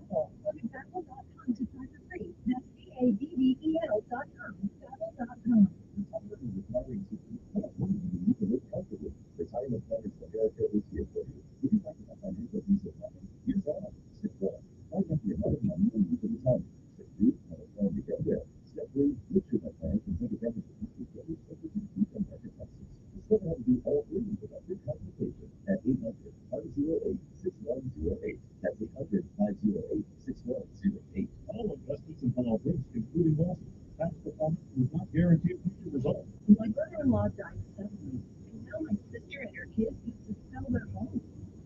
Go to Babbel.com to try for free. That's BABBEL.com. Babbel.com. Retirement is retiring to be comfortable. You can live comfortably. Retirement plans for America is here for you. If you'd like to have financial peace of mind, here's how. Step 1. Find out the amount of money you need for retirement. Step 2. Have a plan to get there. Step 3. Make sure that plan can take advantage of market gains and reduce income market taxes. Discover how to do all 3 without big complication at 800-508-6108. That's 800-508-6108. All investments involve risk, including losses. Past performance does not guarantee future results. My brother-in-law died suddenly, and now my sister and her kids have to sell their home.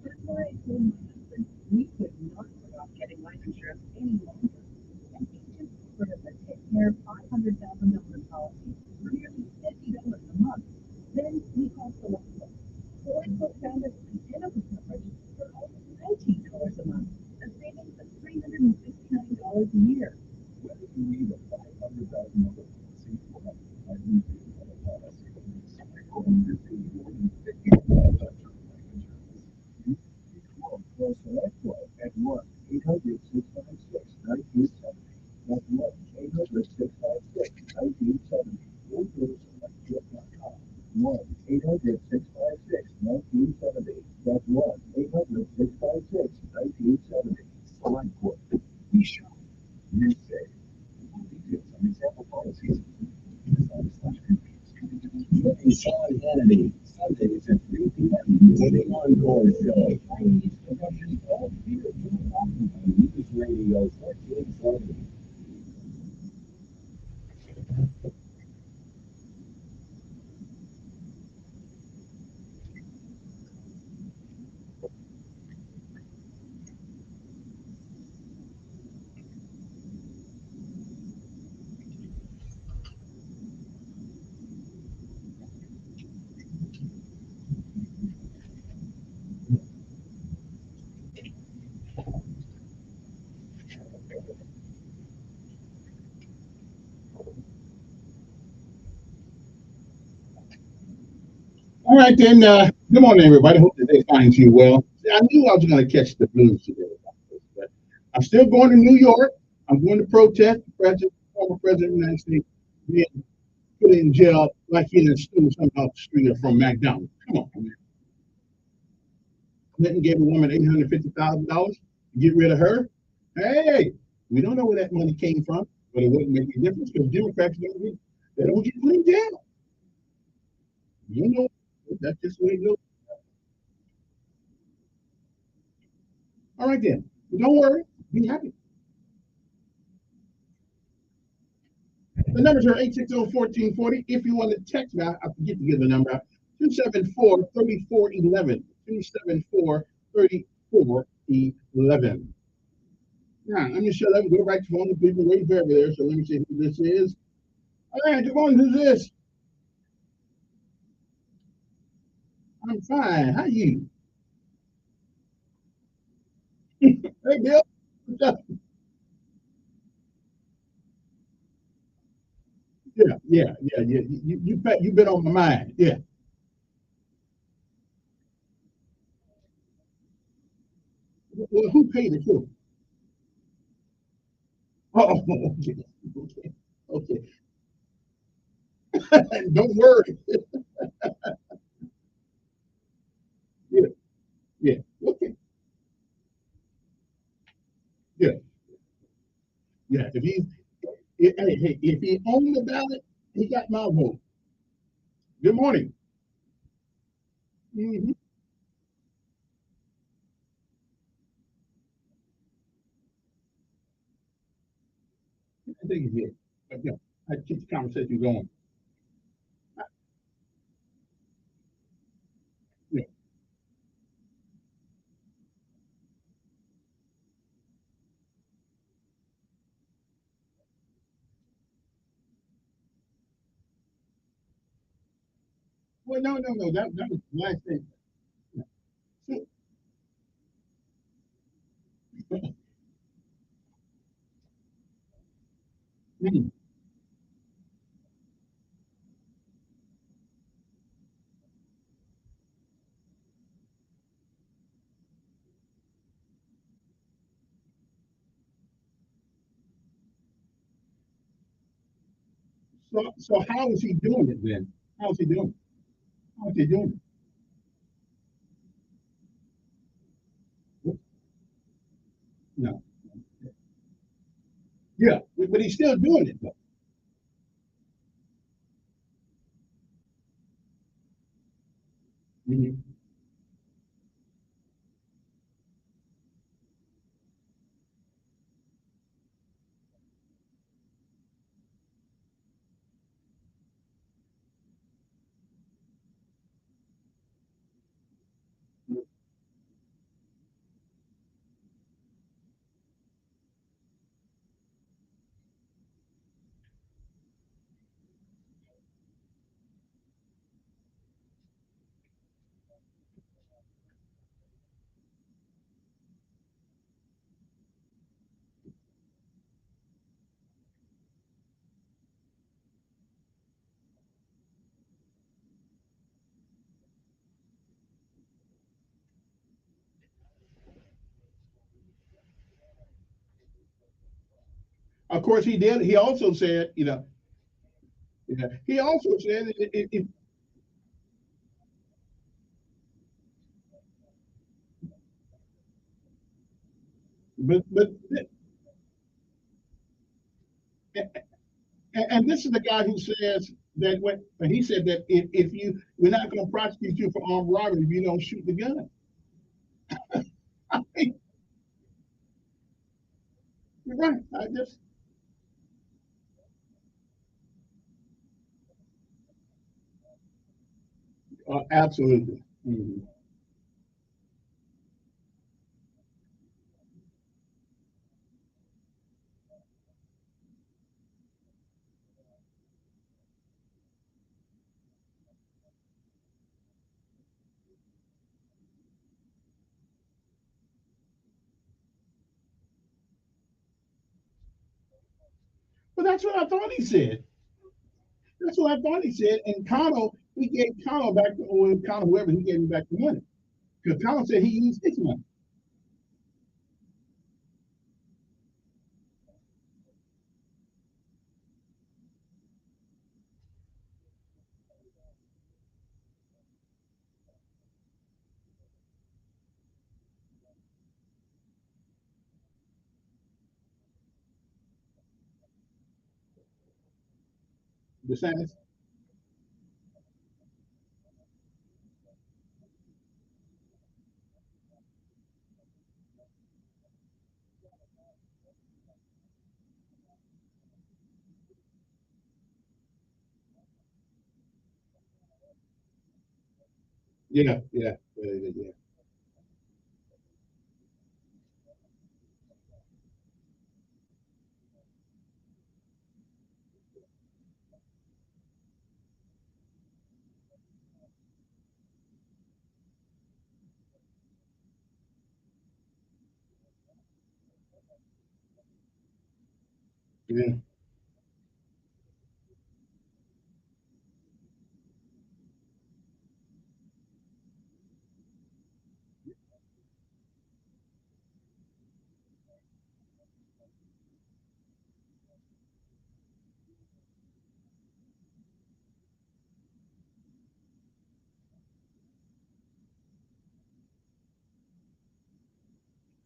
That's why I told my husband we could not put off getting life insurance any longer. And he just offered us a 10-year, $500,000 policy for nearly $50 a month. Then we called Selectquote. Selectquote found us identical coverage for only $19 a month, a savings of $359 a year. Whether you need a $500,000 policy or a $550,000 policy, Selectquote is paying more than $50 on term life insurance. You can call Selectquote at 1-800-656-1970. That's 1-800-656-1970. Or go to selectquote.com. 1-800-656-1970. That's 1-800-656-1970. Selectquote. We shop. You say. For details on example policies, join Sean Hannity Sundays at 3 p.m. for the Encore Show. Chinese Russian all beer on News Radio 1440. All right, then. Good morning, everybody. Hope the day finds you well. I knew I was going to catch the blues today about this, but I'm still going to New York. I'm going to protest the former president of the United States being put in jail like he didn't steal somehow stringer from McDonald's. Come on, man. Clinton gave a woman $850,000 to get rid of her. Hey, we don't know where that money came from, but it wouldn't make any difference because Democrats don't get put in jail. You know, that's just the way it goes. All right, then. Don't worry. Be happy. The numbers are 860-1440. If you want to text me, I forget to give the number out. 274-3411. 274-3411. Now, let me shut up and go back to phone. The people waiting for me there. So let me see who this is. All right, good morning. Who's this? I'm fine. How you? Hey, Bill. What's up? Yeah. You've been on my mind. Yeah. Well, who paid it for? Oh, okay. Don't worry. Yeah, yeah. Okay. Yeah, yeah. If he owned the ballot, he got my vote. Good morning. Hmm. I think he did. But yeah, I keep the conversation going. Yeah. Well, no. That was the last thing. So, mm, so how is he doing it then? How's he doing it? How's he doing it? No. Yeah, but he's still doing it though. Mhm. Of course, he did. He also said, yeah, he also said, but and this is the guy who says that when he said that if we're not going to prosecute you for armed robbery if you don't shoot the gun. I mean, you're right. I just absolutely. Mhm. But that's what I thought he said. That's what I thought he said. And Connell, he gave Connell back the or Connell whoever he gave him back the money because Connell said he used his money. DeSantis. Yeah, yeah, yeah, yeah,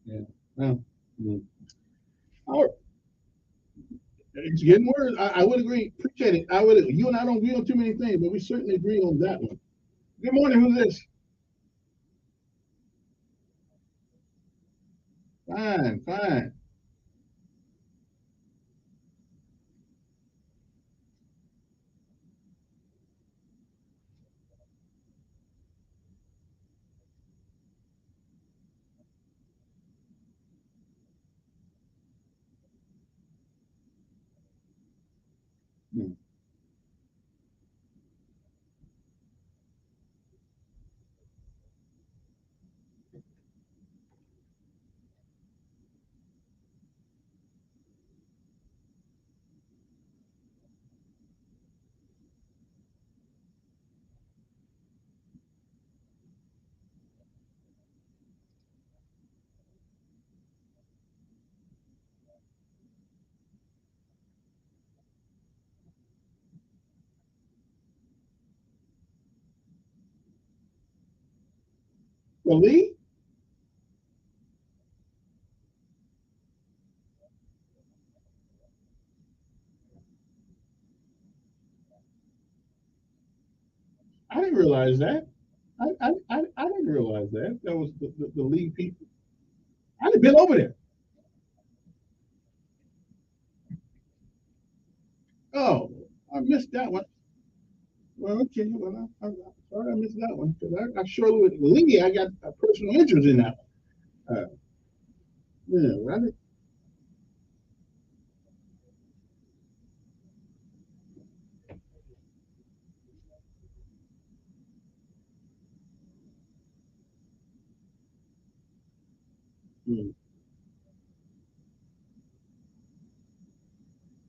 yeah. Well, mm. All right. It's getting worse. I would agree. Appreciate it. I would. You and I don't agree on too many things, but we certainly agree on that one. Good morning. Who's this? Fine, fine. Mm. Well, Lee, I didn't realize that. I didn't realize that. That was the Lee people. I done been over there. Oh, I missed that one. Well, okay. Well, I'm sorry I missed that one because I surely with Lee, I got a personal interest in that one. Yeah, well, mm.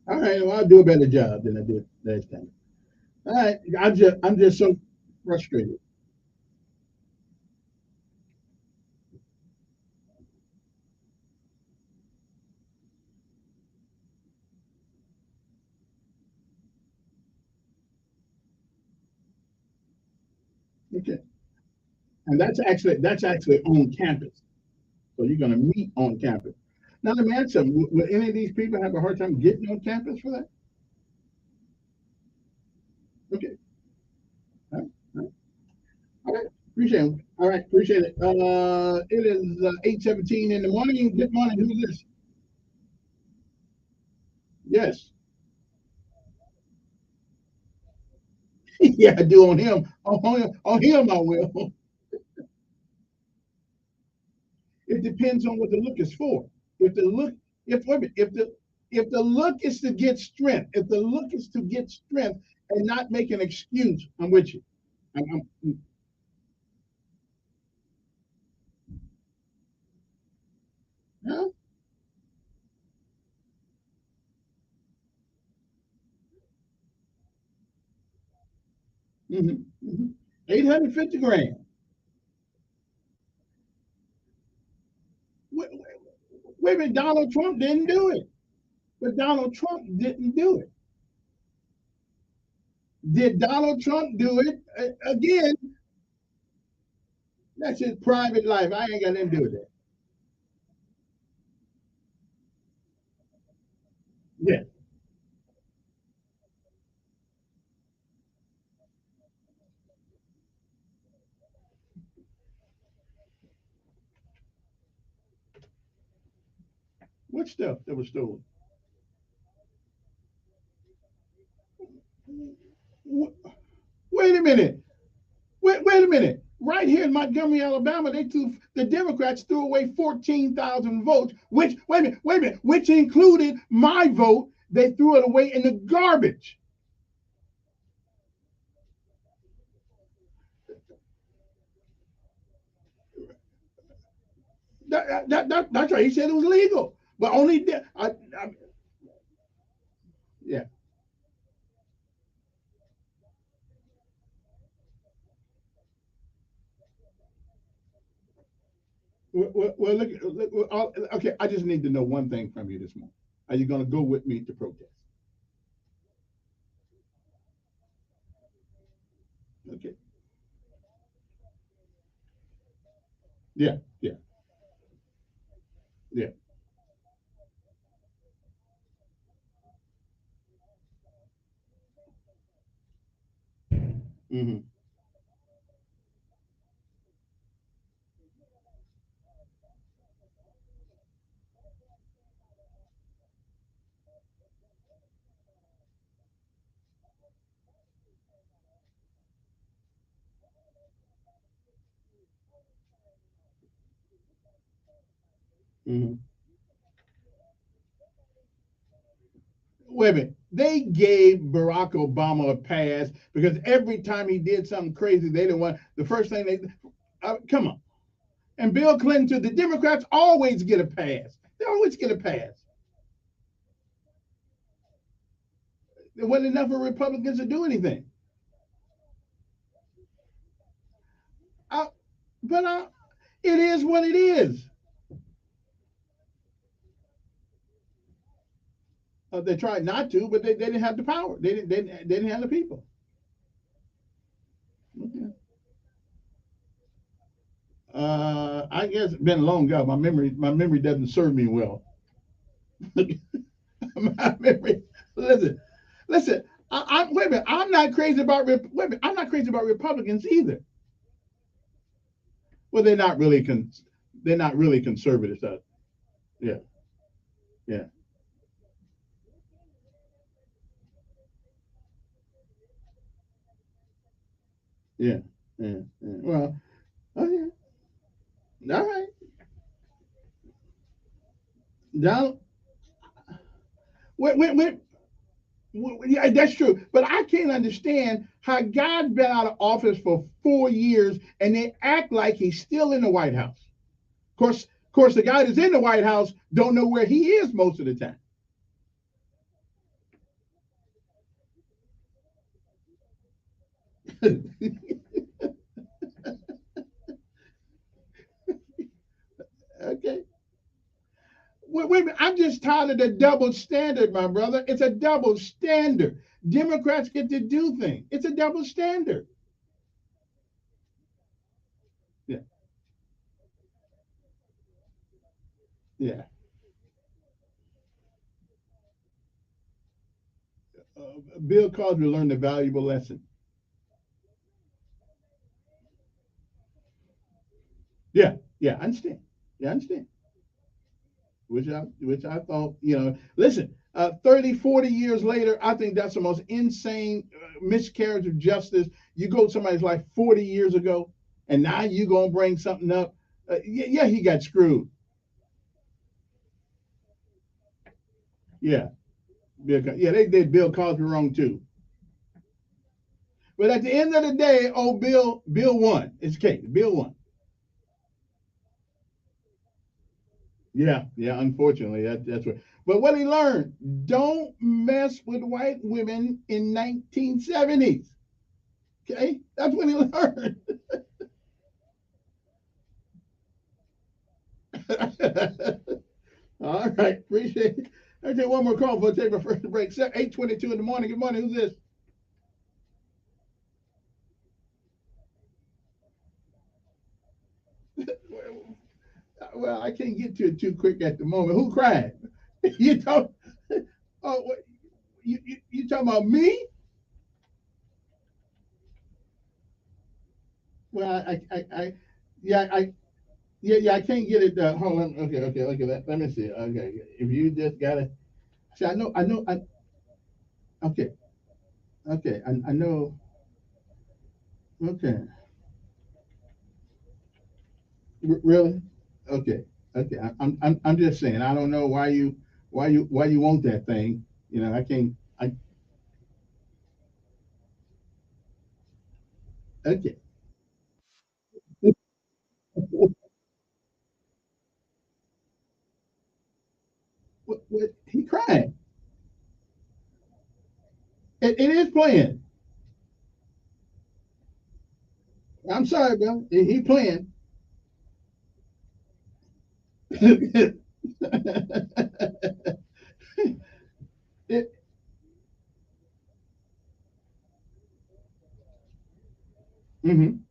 All right. Well, I'll do a better job than I did last time. All right. I'm just so frustrated. Okay. And that's actually on campus. So you're going to meet on campus. Now let me ask you, would any of these people have a hard time getting on campus for that? Okay. All right. All right. All right. Appreciate it. All right. Appreciate it. It is 8:17 in the morning. Good morning. Who's this? Yes. Yeah, I do on him. On him, I will. It depends on what the look is for. If the look, if wait a minute, if the look is to get strength, if the look is to get strength and not make an excuse, I'm with you. I'm huh? Mm-hmm. 850 grand. Wait, wait a minute, Donald Trump didn't do it. But Donald Trump didn't do it. Did Donald Trump do it? Again, that's his private life. I ain't got nothing to do with that. Yeah. What stuff that was stolen? Wait a minute. Wait a minute. right here in Montgomery, Alabama, the Democrats threw away 14,000 votes, which wait a minute, which included my vote. They threw it away in the garbage. That's right. He said it was legal, but only yeah. Well, okay. I just need to know one thing from you this morning. Are you going to go with me to protest? Okay. Yeah. Yeah. Yeah. Mm-hmm. Mm-hmm. Wait a minute. They gave Barack Obama a pass because every time he did something crazy, they didn't want the first thing they come on. And Bill Clinton, too, the Democrats always get a pass. They always get a pass. There wasn't enough of Republicans to do anything. I, but it is what it is. They tried not to, but they didn't have the power. They didn't have the people. Okay. I guess it's been a long ago. My memory doesn't serve me well. My memory. Listen, listen. Wait a minute. I'm not crazy about wait a minute, I'm not crazy about Republicans either. Well, they're not really conservative. So, yeah, yeah, yeah, yeah. Well, okay, all right. Now, wait. Yeah, that's true. But I can't understand how God's been out of office for 4 years and they act like he's still in the White House. Of course, the guy that's in the White House don't know where he is most of the time. Okay. Wait a minute. I'm just tired of the double standard, my brother. It's a double standard. Democrats get to do things. It's a double standard. Yeah, yeah. Bill Cosby learned a valuable lesson. Yeah, yeah. I understand. Yeah, I understand. Which I thought, listen, 30, 40 years later, I think that's the most insane miscarriage of justice. You go to somebody's life 40 years ago, and now you going to bring something up. Yeah, he got screwed. Yeah, yeah, they did Bill Cosby wrong too. But at the end of the day, Bill won. It's case. Bill won. Yeah, yeah. Unfortunately, that's what. But what he learned: don't mess with white women in 1970s. Okay, that's what he learned. All right, appreciate it. I'll take one more call before I take my first break. 8:22 in the morning. Good morning. Who's this? Well, I can't get to it too quick at the moment. Who cried? You talk. Oh, what, you talking about me? Well, yeah, yeah. I can't get it. Hold on. Okay, okay. Look at that. Let me see. Okay, if you just gotta. See, I know. Okay, okay. I know. Okay. Really? Okay. Okay. I'm just saying. I don't know why you want that thing. You know, I can't. I okay. What, he crying. It is playing. I'm sorry, bro. He playing. it, hmm.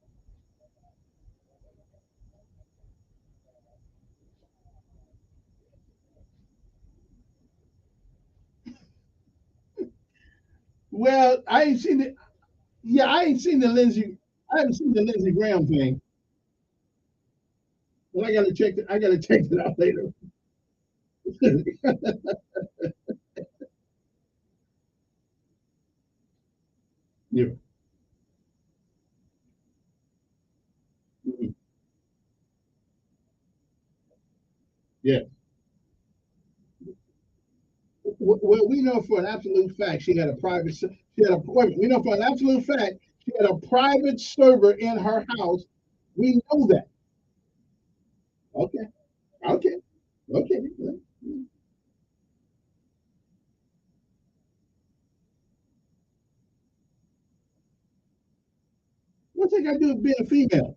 Well, I ain't seen it. Yeah, I ain't seen the Lindsey. I haven't seen the Lindsey Graham thing, but I gotta check it. I gotta check it out later. Yeah. Mhm. Yeah. Well, we know for an absolute fact she had a private. She had a. Wait a minute, we know for an absolute fact she had a private server in her house. We know that. Okay. Okay. Okay. What's that got to do with being a female?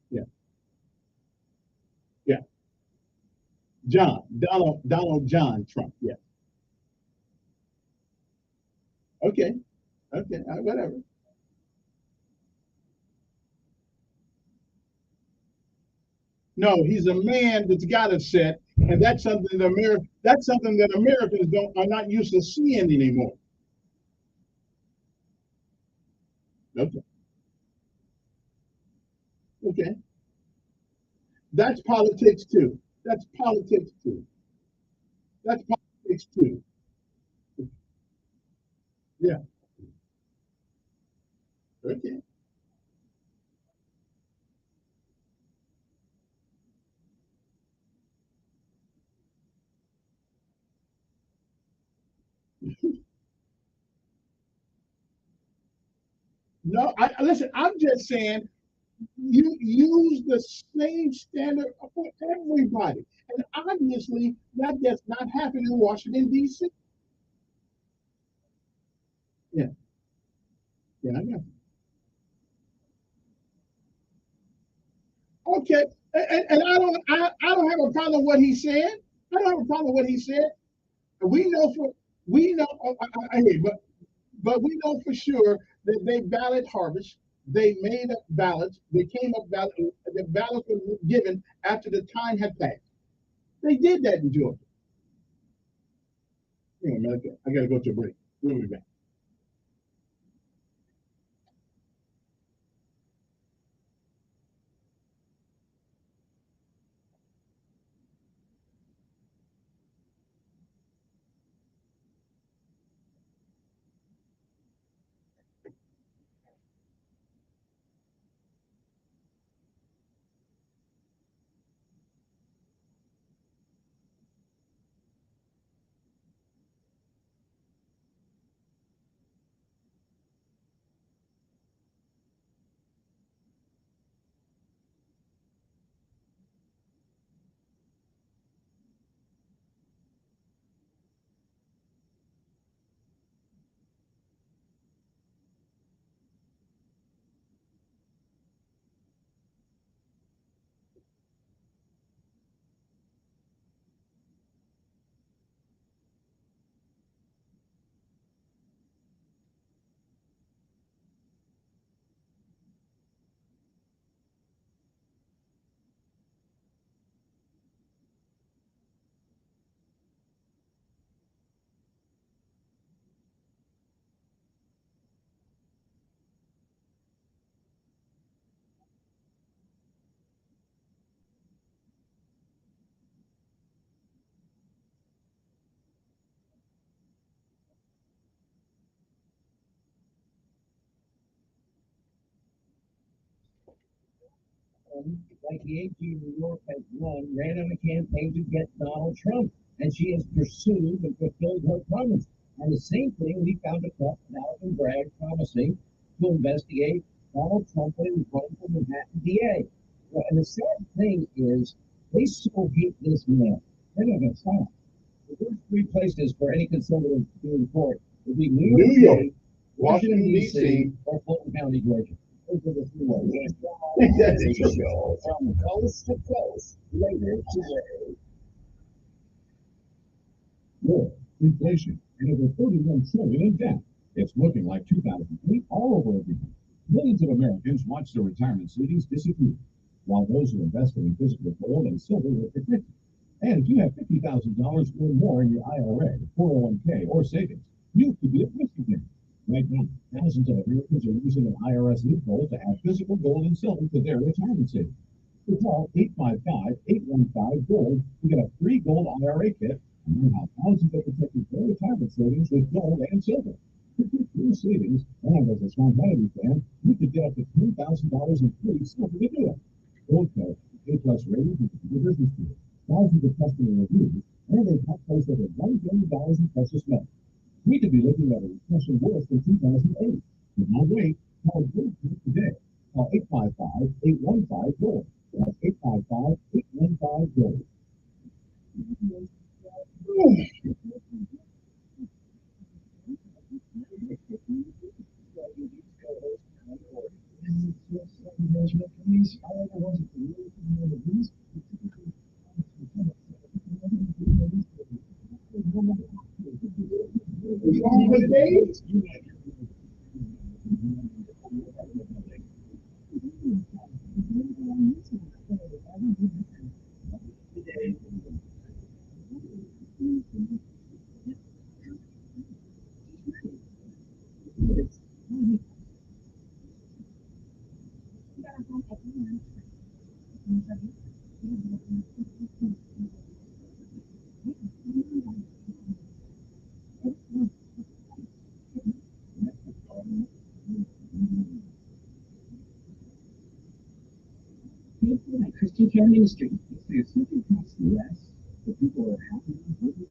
Yeah. Yeah. Donald John Trump. Yeah. Okay. Okay. Whatever. No, he's a man that's got a set, and that's something that Americans don't are not used to seeing anymore. Okay. Okay. That's politics too. That's politics too. That's politics too. Yeah. Okay. No, listen. I'm just saying you use the same standard for everybody, and obviously that does not happen in Washington D.C. Yeah. Yeah. I got you. Okay. And I don't have a problem with what he said. I don't have a problem with what he said. We know for we know but we know for sure that they ballot harvest. They made up ballots. They came up ballot. The ballots were given after the time had passed. They did that in Georgia. Hang on a minute. I got to go to a break. We'll be back. like the AG of New York has won, ran on a campaign to get Donald Trump, and she has pursued and fulfilled her promise. And the same thing, we found a clip of Alvin Bragg promising to investigate Donald Trump when he was running for Manhattan DA. Well, and the sad thing is, they so hate this man. They're not going to stop. The first three places for any conservative to be in court would be New York City, Washington, D.C., or Fulton County, Georgia. Those are the three ones. From coast to coast, later today. More inflation and over 31 trillion in debt. It's looking like 2008 all over again. Millions of Americans watch their retirement savings disappear, while those who invested in physical gold and silver were protected. And if you have $50,000 or more in your IRA, 401k, or savings, you could be at risk again. Right now, thousands of Americans are using an IRS loophole to add physical gold and silver to their retirement savings. So call 855-815-GOLD to get a free gold IRA kit and learn how thousands are protecting their retirement savings with gold and silver. To keep your savings, and as a small vanity fan, you could get up to $10,000 in free silver to do it. Gold Coast, A-plus ratings with the business school, thousands of customer reviews, and they've helped place over $1 billion in precious metals. We could be looking at a recession worse than 2008. But no wait, call Gold Coast today. Call 855-815-GOLD. That's 855-815-GOLD. Paid for by Christian Care Ministry. If something costs less, the people are happy to do it.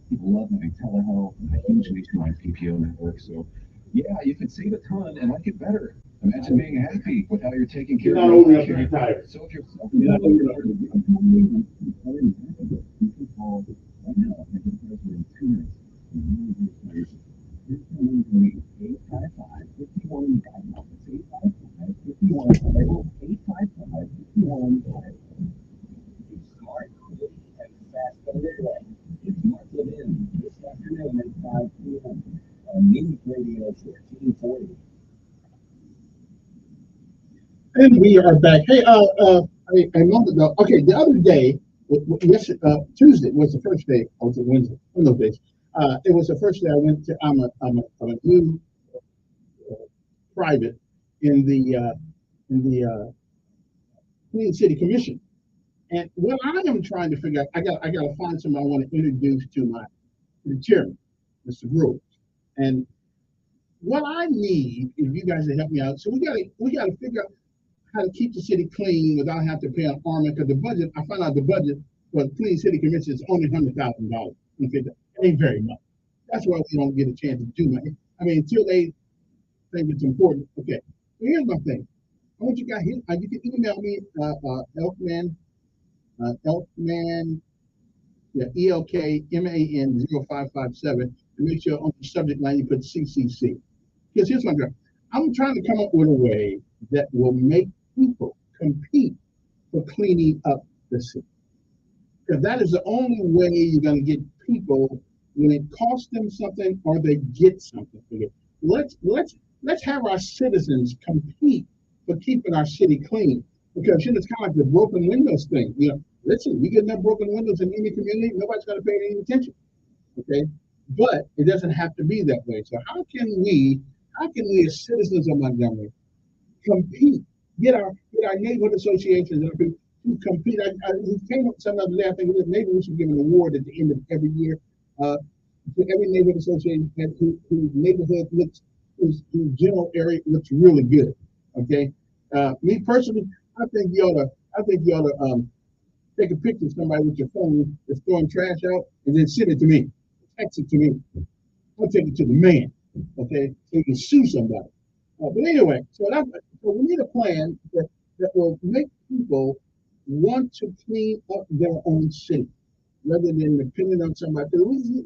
People love having telehealth and a huge nationwide PPO network. So, yeah, you can save a ton and like it better. Imagine being happy with how you're taking care of your health care. So if you're And we are back. Hey, a month ago, okay, the other day, Tuesday was the first day, or was it Wednesday? One of those days. It was the first day I went to, I'm a new private in the Queen City Commission. And what I am trying to figure out, I got to find somebody I want to introduce to the chairman, Mr. Groves. And what I need, if you guys will help me out, so we got to figure out how to keep the city clean without having to pay an army, because the budget, I found out the budget for the Clean City Commission is only $100,000. Okay, that ain't very much. That's why we don't get a chance to do nothing. I mean, until they think it's important. Okay, so here's my thing. I want you guys, you can email me, Elkman, yeah, ELKMAN 0557, and make sure on the subject line you put CCC. Because here's my girl. I'm trying to come up with a way that will make people compete for cleaning up the city. Because that is the only way you're going to get people when it costs them something or they get something for it. Let's have our citizens compete for keeping our city clean. Because it's kind of like the broken windows thing. Listen, we get enough broken windows in any community, nobody's going to pay any attention. Okay, but it doesn't have to be that way. So how can we as citizens of Montgomery compete, get our neighborhood associations to compete? We came up with something the other day. I think maybe we should give an award at the end of every year uh, to every neighborhood association whose neighborhood looks, whose general area looks really good. Okay, me personally, I think you ought to take a picture of somebody with your phone that's throwing trash out and then send it to me, text it to me. I'll take it to the man. Okay, so you can sue somebody. But anyway, so we need a plan that will make people want to clean up their own city rather than depending on somebody. 'Cause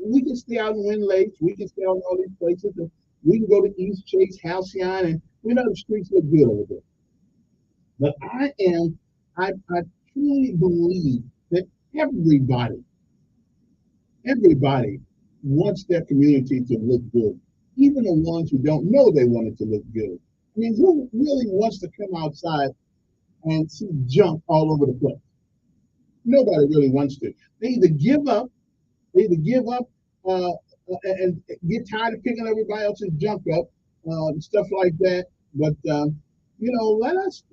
we can stay out in Wind Lakes, we can stay out in all these places, and we can go to East Chase, Halcyon, and we know the streets look good over there. But I truly believe that everybody wants their community to look good, even the ones who don't know they want it to look good. I mean, who really wants to come outside and see junk all over the place? Nobody really wants to. They either give up, they either give up and get tired of picking everybody else's junk up, stuff like that. But let us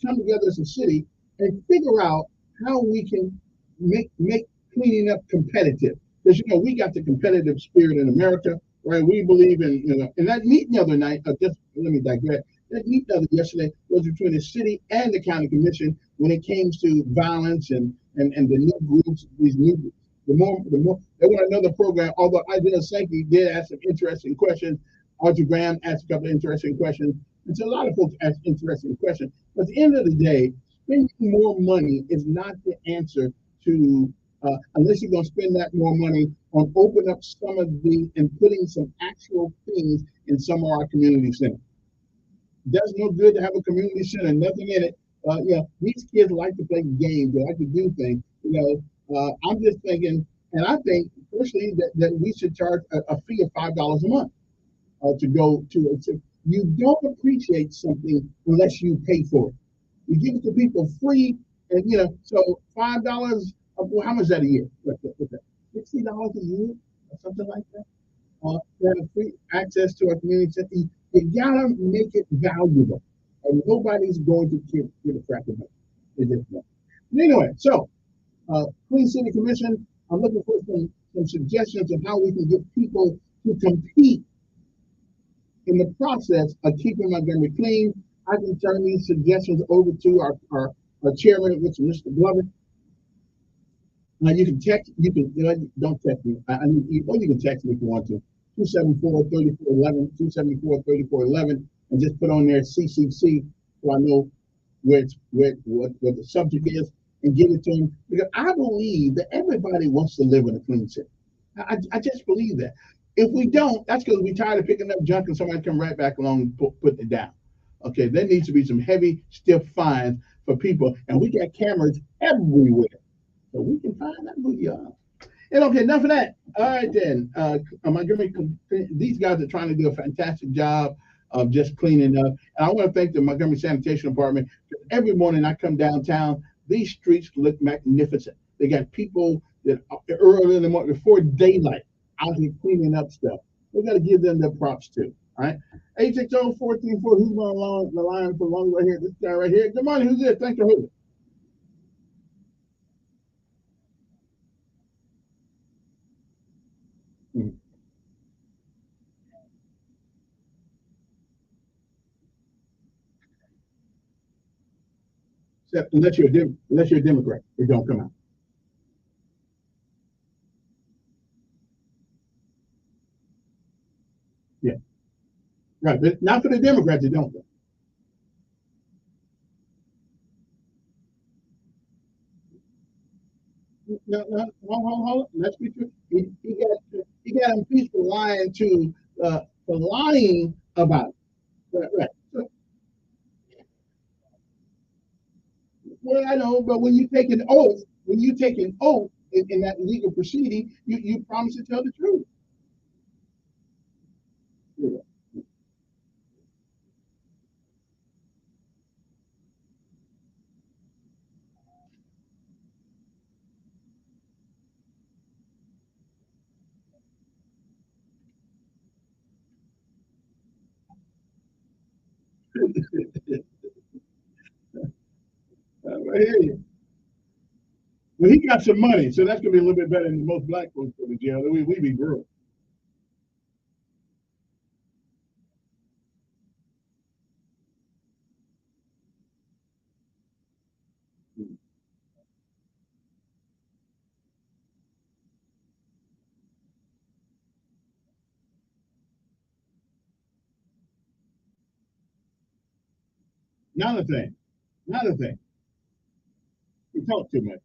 come together as a city and figure out how we can make cleaning up competitive. Because we got the competitive spirit in America, right? We believe in and that meeting the other night. Just let me digress. That meeting yesterday was between the city and the county commission when it came to violence and the new groups, these new groups. The more they want another program. Although Isaiah Sankey did ask some interesting questions, Audrey Graham asked a couple of interesting questions, and so a lot of folks asked interesting questions. But at the end of the day, spending more money is not the answer to unless you're going to spend that more money on open up some of the and putting some actual things in some of our community centers. Does no good to have a community center, nothing in it. These kids like to play games, they like to do things. I'm just thinking, and I think personally that we should charge a fee of $5 a month to go to it. You don't appreciate something unless you pay for it. You give it to people free, and so $5. Well, how much is that a year? What's that? $60 a year or something like that. To have free access to our community center. You gotta make it valuable, and nobody's going to give a crap about it. They just won't. But anyway, so Queen City Commission, I'm looking for some suggestions of how we can get people to compete in the process of keeping Montgomery clean. I can turn these suggestions over to our chairman, which is Mr. Glover. Now you can text, don't text me. Or you can text me if you want to. 274-3411, 274-3411, and just put on there CCC so I know what the subject is and give it to them. Because I believe that everybody wants to live in a clean city. I just believe that. If we don't, that's because we're tired of picking up junk and somebody come right back along and put it down. Okay, there needs to be some heavy, stiff fines for people, and we got cameras everywhere. So we can find out who you are. And okay, enough of that. All right then. Montgomery, these guys are trying to do a fantastic job of just cleaning up. And I want to thank the Montgomery Sanitation Department. Every morning I come downtown, these streets look magnificent. They got people that early in the morning, before daylight, out here cleaning up stuff. We got to give them their props too. All right. 860-434, who's on the line for long right here? This guy right here. Good morning. Who's this? Thanks for holding. Unless you're a Democrat, it don't come out. Yeah, right. But not for the Democrats, it don't. No, hold on. Let's be true. He got impeached for lying for lying about it. Right. So, well, I know, but when you take an oath, in that legal proceeding, you promise to tell the truth. Yeah. I hear you. Well, he got some money, so that's gonna be a little bit better than most black folks go to jail. We be broke. Another thing, another thing. You talk too much.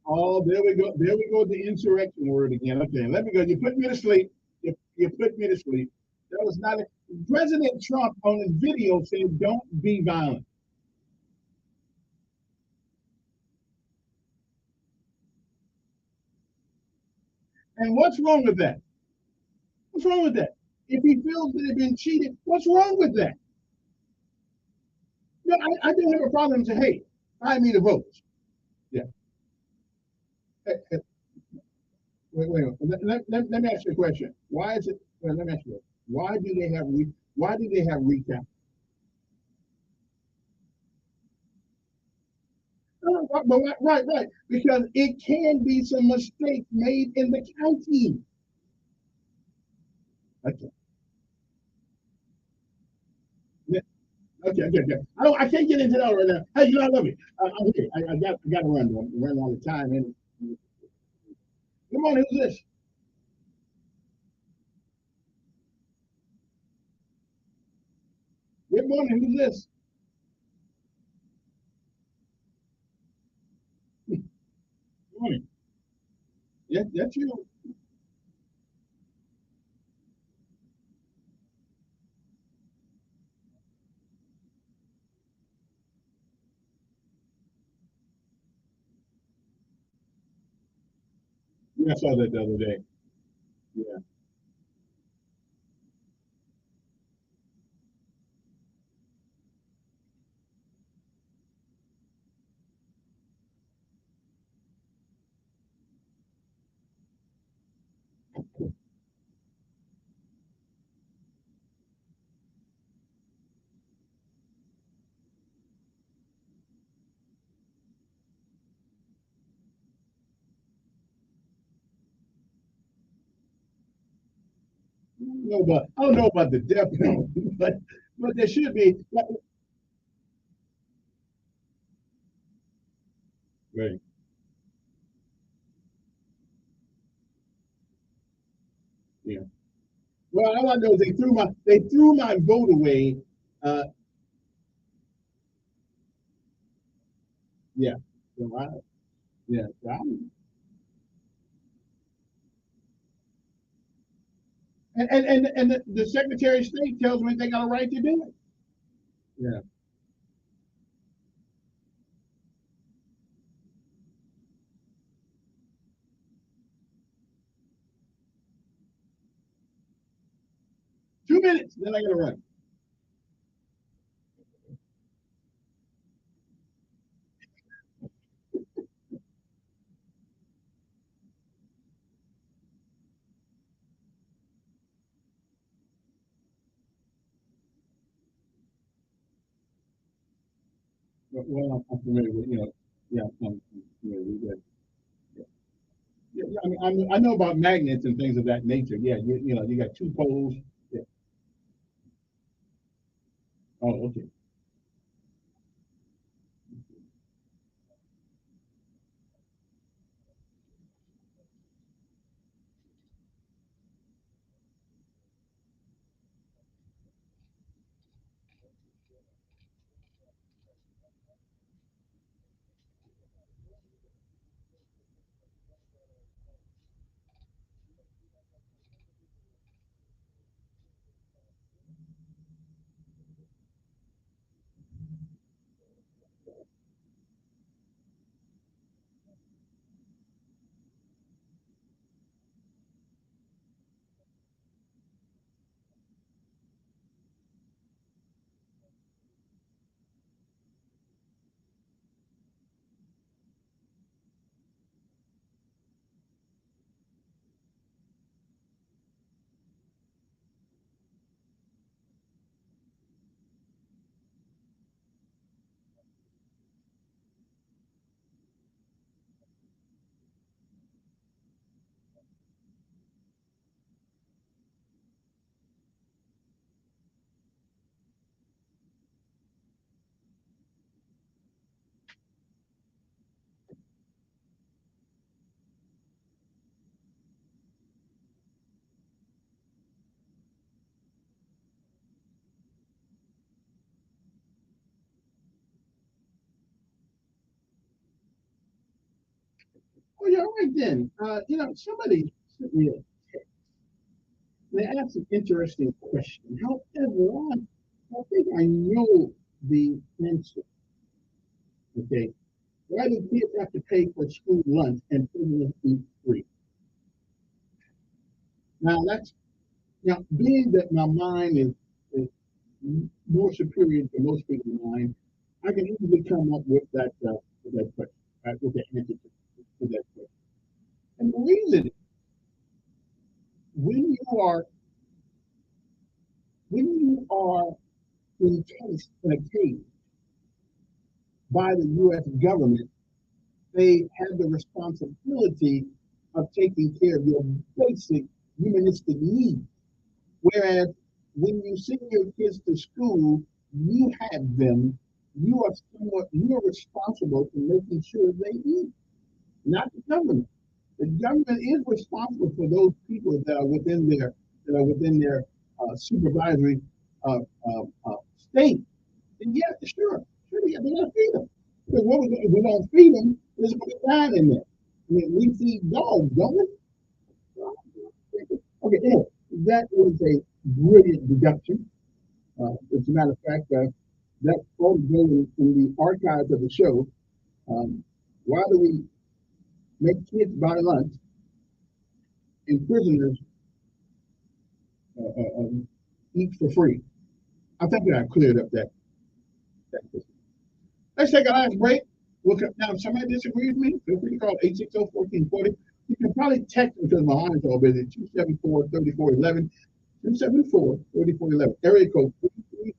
Oh, there we go. There we go. The insurrection word again. Okay, let me go. You put me to sleep. You put me to sleep. That was not a, President Trump on his video said, "Don't be violent." And what's wrong with that? What's wrong with that? If he feels that he's been cheated, what's wrong with that? No, I don't have a problem to hey, find me the votes. Yeah. Wait. Let me ask you a question. Why is it? Well, let me ask you. Why do they have Why do they have recount? Right. Because it can be some mistakes made in the county. Okay. Yeah, okay. I can't get into that right now. Hey, you know I love you. I'm here. I got to run. I'm running out of time. And come on, who's this? Good morning. Who's this? Good morning. Yeah, that's you. Yeah, I saw that the other day. Yeah. I don't know about the death penalty, but there should be. Right. Yeah. Well, all I know is they threw my vote away. Uh, yeah. So yeah. And the Secretary of State tells me they got a right to do it. Yeah. 2 minutes, then I gotta run. Well, I'm familiar with yeah, I'm familiar with that. I know about magnets and things of that nature. Yeah, you got two poles. Yeah. Oh, okay. Oh, yeah, right then. Somebody sent me a text. They asked an interesting question. However, I think I know the answer. Okay. Why do kids have to pay for school lunch and children eat free? Now being that my mind is more superior to most people's mind, I can easily come up with that question, right, with the answer to that question. And the reason is when you are when you are encased in a cage by the U.S. government, they have the responsibility of taking care of your basic humanistic needs. Whereas when you send your kids to school, you have them, you are responsible for making sure they eat, not the government. The government is responsible for those people that are within their supervisory uh, state. And yeah, sure, they gotta feed them. Because if we don't feed them, there's gonna be dying in there. I mean, we feed dogs, don't we? Okay, anyway, that was a brilliant deduction. As a matter of fact, that photo in the archives of the show. Why do we make kids buy lunch and prisoners eat for free? I think I cleared up that. Let's take a last break. Now, if somebody disagrees with me, feel free to call 860-1440. You can probably text me because my line is all busy, 274-3411. 274-3411. Area code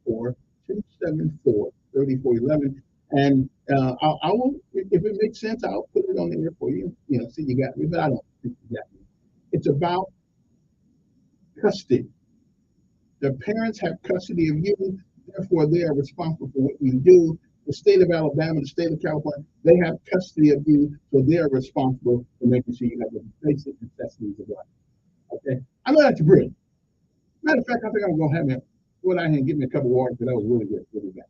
334-274-3411. And I will, if it makes sense, I'll put it on the air for you. See, you got me, but I don't think you got me. It's about custody. The parents have custody of you, therefore they are responsible for what you do. The state of Alabama, the state of California, they have custody of you, so they are responsible for making sure you have the basic necessities of life. Okay, I know that's brilliant. Matter of fact, I think I'm gonna have me go down here and get me a cup of water because that was really good, really good.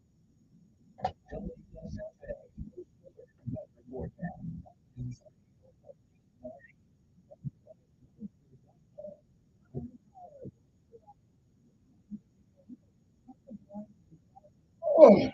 Oh,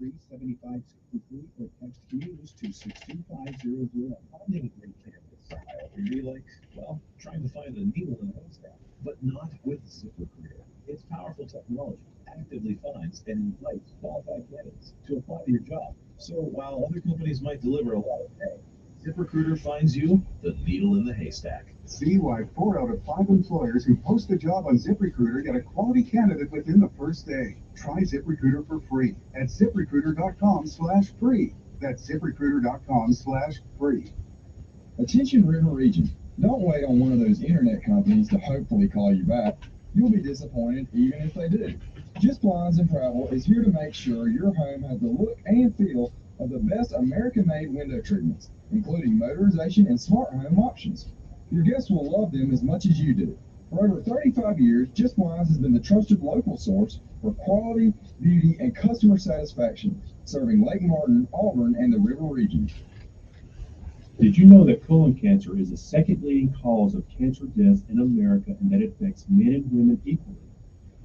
833-7563 or text news to 62500. Finding a great candidate style can be like, well, trying to find a needle in a haystack, but not with ZipRecruiter. Its powerful technology actively finds and invites qualified candidates to apply to your job. So while other companies might deliver a lot of pay, ZipRecruiter finds you the needle in the haystack. See why 4 out of 5 employers who post a job on ZipRecruiter get a quality candidate within the first day. Try ZipRecruiter for free at ZipRecruiter.com/free. That's ZipRecruiter.com/free. Attention River Region. Don't wait on one of those internet companies to hopefully call you back. You'll be disappointed even if they do. Just Blinds and Travel is here to make sure your home has the look and feel of the best American-made window treatments, including motorization and smart home options. Your guests will love them as much as you do. For over 35 years, Just Blinds has been the trusted local source for quality, beauty, and customer satisfaction, serving Lake Martin, Auburn, and the River Region. Did you know that colon cancer is the second leading cause of cancer deaths in America and that it affects men and women equally?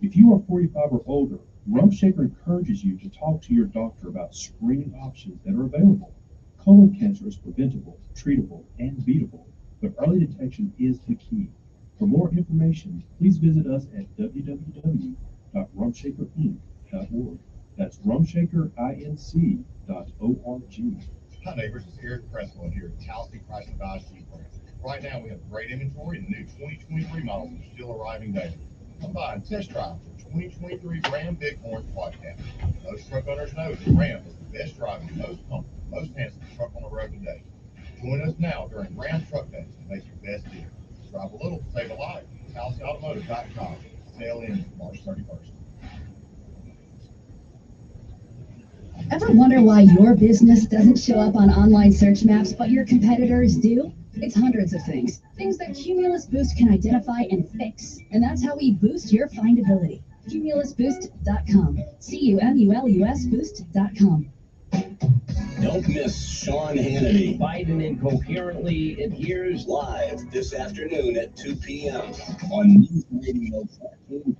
If you are 45 or older, Rumshaker encourages you to talk to your doctor about screening options that are available. Colon cancer is preventable, treatable, and beatable, but early detection is the key. For more information, please visit us at www.rumshakerinc.org. That's rumshakerinc.org. Hi neighbors, it's Eric Presswell here at Tallahassee Price and Dodge Jeep Ranch. Right now we have great inventory and new 2023 models are still arriving daily. Come by and test drive the 2023 Ram Bighorn Quad Cab. Most truck owners know that Ram is the best driving, most comfortable, most handsome truck on the road today. Join us now during Ram Truck Days to make your best deal. Drive a little, save a lot. TallahasseeAutomotive.com. Sale ends March 31st. Ever wonder why your business doesn't show up on online search maps, but your competitors do? It's hundreds of things. Things that Cumulus Boost can identify and fix. And that's how we boost your findability. CumulusBoost.com. CUMULUS Boost.com. Don't miss Sean Hannity. Biden incoherently adheres live this afternoon at 2 p.m. on News Radio 14.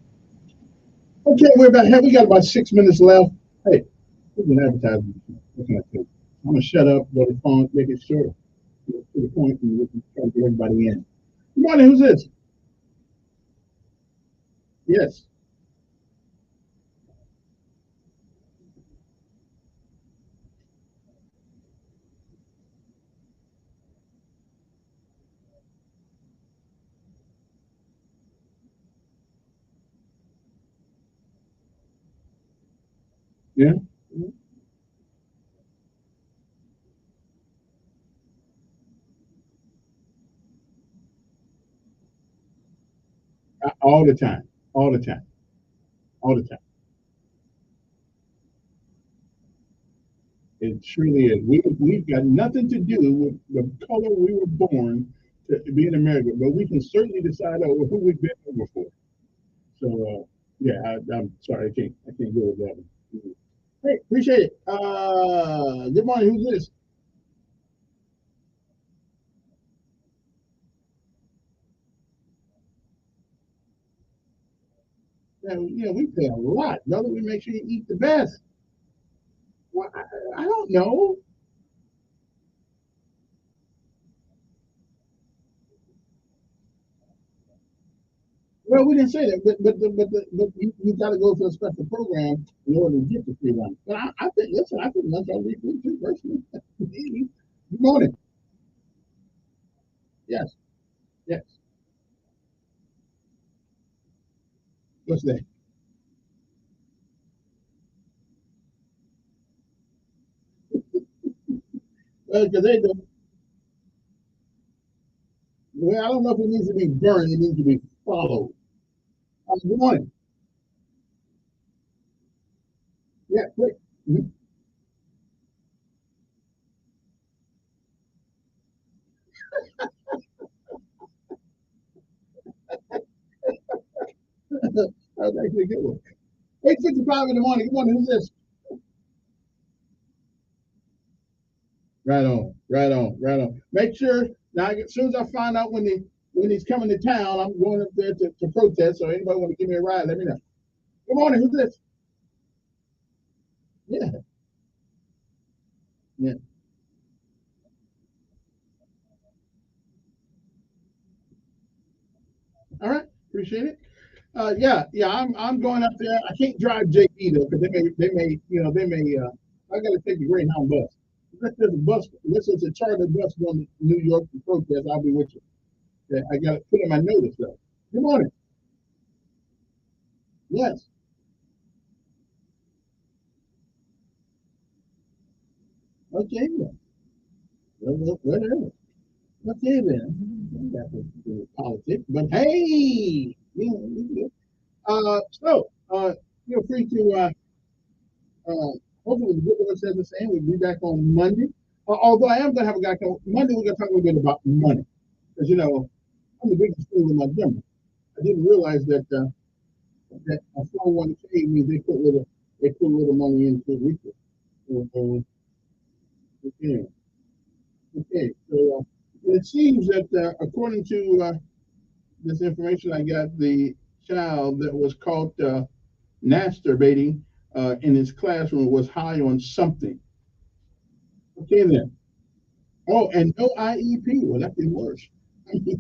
Okay, we're back. Hey, we got about 6 minutes left. Hey, we've been advertising. What can I do? I'm going to shut up, go to the phone, make it short, to the point, and we can try to get everybody in. Good morning, who's this? Yes. Yeah. All the time. All the time. All the time. It truly is. We've got nothing to do with the color we were born to be in America, but we can certainly decide over who we've been over for. So, yeah, I'm sorry, I can't go with that one. Hey, appreciate it. Good morning. Who's this? Yeah, we pay a lot. Brother, we make sure you eat the best. Well, I don't know. Well, we didn't say that, but you got to go to a special program in order to get the free lunch. But I think, listen, I think lunch ought to be free too, personally. Good morning. Yes. Yes. What's that? Because they do. Well, I don't know if it needs to be burned. It needs to be followed. Good morning. Yeah, quick. Mhm. That was actually a good one. 8:55 in the morning. Good morning. Who's this? Right on. Right on. Right on. Make sure now. As soon as I find out when he's coming to town, I'm going up there to protest. So anybody want to give me a ride, let me know. Good morning. Who's this? Yeah. Yeah. All right. Appreciate it. Yeah. I'm going up there. I can't drive JP though because they may. I got to take the Greyhound bus. Unless there's a charter bus going to New York to protest, I'll be with you. Yeah, I got to put in my notice though. Good morning. Yes. Okay then. Whatever. Okay then. I got to do politics, but hey, feel free to hopefully the good Lord says the same. We'll be back on Monday. Although I am going to have a guy come Monday, we're going to talk a little bit about money because I'm the biggest school in Montgomery. I didn't realize that a 401k means they put a little money into it weekly. Okay. Okay. So it seems that according to this information I got, the child that was caught masturbating in his classroom was high on something. Okay then. Oh, and no IEP. Well, that's even worse. You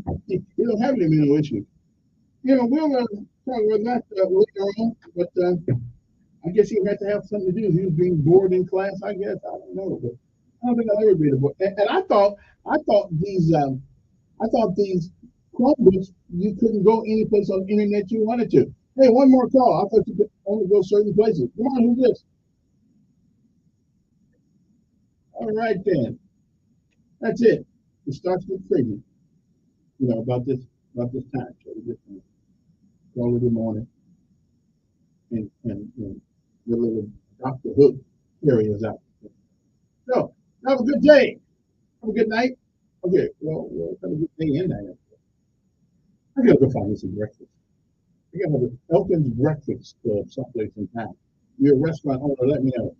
don't have any mental issues. We'll talk about that later on, but I guess he had to have something to do. He was being bored in class, I guess. I don't know, but I don't think I'll ever be the boy. And I thought these Chromebooks you couldn't go any place on the internet you wanted to. Hey, one more call. I thought you could only go certain places. Come on, who's this? All right then. That's it. It starts with crazy. About this time. So we just call every morning and the little Dr. Hook areas out. So have a good day. Have a good night. Okay, well have a good day and night. I gotta go find me some breakfast. I gotta have an Elkin's Breakfast Club someplace in town. You're a restaurant owner, let me know.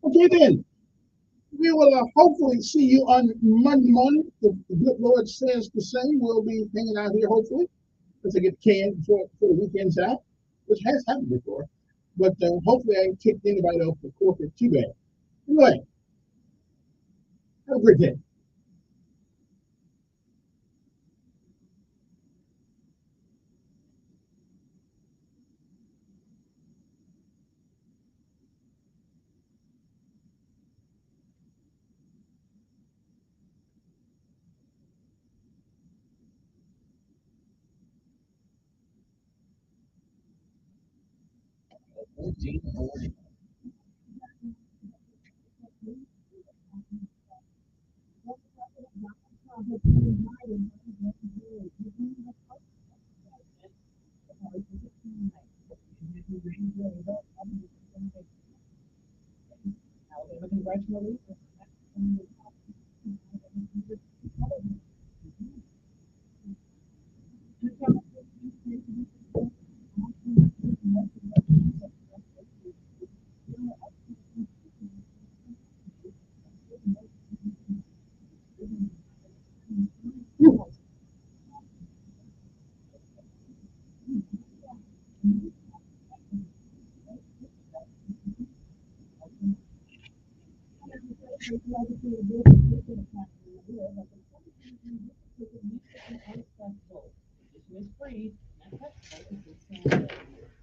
Okay then. We will hopefully see you on Monday morning. If the good Lord says the same, we'll be hanging out here hopefully. Let's get canned for the weekend's out, which has happened before. But hopefully I ain't kicked anybody off the corporate too bad. Anyway, have a great day.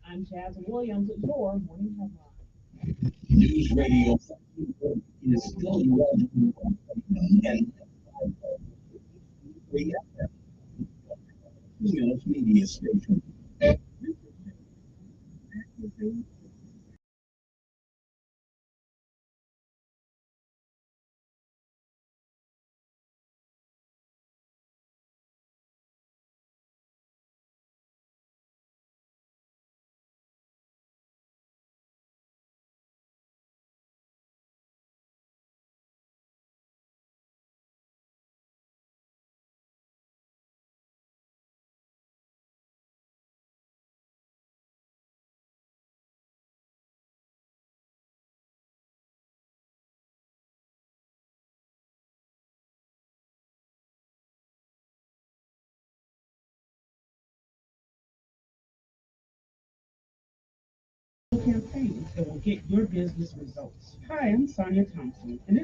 I'm Chaz Williams at your morning headline. News Radio is still and media station. campaigns that will get your business results. Hi, I'm Sonia Thompson, and it's